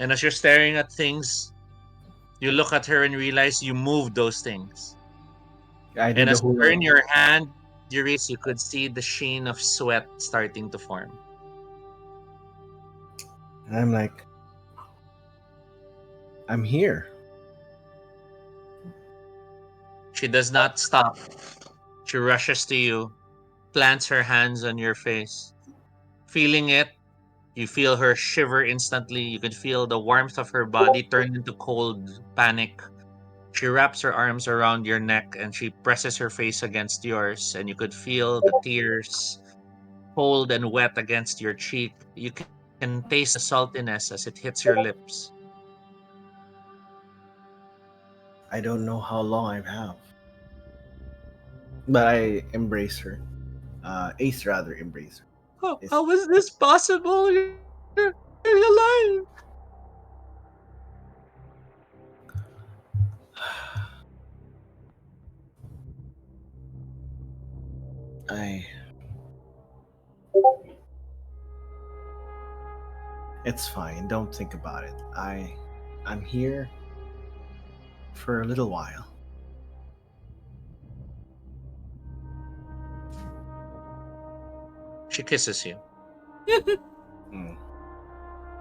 And as you're staring at things, you look at her and realize you moved those things. I And did the as you hula. turn your hand, you realize you could see the sheen of sweat starting to form. And I'm like, I'm here. She does not stop. She rushes to you, plants her hands on your face. Feeling it, you feel her shiver instantly. You can feel the warmth of her body turn into cold panic. She wraps her arms around your neck and she presses her face against yours, and you could feel the tears cold and wet against your cheek. You can taste the saltiness as it hits your lips. I don't know how long I have, but I embrace her. Ace rather embrace her. How is this possible? You're alive. I. It's fine. Don't think about it. I'm here for a little while. She kisses you. Mm.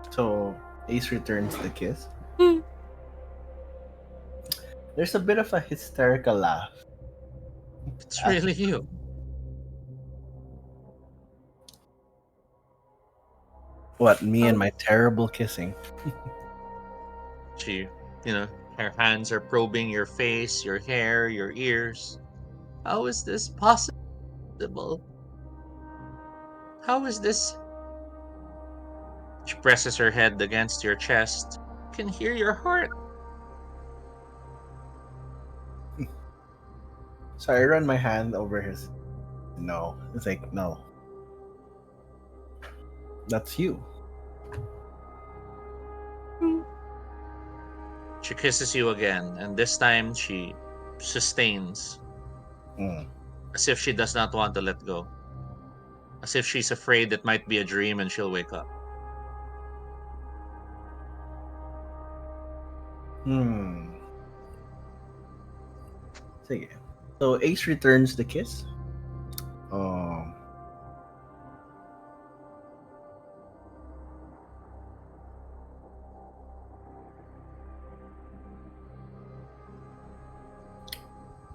So Ace returns the kiss. There's a bit of a hysterical laugh. It's really you. What, me and my terrible kissing? She, her hands are probing your face, your hair, your ears. How is this possible? How is this? She presses her head against your chest. I can hear your heart. So I run my hand over his. No, it's like no. That's you. She kisses you again, and this time she sustains, as if she does not want to let go. As if she's afraid it might be a dream and she'll wake up. Sige. So Ace returns the kiss.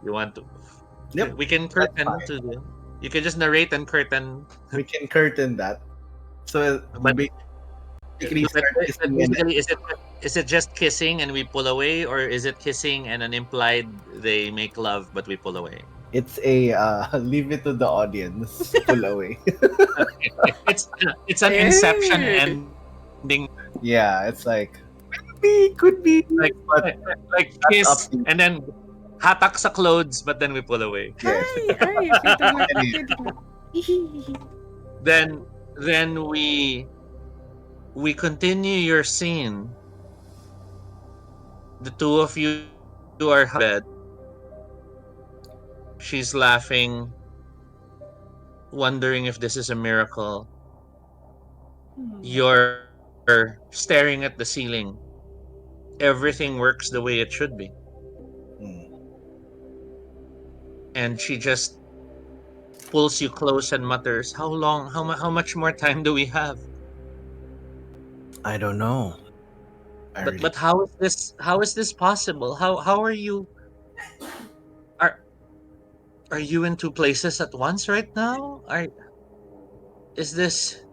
You want to? Yep. We can curtain to the. You can just narrate and curtain. We can curtain that. So But basically, is it just kissing and we pull away, or is it kissing and an implied they make love but we pull away? It's a leave it to the audience. Pull away. It's an Inception ending. Yeah, it's like could be like kiss and then hatak sa clothes, but then we pull away. Yes. Then we continue your scene. The two of you are in bed. She's laughing, wondering if this is a miracle. You're staring at the ceiling. Everything works the way it should be. And she just pulls you close and mutters, "How long? How much more time do we have?" I don't know. But how is this possible? How are you? Are you in two places at once right now? Is this?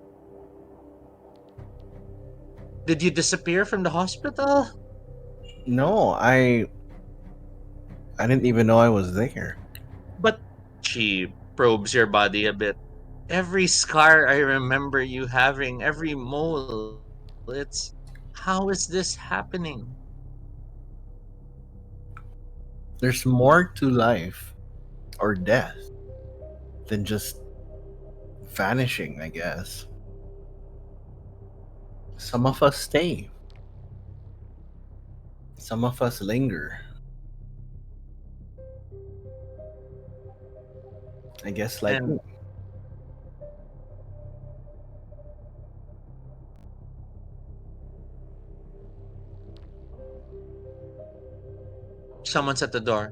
Did you disappear from the hospital? No, I didn't even know I was there. But she probes your body a bit. Every scar I remember you having, every mole. How is this happening? There's more to life or death than just vanishing, I guess. Some of us stay. Some of us linger. I guess like me. Someone's at the door.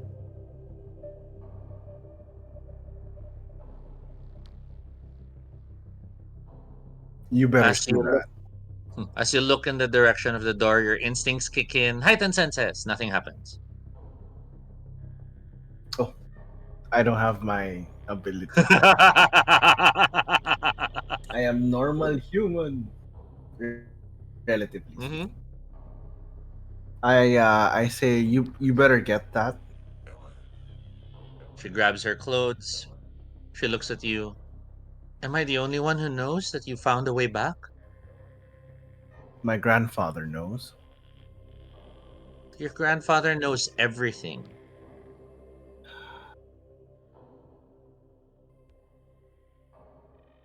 You better see that. As you look in the direction of the door, your instincts kick in. Heightened senses. Nothing happens. Oh, I don't have my ability. I am normal human, relatively. I say you better get that. She grabs her clothes. She looks at you. Am I the only one who knows that you found a way back? My grandfather knows. Your grandfather knows everything.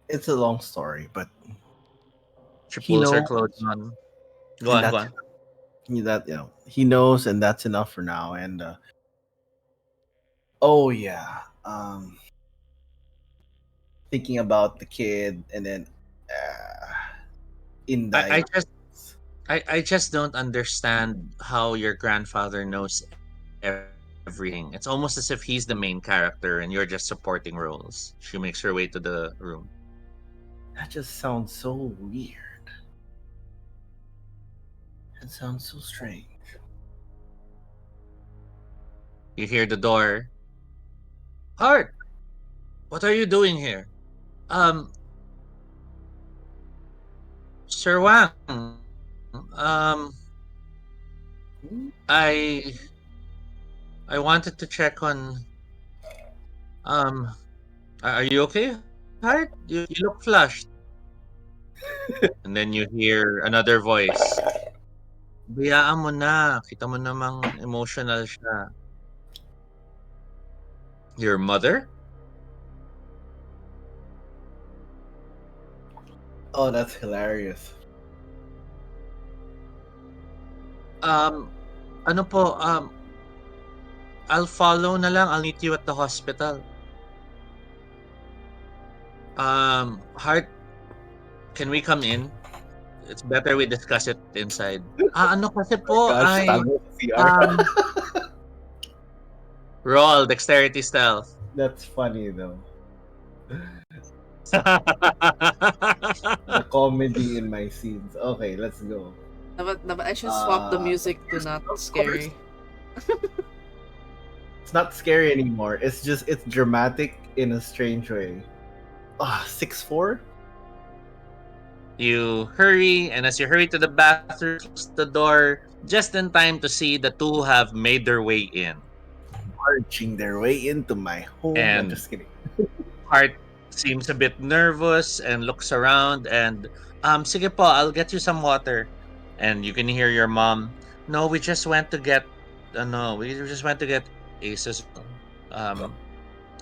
It's a long story, but She he pulls her knows, clothes on. Go and on, go that's on. that he knows, and that's enough for now. And oh yeah, thinking about the kid, and then I Inday. just I just don't understand how your grandfather knows everything. It's almost as if he's the main character and you're just supporting roles. She makes her way to the room. That just sounds so weird. It sounds so strange. You hear the door. Heart, what are you doing here? Um, Sir Wang. I I wanted to check on. Um, are you okay, Heart? You look flushed. And then you hear another voice. Bayaan mo na. Kita mo namang emotional siya. Your mother? Oh, that's hilarious. Ano po, I'll follow na lang. I'll meet you at the hospital. Heart, can we come in? It's better we discuss it inside. Ano kasi po Gosh, ay tago sa CR. roll dexterity stealth. That's funny though. The comedy in my scenes. Okay, let's go. Dapat I should swap the music to not scary. It's not scary anymore. It's dramatic in a strange way. 6'4"? You hurry, and as you hurry to the bathroom, close the door just in time to see the two have made their way in. Marching their way into my home. I'm And just kidding. Heart seems a bit nervous and looks around and sige po, I'll get you some water. And you can hear your mom, no, we just went to get Ace's.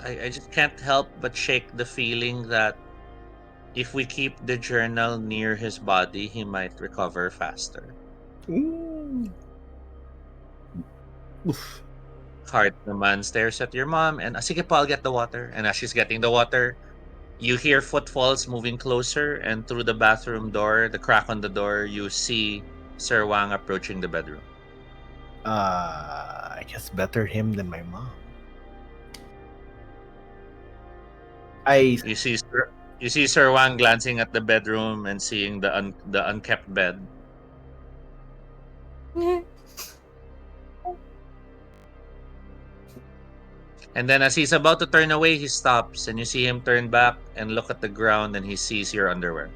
I just can't help but shake the feeling that if we keep the journal near his body, he might recover faster. Oof. Heart naman stares at your mom and sige po, I'll get the water. And as she's getting the water, you hear footfalls moving closer, and through the bathroom door, the crack on the door, you see Sir Wang approaching the bedroom. I guess better him than my mom. You see Sir Wang glancing at the bedroom and seeing the unkept bed. And then as he's about to turn away, he stops, and you see him turn back and look at the ground, and he sees your underwear.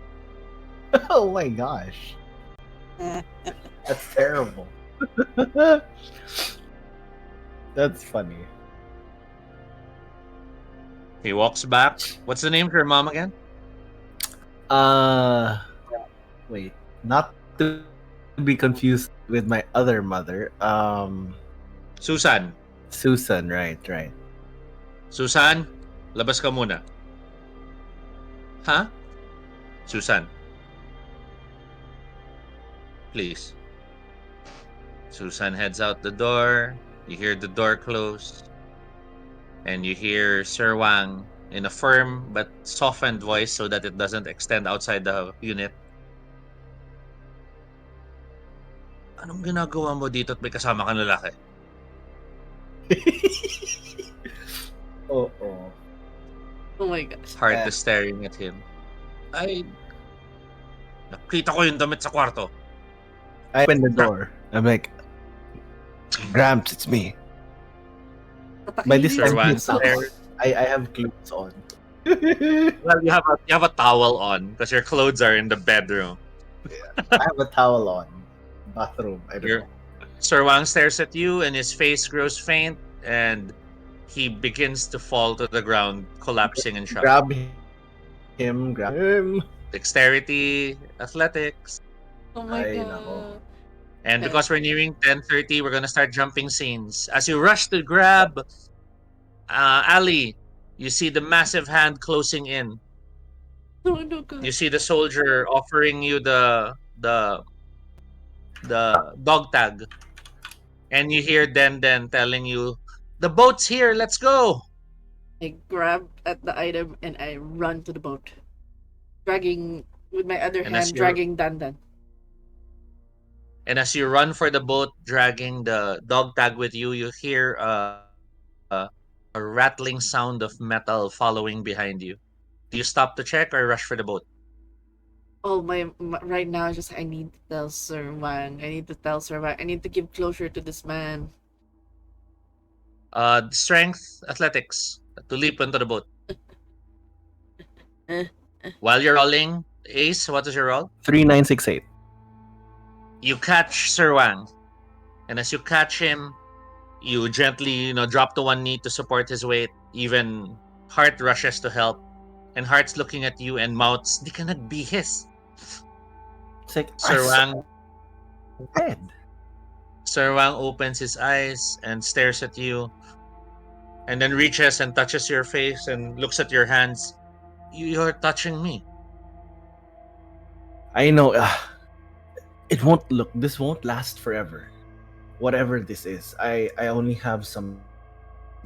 Oh my gosh. That's terrible. That's funny. He walks back. What's the name of your mom again? Wait, not to be confused with my other mother. Susan. Susan, right. Susan, labas ka muna. Huh? Susan. Please. Susan heads out the door. You hear the door close. And you hear Sir Wang in a firm but softened voice so that it doesn't extend outside the unit. Anong ginagawa mo dito at may kasama kang lalaki? Oh. Oh my gosh. Heart is staring at him. Nakita ko yung damit sa kwarto. I open the door. I'm like, Gramps, it's me. By this Sir time, Wang it's not stares. on. I have clothes on. Well, you have a towel on because your clothes are in the bedroom. I have a towel on. Bathroom. I don't know. Sir Wang stares at you and his face grows faint and he begins to fall to the ground, collapsing in shock. Grab him, grab him. Dexterity, athletics. Oh my Ay, god. nako. And because we're nearing 10:30, we're gonna start jumping scenes. As you rush to grab Ali, you see the massive hand closing in. Oh no god. You see the soldier offering you the dog tag, and you hear Den Den telling you, "The boat's here. Let's go." I grab at the item and I run to the boat. Dragging with my other And as hand, you're dragging Dandan. and as you run for the boat, dragging the dog tag with you, you hear a rattling sound of metal following behind you. Do you stop to check or rush for the boat? Oh my right now just I need to tell Sir Wang. I need to tell Sir Wang. I need to give closure to this man. Strength, athletics to leap into the boat. Eh. While you're rolling, Ace, what is your roll? 3968. You catch Sir Wang, and as you catch him, you gently, drop to one knee to support his weight. Even Heart rushes to help, and Heart's looking at you and mouths, "Di ka nagbihis." It's like Sir Wang, dead. Sir Wang opens his eyes and stares at you, and then reaches and touches your face and looks at your hands. You're touching me. I know. It won't look. This won't last forever. Whatever this is, I only have some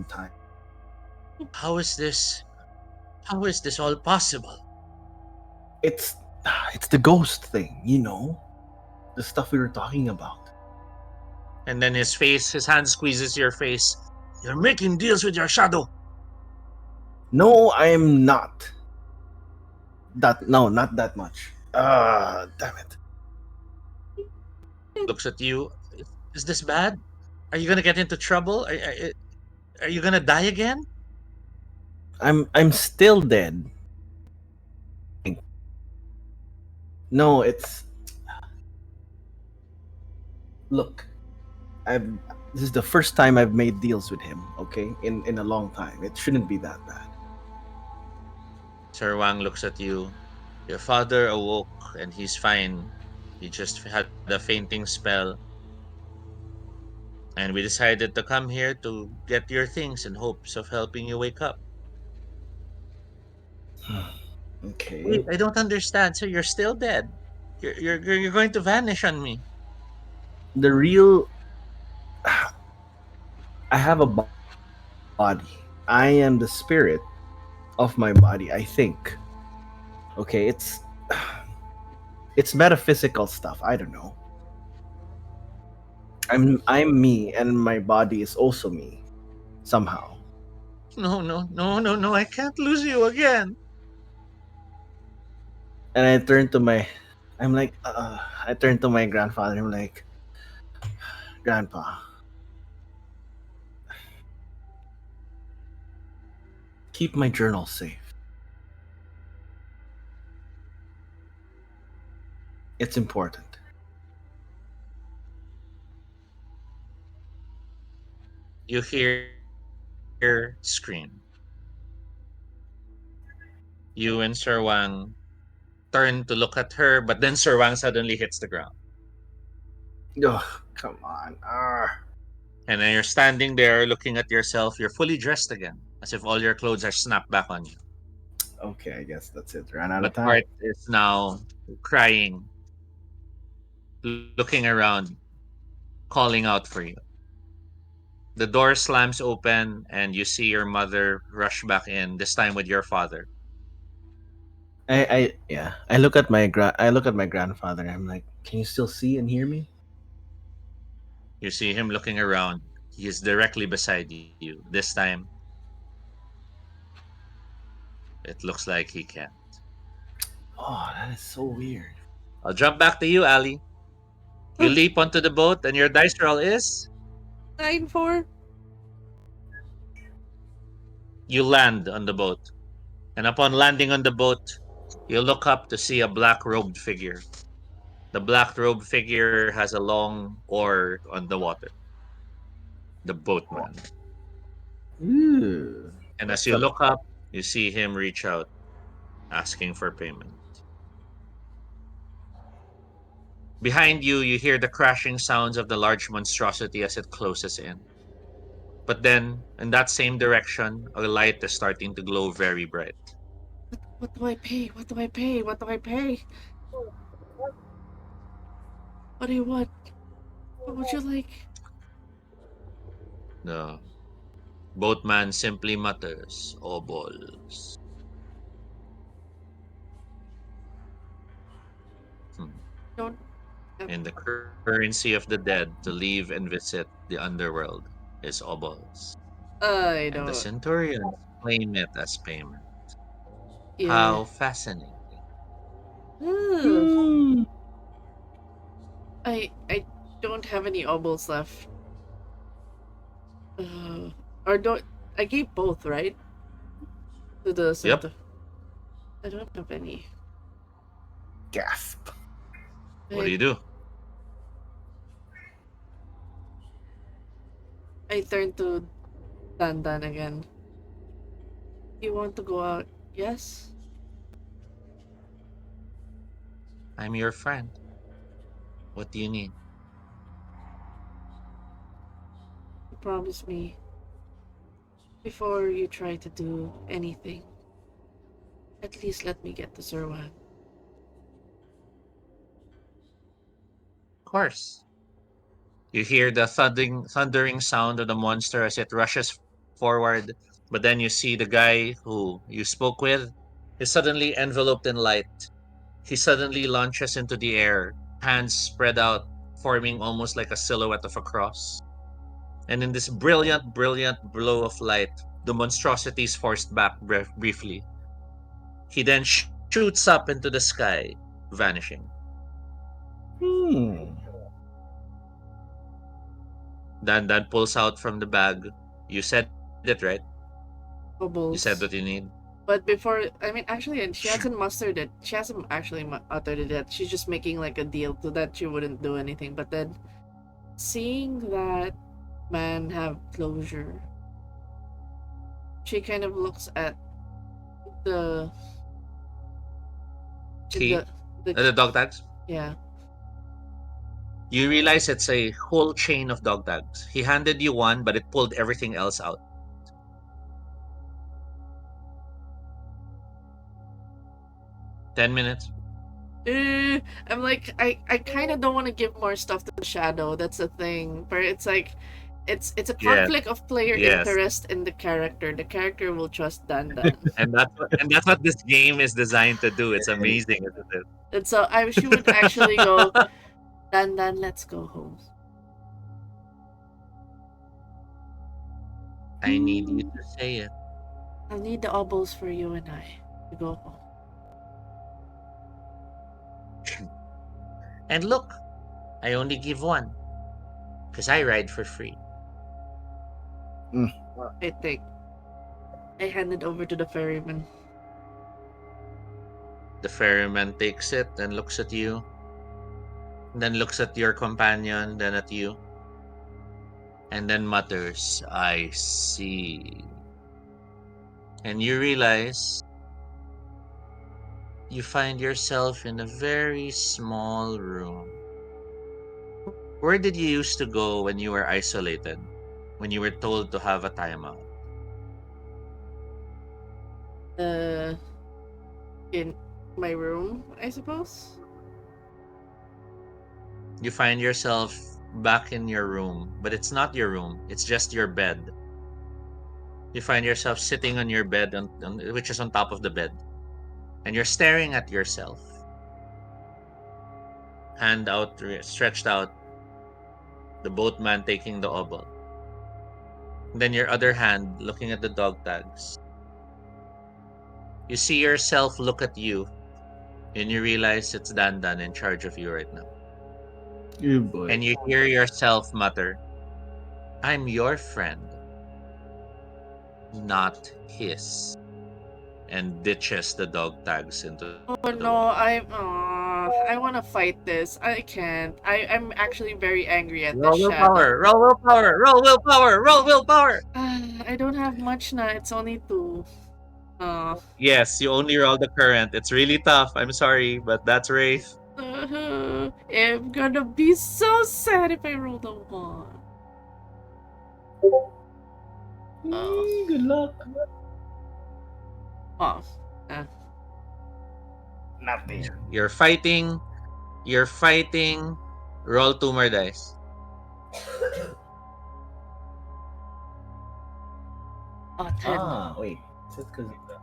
time. How is this? How is this all possible? It's the ghost thing, the stuff we were talking about. And then his hand squeezes your face. You're making deals with your shadow. No, I'm not. No, not that much. Damn it. Looks at you. Is this bad? Are you gonna get into trouble? Are you gonna die again? I'm still dead. No, it's look. This is the first time I've made deals with him, okay? In a long time. It shouldn't be that bad. Sir Wang looks at you. Your father awoke and he's fine. He just had a fainting spell. And we decided to come here to get your things in hopes of helping you wake up. Okay. Wait, I don't understand. So you're still dead. You're going to vanish on me. The real I have a body. I am the spirit of my body, I think. Okay, it's metaphysical stuff. I don't know. I'm me and my body is also me somehow. No. I can't lose you again. And I turn to my grandfather. I'm like, "Grandpa, keep my journal safe. It's important." You hear scream. You and Sir Wang turn to look at her, but then Sir Wang suddenly hits the ground. Ugh, come on. And then you're standing there looking at yourself. You're fully dressed again, as if all your clothes are snapped back on you. Okay, I guess that's it. Ran out of But time. Heart is now crying, looking around, calling out for you. The door slams open, and you see your mother rush back in, this time with your father. I look at my grandfather. I'm like, "Can you still see and hear me?" You see him looking around. He is directly beside you. This time, it looks like he can. Oh, that is so weird. I'll jump back to you, Ali. You leap onto the boat, and your dice roll is 9-4. you land on the boat. And upon landing on the boat, you look up to see a black robed figure. The black robe figure has a long oar on the water. The boatman. Ooh. And as you look up, you see him reach out, asking for payment. Behind you, you hear the crashing sounds of the large monstrosity as it closes in. But then, in that same direction, a light is starting to glow very bright. What do I pay? What do I pay? What do I pay? What do you want? What would you like? The boatman simply mutters, "Oh balls." Hmm. Don't. In the currency of the dead, to leave and visit the underworld is obols. I And the don't. centurions claim it as payment. Yeah. How fascinating. Ugh. Hmm. I don't have any obols left. Or don't I gave both, right? To the Yep. center. I don't have any. Gasp. What do you do? I turn to Dandan again. You want to go out? Yes? I'm your friend. What do you need? You promise me before you try to do anything. At least let me get to Sir Wang. Of course. You hear the thundering sound of the monster as it rushes forward, but then you see the guy who you spoke with is suddenly enveloped in light. He suddenly launches into the air, hands spread out, forming almost like a silhouette of a cross. And in this brilliant blow of light, the monstrosity is forced back briefly. He then shoots up into the sky, vanishing. Hmm. Dan pulls out from the bag. You said it, right? You said what you Bubbles. need. But before, I mean, actually, and she hasn't mustered it. She hasn't actually uttered it yet. She's just making like a deal so that she wouldn't do anything. But then, seeing that man have closure, she kind of looks at the Key? the The dog tags? yeah. You realize it's a whole chain of dog tags. He handed you one, but it pulled everything else out. 10 minutes. I'm like I kind of don't want to give more stuff to Shadow. That's the thing. Where it's like it's a Yes, conflict of player yes. interest in the character. The character will trust Dan. And that's what this game is designed to do. It's amazing, isn't it? And so I wish you would actually go, Dan, let's go home. I need you to say it. I'll need the obols for you and I to go home. And look, I only give one. Because I ride for free. I think. I hand it over to the ferryman. The ferryman takes it and looks at you. Then looks at your companion, then at you. And then mutters, "I see." And you realize you find yourself in a very small room. Where did you used to go when you were isolated? When you were told to have a timeout? Uh, in my room, I suppose. You find yourself back in your room, but it's not your room, it's just your bed. You find yourself sitting on your bed, which is on top of the bed, and you're staring at yourself, hand out, stretched out, the boatman taking the obol. Then your other hand looking at the dog tags. You see yourself look at you, and you realize it's Dan in charge of you right now. Oh boy. And you hear yourself mutter, "I'm your friend, not his," and ditches the dog tags into the Oh water. no, I'm. I want to fight this. I can't. I'm actually very angry at Roll this willpower. shadow. Roll willpower. Roll willpower. Roll willpower. I don't have much now. It's only 2. Yes, you only roll the current. It's really tough. I'm sorry, but that's Wraith. I'm gonna be so sad if I roll the 1. Good luck. Oh. Nothing. You're fighting. You're fighting. Roll 2 more dice. Oh, 10. Wait. Is it because of that?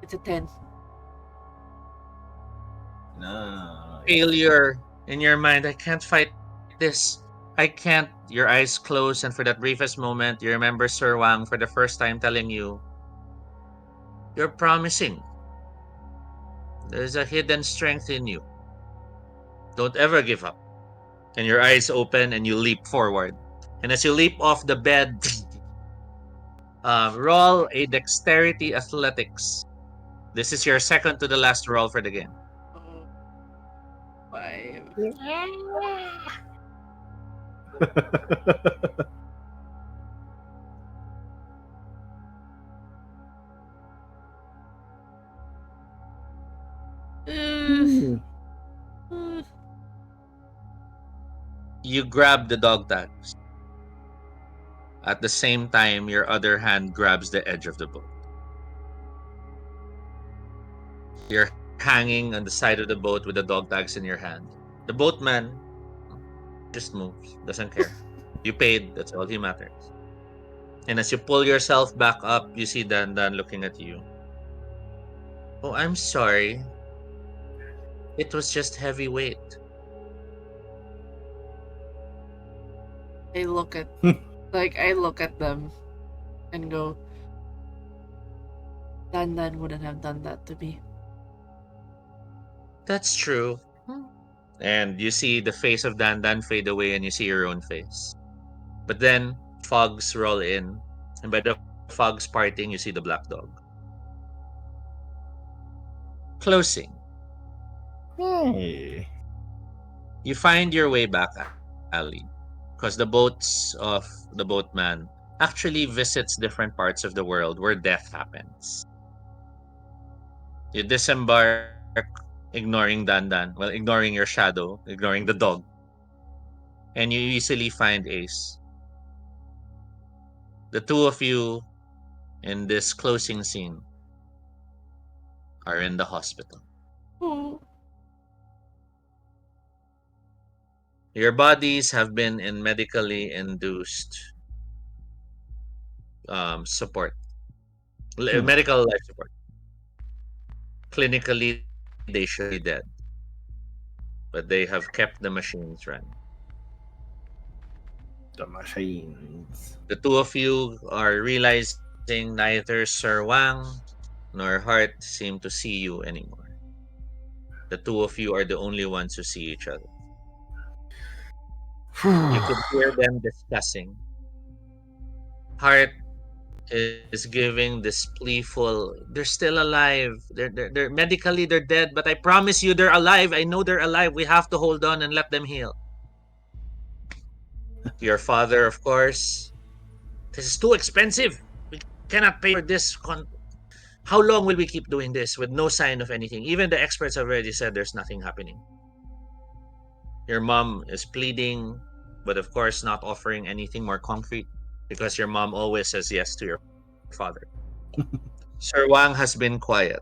It's a 10. No. Failure in your mind. I can't fight this. I can't. Your eyes close, and for that briefest moment, you remember Sir Wang for the first time telling you, you're promising. There's a hidden strength in you. Don't ever give up. And your eyes open and you leap forward. And as you leap off the bed, roll a dexterity athletics. This is your second to the last roll for the game. Oh, 5. You grab the dog tags. At the same time, your other hand grabs the edge of the boat. You're hanging on the side of the boat with the dog tags in your hand. The boatman just moves, doesn't care. You paid, that's all he matters. And as you pull yourself back up, you see Dan looking at you. Oh, I'm sorry. It was just heavy weight. I look at them and go, Dan wouldn't have done that to me. That's true. And you see the face of Dan fade away and you see your own face. But then fogs roll in, and by the fogs parting, you see the black dog. Closing. Hey. You find your way back, Ali, because the boats of the boatman actually visits different parts of the world where death happens. You disembark, ignoring well, ignoring your shadow, ignoring the dog, and you easily find Ace. The two of you in this closing scene are in the hospital. Oh. Your bodies have been in medically induced support, medical life support. Clinically, they should be dead, but they have kept the machines running. The machines. The two of you are realizing neither Sir Wang nor Hart seem to see you anymore. The two of you are the only ones who see each other. You could hear them discussing. Hart is giving this playful, they're still alive. They're medically they're dead, but I promise you they're alive. I know they're alive. We have to hold on and let them heal. Your father, of course, this is too expensive. We cannot pay for this. How long will we keep doing this with no sign of anything? Even the experts have already said there's nothing happening. Your mom is pleading, but of course not offering anything more concrete because your mom always says yes to your father. Sir Wang has been quiet,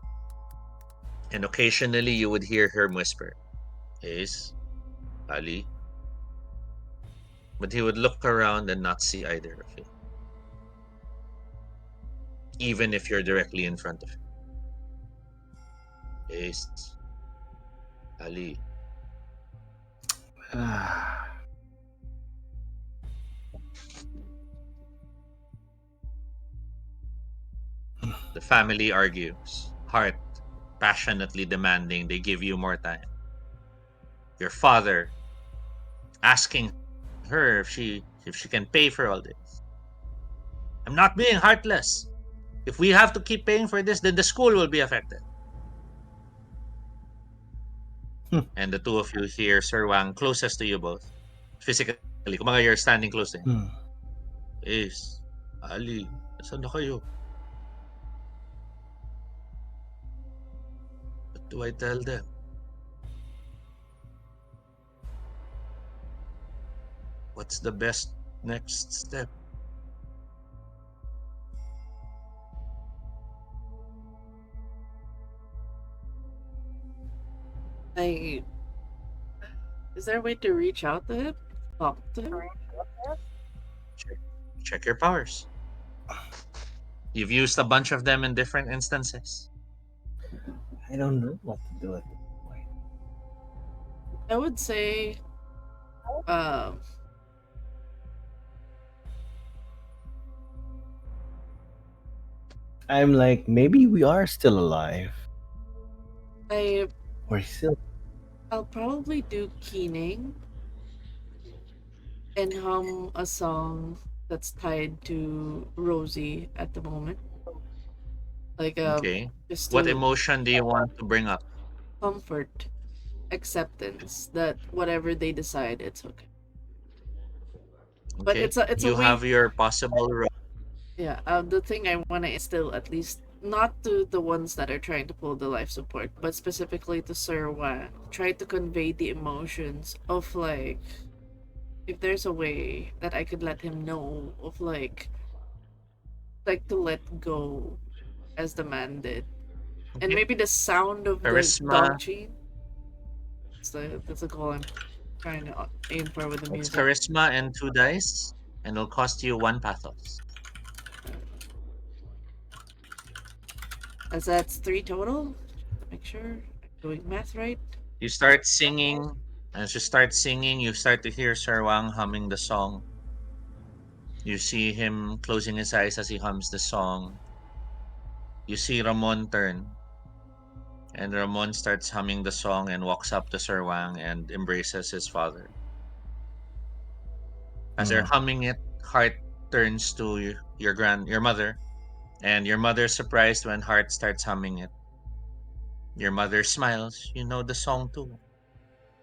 and occasionally you would hear her whisper, Ace, Ali. But he would look around and not see either of you, even if you're directly in front of him. Ace, Ali. The family argues, Hart passionately demanding they give you more time. Your father asking her if she can pay for all this. I'm not being heartless. If we have to keep paying for this, then the school will be affected. And the two of you here, Sir Wang, closest to you both, physically, kumaga you're standing close to him, is, Ali, saan na kayo? What do I tell them? What's the best next step? Is there a way to reach out to him? Talk to him? Check your powers. You've used a bunch of them in different instances. I don't know what to do at this point. I would say, um, I'm like, maybe we are still alive. I'll We're still. probably do keening and hum a song that's tied to Rosie at the moment. Like, Okay. just What to emotion do you want to bring up? comfort, acceptance that whatever they decide, it's okay. But Okay. it's a You way. have your possible role. Yeah, the thing I want to instill, at least not to the ones that are trying to pull the life support, but specifically to Sir Wang, try to convey the emotions of like, if there's a way that I could let him know of like to let go as the man did, and Okay. maybe the sound of the dog Charisma. chain. That's the goal I'm trying to aim for with the It's music. charisma and 2 dice, and it'll cost you 1 pathos. As that's 3 total. To make sure I'm doing math right. You start singing. As you start singing, you start to hear Sir Wang humming the song. You see him closing his eyes as he hums the song. You see Ramon turn, and Ramon starts humming the song and walks up to Sir Wang and embraces his father. As they're humming it, Heart turns to your mother, and your mother's surprised when Heart starts humming it. Your mother smiles. You know the song too.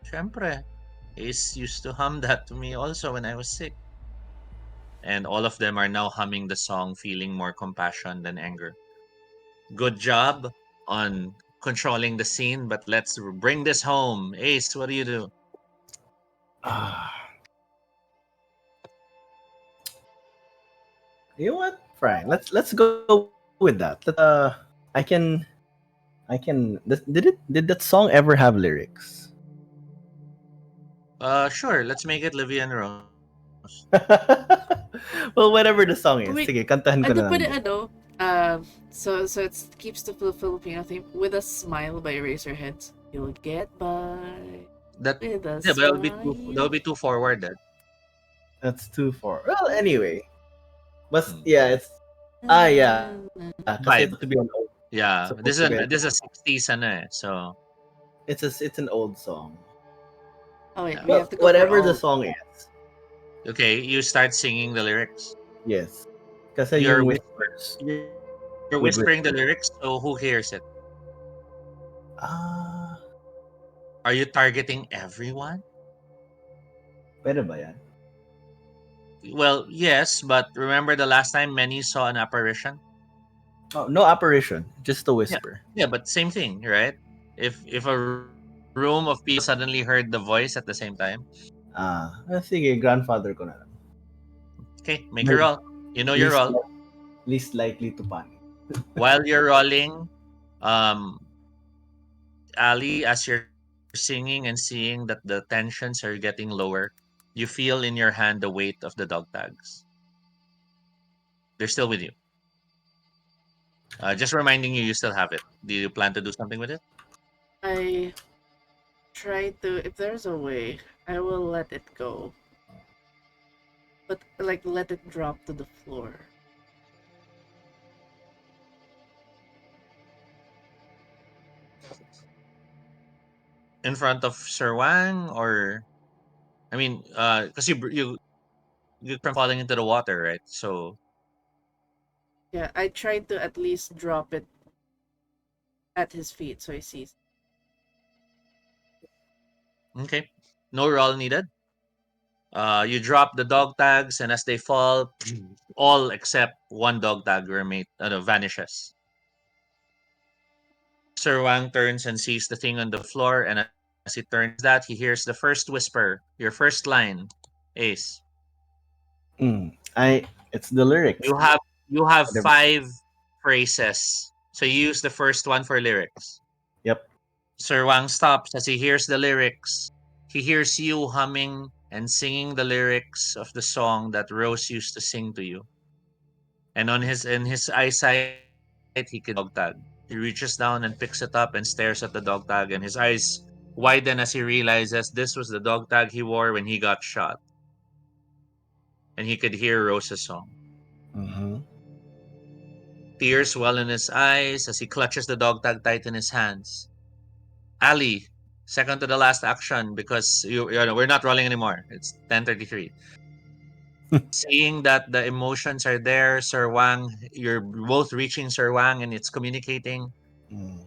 Siyempre, Ace used to hum that to me also when I was sick. And all of them are now humming the song, feeling more compassion than anger. Good job on controlling the scene, but let's bring this home. Ace, what do you do? You know what, Frank? Let's go with that. I can. Did that song ever have lyrics? Sure, let's make it Livia and Rose. Well, whatever the song is, Wait, sige, kantahan ko ano na pa lang rin, din. so it keeps the Filipino theme with a smile by Eraserheads. You'll get by That with a yeah, but smile. that would be too forward. That's too far. Well, anyway, but Hmm. yeah, it's yeah, kasi Vibe. ito to be an old, Yeah, supposed to be an, this is a 60s ano eh. So it's an old song. Oh wait, yeah. we Well, have to go for whatever the all. song is, Okay, you start singing the lyrics. yes, kasi You're yung whis- whispers you're with whispering the whispers. lyrics, so who hears it? Ah, Are you targeting everyone? pwede ba yan? Well, yes, but remember the last time many saw an apparition? Oh, no apparition, just a Yeah. whisper. Yeah, but same thing, right? If a room of people suddenly heard the voice at the same time, Sige, grandfather ko na lang. okay, make your roll. You know your Least, roll. least likely to panic. While you're rolling, um, Ali, as you're singing and seeing that the tensions are getting lower, you feel in your hand the weight of the dog tags. They're still with you. Just reminding you, you still have it. Do you plan to do something with it? I try to. If there's a way, I will let it go. But like let it drop to the floor. In front of Sir Wang, or I mean, because you from falling into the water, right? So Yeah, I tried to at least drop it at his feet so he sees. Okay. No roll needed. You drop the dog tags, and as they fall, all except one dog tag vanishes. Sir Wang turns and sees the thing on the floor, and as he turns that, he hears the first whisper, your first line, Ace. It's the lyrics. You have you have Whatever. 5 phrases. So you use the first one for lyrics. Yep. Sir Wang stops as he hears the lyrics. He hears you humming and singing the lyrics of the song that Rose used to sing to you. And in his eyesight, he can see the dog tag. He reaches down and picks it up and stares at the dog tag, and his eyes widen as he realizes this was the dog tag he wore when he got shot. And he could hear Rose's song. Mm-hmm. Tears well in his eyes as he clutches the dog tag tight in his hands. Ali, second to the last action because we're not rolling anymore. It's 10:33. Seeing that the emotions are there, Sir Wang, you're both reaching Sir Wang and it's communicating. Mm.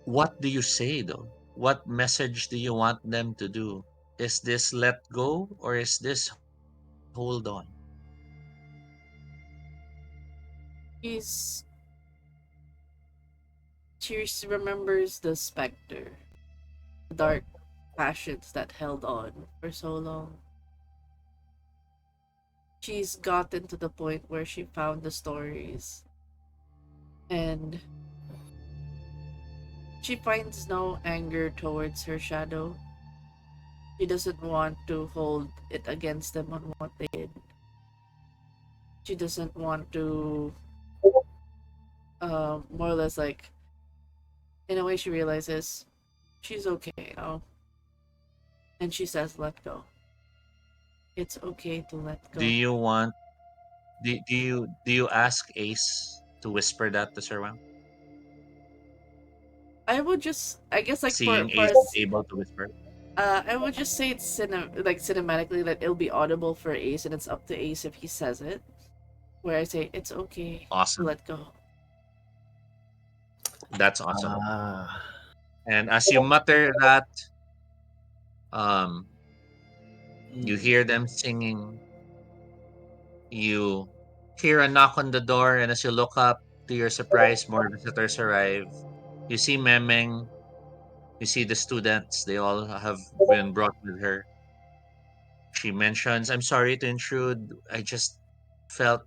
What do you say though? What message do you want them to do? Is this let go or is this hold on? He's she remembers the specter, the dark passions that held on for so long. She's gotten to the point where she found the stories and she finds no anger towards her shadow. She doesn't want to hold it against them on what they did. She doesn't want to more or less like in a way she realizes she's okay now. And she says let go. It's okay to let Do go. you want do you ask Ace to whisper that to Sir Wang? I would just I guess like Seeing for Ace us able to whisper? I would just say it's cinematically that it'll be audible for Ace and it's up to Ace if he says it. Where I say it's okay to Awesome. let go. That's awesome. Ah. And as you mutter that, um, you hear them singing. You hear a knock on the door, and as you look up, to your surprise, more visitors arrive. You see Memeng. You see the students. They all have been brought with her. She mentions, "I'm sorry to intrude. I just felt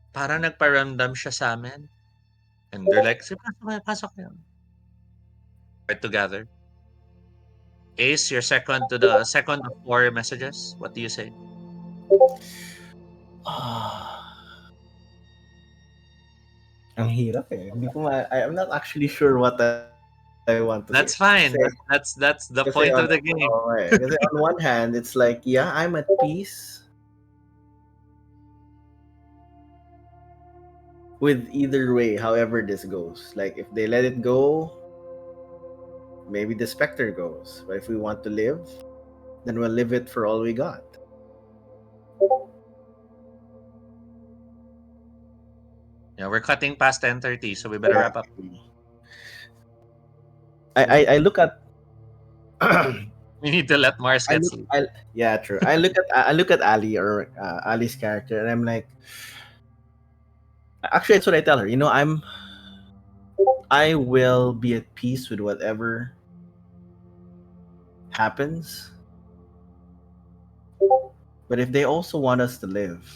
parang nagparamdam siya sa amin." And they're like, "Sige, pasok kayo, pasok kayo." Right together. Ace, you're second to the second of 4 messages. What do you say? Ang hirap eh. I'm not actually sure what I want to say. That's fine. That's the Kasi point of the game. kasi on one hand, it's like, yeah, I'm at peace with either way, however this goes. Like, if they let it go, maybe the specter goes. But if we want to live, then we'll live it for all we got. Yeah, we're cutting past 10:30, so we better wrap up. I look at We need to let Mars get sleep. yeah, true. I look at Ali or Ali's character, and I'm like, actually, that's what I tell her. I will be at peace with whatever happens. But if they also want us to live,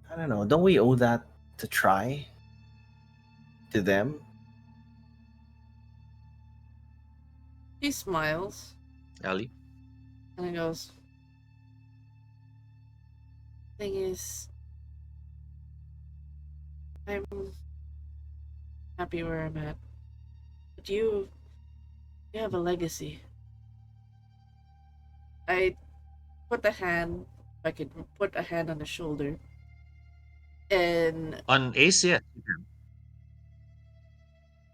I don't know. Don't we owe that to try to them? He smiles Ali? and he goes, thing is, I'm happy where I'm at. But you have a legacy. I put a hand, if I could put a hand on the shoulder, and On Ace, yeah.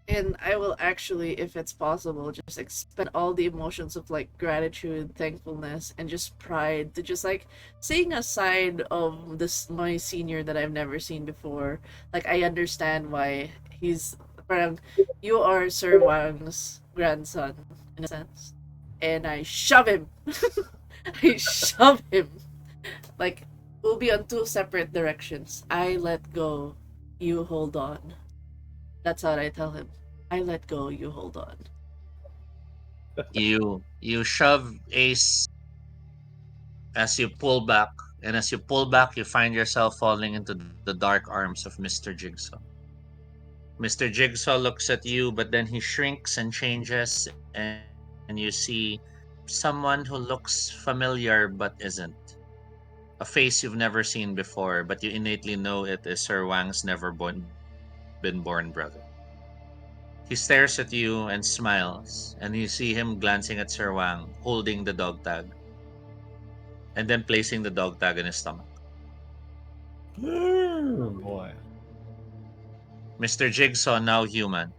And I will actually, if it's possible, just expend all the emotions of like gratitude, thankfulness, and just pride to just like seeing a side of this my senior that I've never seen before. Like I understand why he's parang you are Sir Wang's grandson in a sense. And I shove him. I shove him. Like we'll be on two separate directions. I let go, you hold on. That's what I tell him. I let go, you hold on. You shove Ace as you pull back, and as you pull back, you find yourself falling into the dark arms of Mr. Jigsaw. Mr. Jigsaw looks at you, but then he shrinks and changes, and you see someone who looks familiar but isn't. A face you've never seen before, but you innately know it is Sir Wang's been born brother. He stares at you and smiles, and you see him glancing at Sir Wang, holding the dog tag, and then placing the dog tag in his stomach. Oh boy. Mr. Jigsaw, now human,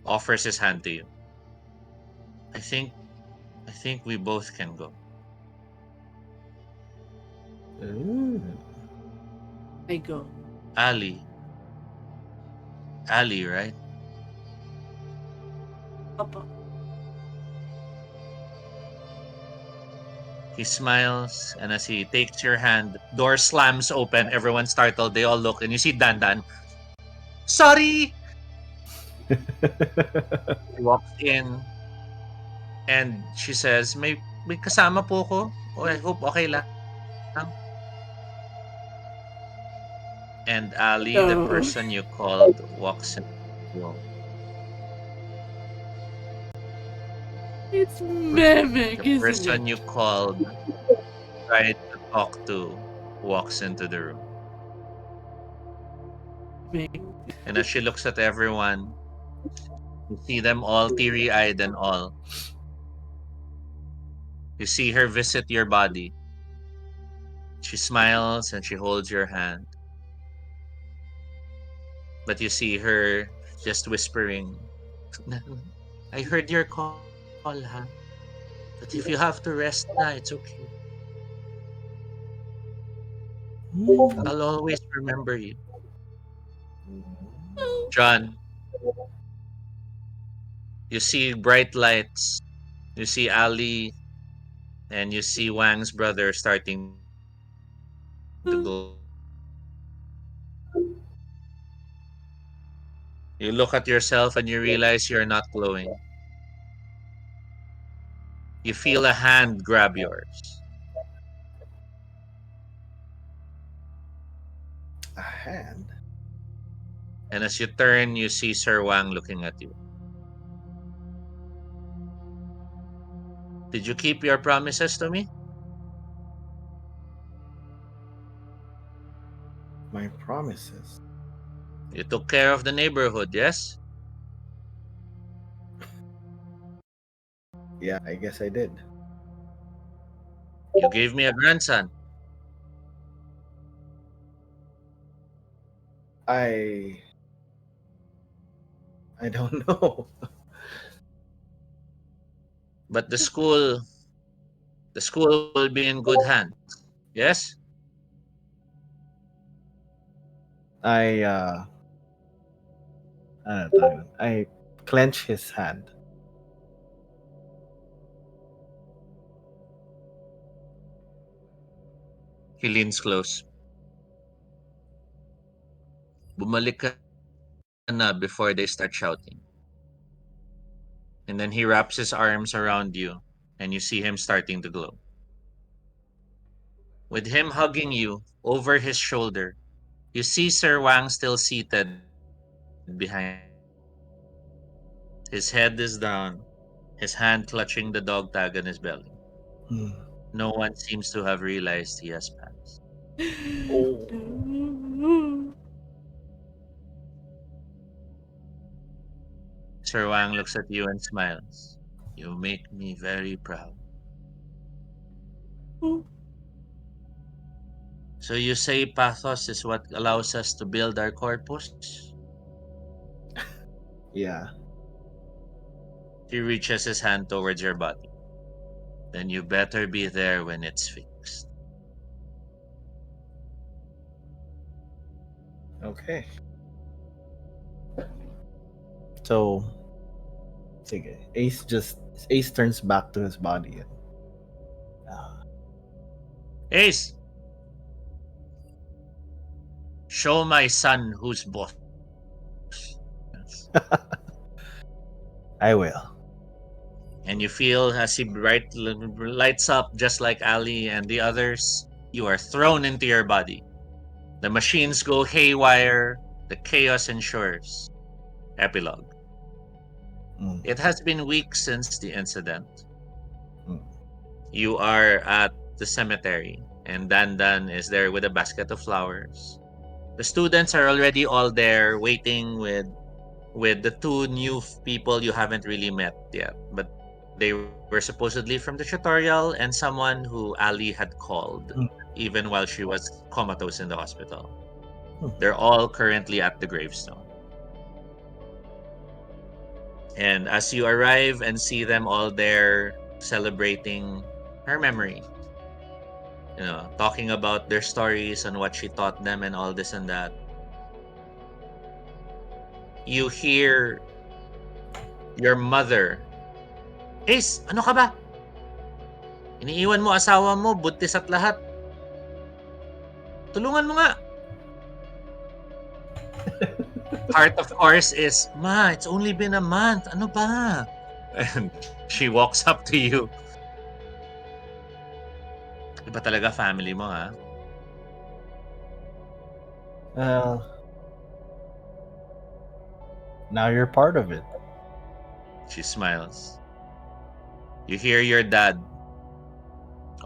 offers his hand to you. I think I think we both can go. Ooh. I go. Ali. Ali, right? Papa. He smiles, and as he takes your hand, door slams open. Everyone's startled. They all look, and you see Dan Dan. Sorry! She walks in, and she says, may kasama po ko. Oh, I hope okay lang. And Ali, the No. person you called, walks in the room. It's The Mimic, isn't it? person you called, tried to talk to, walks into the room. Mimic. And as she looks at everyone, you see them all teary eyed and all. You see her visit your body. She smiles and she holds your hand. But you see her just whispering, I heard your call, ha? But if you have to rest na, it's okay. I'll always remember you. John, you see bright lights. You see Ali and you see Wang's brother starting to glow. You look at yourself and you realize you're not glowing. You feel a hand grab yours. A hand. And as you turn, you see Sir Wang looking at you. Did you keep your promises to me? My promises. You took care of the neighborhood, yes? Yeah, I guess I did. You gave me a grandson. I I don't know. But the school will be in good hands. Yes? I ano tawag nun? I clench his hand. He leans close. Bumalik ka na before they start shouting. And then he wraps his arms around you and you see him starting to glow. With him hugging you over his shoulder, you see Sir Wang still seated behind him. His head is down, his hand clutching the dog tag on his belly. Hmm. No one seems to have realized he has passed. Oh. No. Sir Wang looks at you and smiles. You make me very proud. So you say pathos is what allows us to build our corpus? Yeah. He reaches his hand towards your body. Then you better be there when it's fixed. Okay. So, sige. Ace turns back to his body. And, Ace! Show my son who's boss. I will. And you feel as he lights up just like Ali and the others, you are thrown into your body. The machines go haywire, the chaos ensures. Epilogue. Mm. It has been weeks since the incident. Mm. You are at the cemetery, and Dan is there with a basket of flowers. The students are already all there waiting with the two new people you haven't really met yet, but they were supposedly from the tutorial and someone who Ali had called Mm. even while she was comatose in the hospital. Hmm. They're all currently at the gravestone. And as you arrive and see them all there celebrating her memory, talking about their stories and what she taught them and all this and that, you hear your mother, Ace, ano ka ba? Iniiwan mo asawa mo, buntis at lahat. Tulungan mo nga. Heart, of course, is, Ma, it's only been a month. Ano ba? And she walks up to you. Iba talaga family mo, ha? Now you're part of it. She smiles. You hear your dad.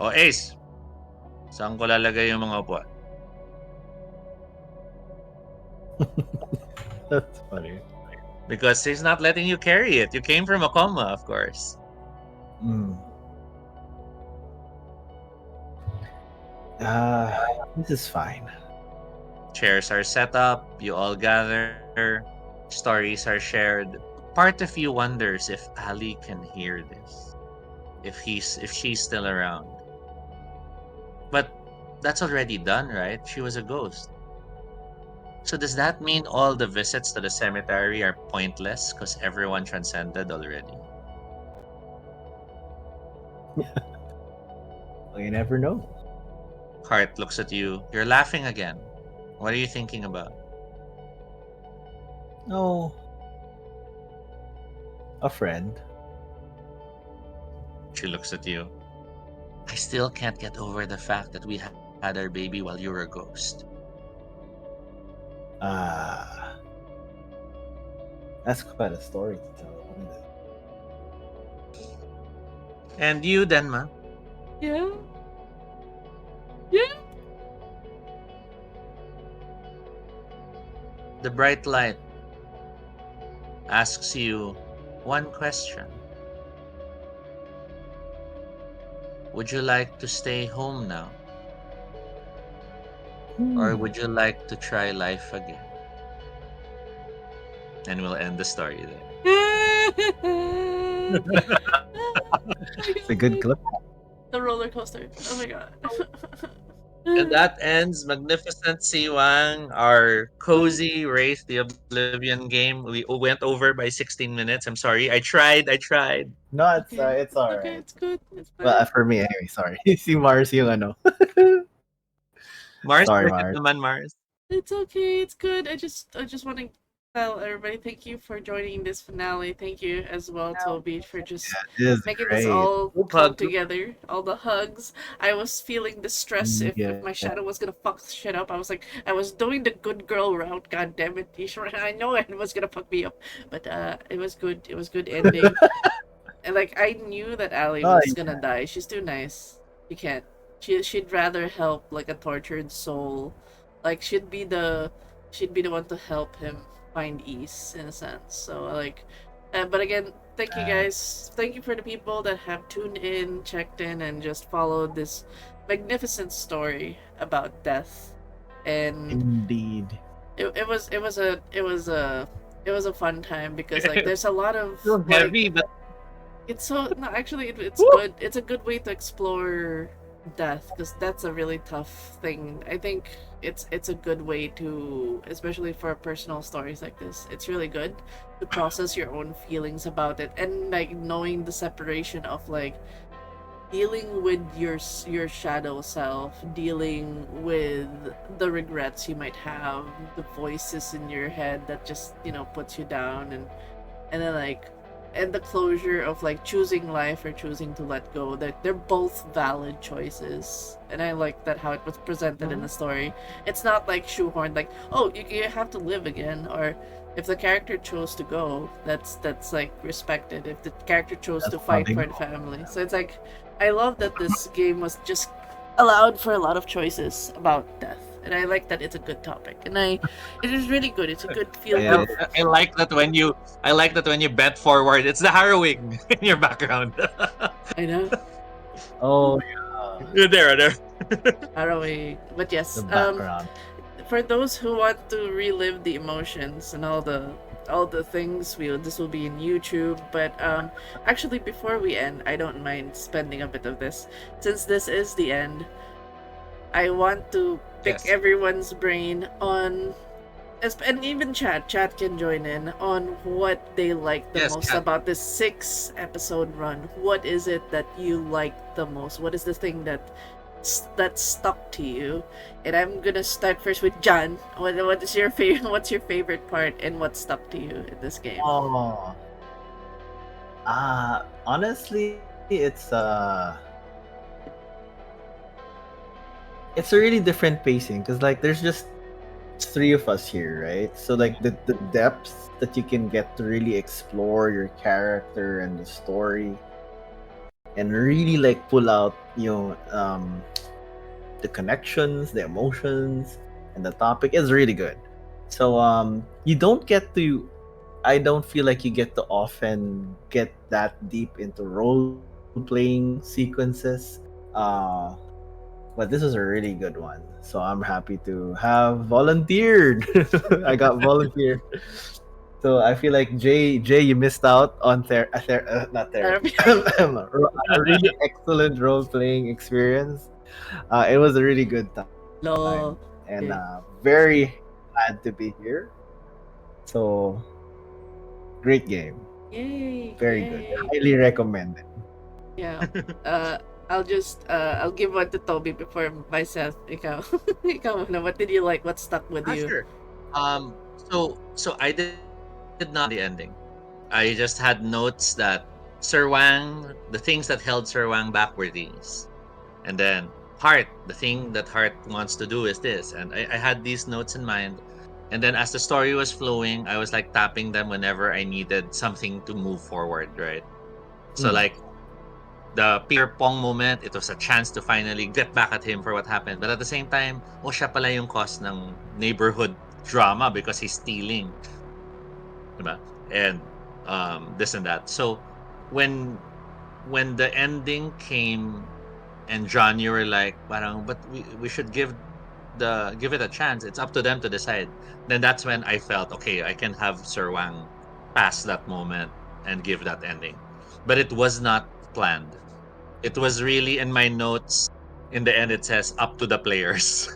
Oh, Ace, saan ko lalagay yung mga upuan? That's funny. Because he's not letting you carry it. You came from a coma, of course. Mm. This is fine. Chairs are set up. You all gather. Stories are shared. Part of you wonders if Ali can hear this. If she's still around. But that's already done, right? She was a ghost. So does that mean all the visits to the cemetery are pointless because everyone transcended already? Well, you never know. Hart looks at you. You're laughing again. What are you thinking about? No. A friend. She looks at you. I still can't get over the fact that we had our baby while you were a ghost. That's quite a story to tell, isn't it? And you, Denma? Yeah. Yeah. The bright light asks you one question. Would you like to stay home now? Or would you like to try life again? And we'll end the story there. It's a good clip. The roller coaster. Oh my god. And that ends Magnificent Sir Wang, our cozy Wraith the Oblivion game. We went over by 16 minutes. I'm sorry. I tried. No, it's Okay. it's alright. Okay, it's good. It's fine. Well, for me anyway, sorry. Si Mars yung ano. Mars, Sorry, bakit Mars. naman Mars? It's okay. It's good. I just want to tell everybody thank you for joining this finale. Thank you as well, Toby, for just It is making great. this all Group come hug. together. All the hugs. I was feeling the stress if Yeah. my shadow was gonna fuck shit up. I was like, I was doing the good girl route. God damn it, I know it was gonna fuck me up, but it was good. It was good ending. And like I knew that Ali Oh, was gonna die. She's too nice. She can't. She'd rather help like a tortured soul. Like she'd be the one to help him find ease in a sense. So like, but again, thank you guys. Thank you for the people that have tuned in, checked in, and just followed this magnificent story about death. And Indeed. it was a it was a fun time because like there's a lot of So like heavy, but it's so no actually it's good. It's a good way to explore death because that's a really tough thing. I think it's a good way to, especially for personal stories like this, it's really good to process your own feelings about it, and like knowing the separation of like dealing with your shadow self, dealing with the regrets you might have, the voices in your head that just puts you down, and then like and the closure of like choosing life or choosing to let go, that they're both valid choices. And I like that how it was presented in the story. It's not like shoehorned like, oh, you have to live again, or if the character chose to go, that's like respected. If the character chose to That's how fight they for go. the family, so it's like I love that this game was just allowed for a lot of choices about death, and I like that it's a good topic, and it is really good. It's a good feel Yeah, good. I like that when you bent forward, it's the harrowing in your background. I know. Oh, You're there. Harrowing. But the yes, background. for those who want to relive the emotions and all the things, this will be in YouTube. But actually, before we end, I don't mind spending a bit of this, since this is the end. I want to pick Yes. everyone's brain on, and even chat can join in on what they like the Yes, most chat. about this 6 episode run. What is it that you like the most? What is the thing that stuck to you? And I'm gonna start first with John. What is your favorite? What's your favorite part, and what stuck to you in this game? Oh, honestly, it's a really different pacing because like there's just three of us here, right? So like the depths that you can get to really explore your character and the story, and really like pull out the connections, the emotions, and the topic is really good. So you don't get to. I don't feel like you get to often get that deep into role playing sequences. Uh, but this was a really good one. So I'm happy to have volunteered. I got volunteered. So I feel like Jay, you missed out on not therapy, a really excellent role playing experience. It was a really good time, Lo. and Okay. very glad to be here. So great game, Yay! very good, Yay! highly recommended. Yeah. Uh, I'll give one to Toby before myself. Ikaw. Ikaw muna. What did you like? What stuck with you? Sure. So I did not the ending. I just had notes that Sir Wang, the things that held Sir Wang back were these. And then Heart, the thing that Heart wants to do is this. And I had these notes in mind. And then as the story was flowing, I was like tapping them whenever I needed something to move forward, right? So Mm. like the Peter Pong moment, it was a chance to finally get back at him for what happened. But at the same time, siya pala yung cause ng neighborhood drama because he's stealing, diba? And this and that. So when when the ending came and John, you were like, parang, but we should give it a chance. It's up to them to decide. Then that's when I felt okay. I can have Sir Wang pass that moment and give that ending, but it was not planned. It was really in my notes. In the end, it says up to the players.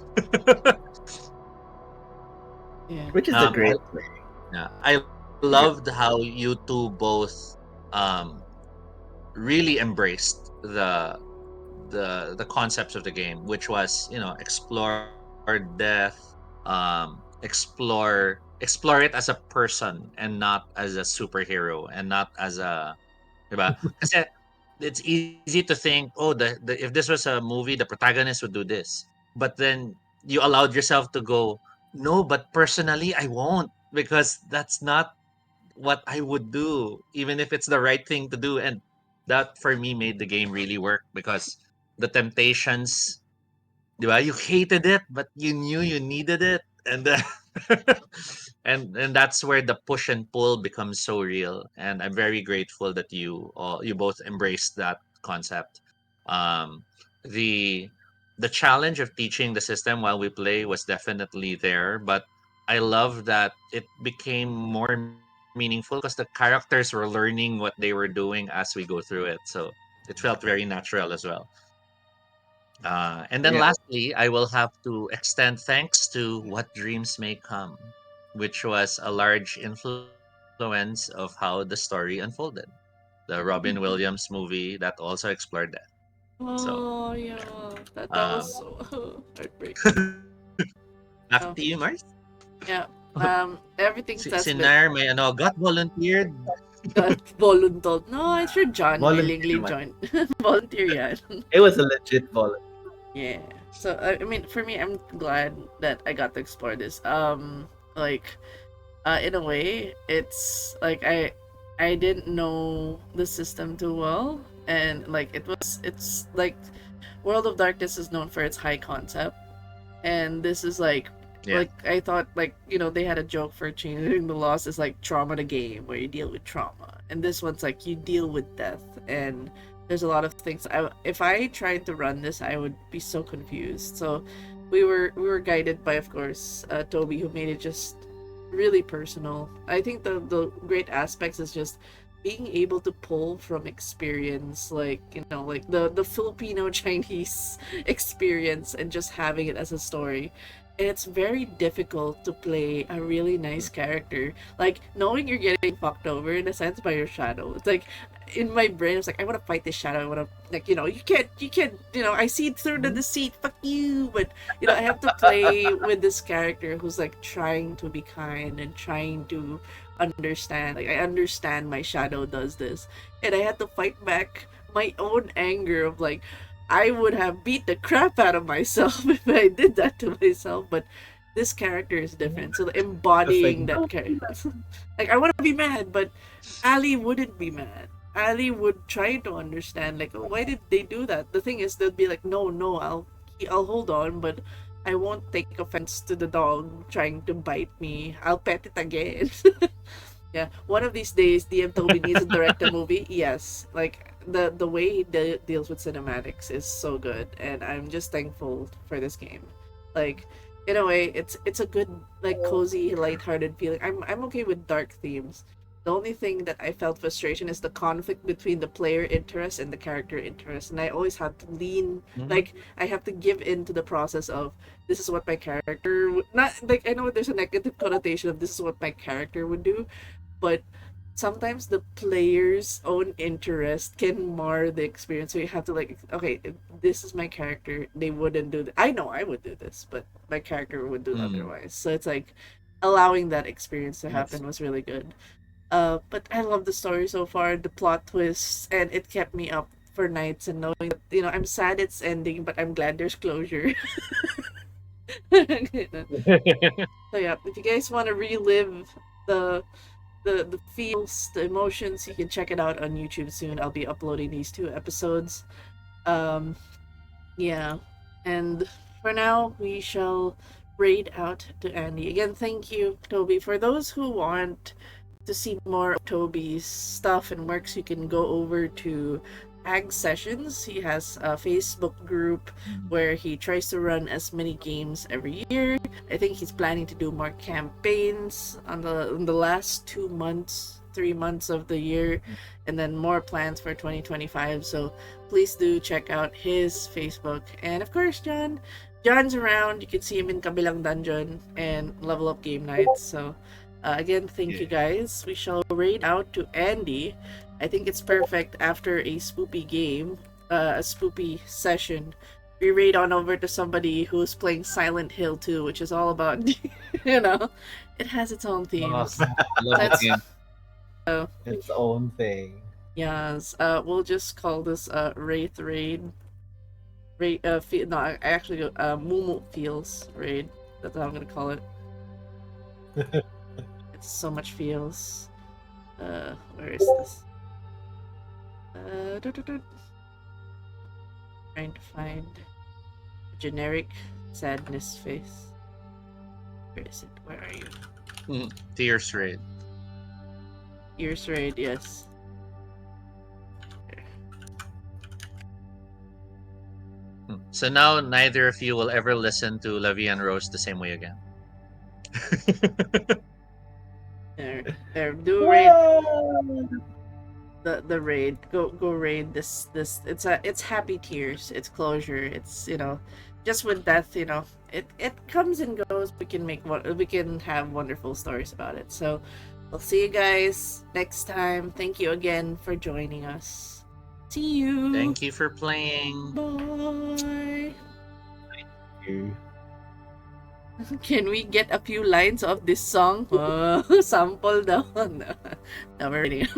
Yeah. Which is a um, great I, play. yeah, I loved how you two both um really embraced the concepts of the game, which was explore death, explore it as a person and not as a superhero and not as a diba? Kasi it's easy to think, oh, the if this was a movie, the protagonist would do this, but then you allowed yourself to go, no, but personally, I won't because that's not what I would do, even if it's the right thing to do. And that for me made the game really work because the temptations, diba? You hated it, but you knew you needed it. And and that's where the push and pull becomes so real. And I'm very grateful that you both embraced that concept. Um, the the challenge of teaching the system while we play was definitely there, but I love that it became more meaningful because the characters were learning what they were doing as we go through it. So it felt very natural as well. And then Yeah. lastly, I will have to extend thanks to What Dreams May Come, which was a large influence of how the story unfolded. The Robin Williams movie that also explored that. So, Oh yeah, that um, was so heartbreaking. back to you, Oh, Mars. yeah. Si Everything that's been Nair may got volunteered. got voluntold. No, I'm sure John Volunteer willingly naman. joined. Volunteer yan. It was a legit volunteer. Yeah. So I mean, for me, I'm glad that I got to explore this. Like, in a way, it's like I didn't know the system too well, and like it's like World of Darkness is known for its high concept, and this is Yeah. like I thought, like, you know, they had a joke for changing the laws is like trauma the game where you deal with trauma, and this one's like you deal with death, and there's a lot of things. If I tried to run this, I would be so confused. So we were guided by, of course, Toby, who made it just really personal. I think the great aspects is just being able to pull from experience, like, you know, like the Filipino Chinese experience, and just having it as a story. And it's very difficult to play a really nice character, like knowing you're getting fucked over in a sense by your shadow. It's like in my brain, it's like, I want to fight this shadow. I want to, like, you know, you can't, you know, I see through the deceit, fuck you. But you know, I have to play with this character who's like trying to be kind and trying to understand. Like, I understand my shadow does this, and I had to fight back my own anger of like, I would have beat the crap out of myself if I did that to myself. But this character is different, so embodying that character, like, I want to be mad, but Ali wouldn't be mad. Ali would try to understand, like, oh, why did they do that? The thing is, they'll be like, no, no, I'll hold on, but I won't take offense to the dog trying to bite me. I'll pet it again. Yeah, one of these days, DM Toby needs to direct a movie. Yes, like the way he deals with cinematics is so good, and I'm just thankful for this game. Like, in a way, it's a good, like, cozy, lighthearted feeling. I'm okay with dark themes. The only thing that I felt frustration is the conflict between the player interest and the character interest, and I always have to lean, like, I have to give in to the process of, this is what my character would not, like, I know there's a negative connotation of this is what my character would do, but sometimes the player's own interest can mar the experience. So you have to, like, okay, this is my character. They wouldn't do that. I know I would do this, but my character would do otherwise. So it's like allowing that experience to happen was really good. But I love the story so far, the plot twists, and it kept me up for nights and knowing that, you know, I'm sad it's ending, but I'm glad there's closure. So yeah, if you guys want to relive the the feels, the emotions, you can check it out on YouTube soon. I'll be uploading these 2 episodes. Um, yeah, and for now we shall raid out to Andy again. Thank you, Toby. For those who want to see more of Toby's stuff and works, you can go over to Ag Sessions. He has a Facebook group where he tries to run as many games every year. I think he's planning to do more campaigns on the last 2 months, 3 months of the year, and then more plans for 2025. So please do check out his Facebook. And of course, John's around. You can see him in Kabilang Dungeon and Level Up Game Nights. So again, thank you guys. We shall raid out to Andy. I think it's perfect after a spoopy game, a spoopy session. We raid on over to somebody who's playing Silent Hill 2, which is all about, you know, it has its own themes. I love That's- it. So, Its own thing. yes, we'll just call this Wraith raid. No, actually, Mumu feels raid. That's how I'm gonna call it. It's so much feels. Where is this? Trying to find a generic sadness face. Where is it? Where are you? Tears raid. Ears raid, yes. So now neither of you will ever listen to Levi and Rose the same way again. There, do raid Whoa! the raid. Go raid this. It's happy tears. It's closure. It's just with death. It comes and goes. We can have wonderful stories about it. So we'll see you guys next time. Thank you again for joining us. See you. Thank you for playing. Bye. Can we get a few lines of this song? Sample daw. No, we're ready.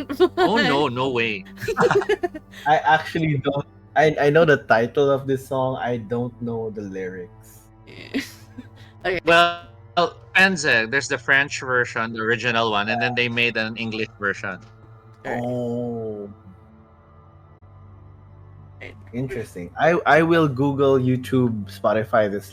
Oh no, no way. I actually don't. I know the title of this song. I don't know the lyrics. Okay. Well, Panze, there's the French version, the original one, and then they made an English version. Oh, Right. interesting. I will Google, YouTube, Spotify this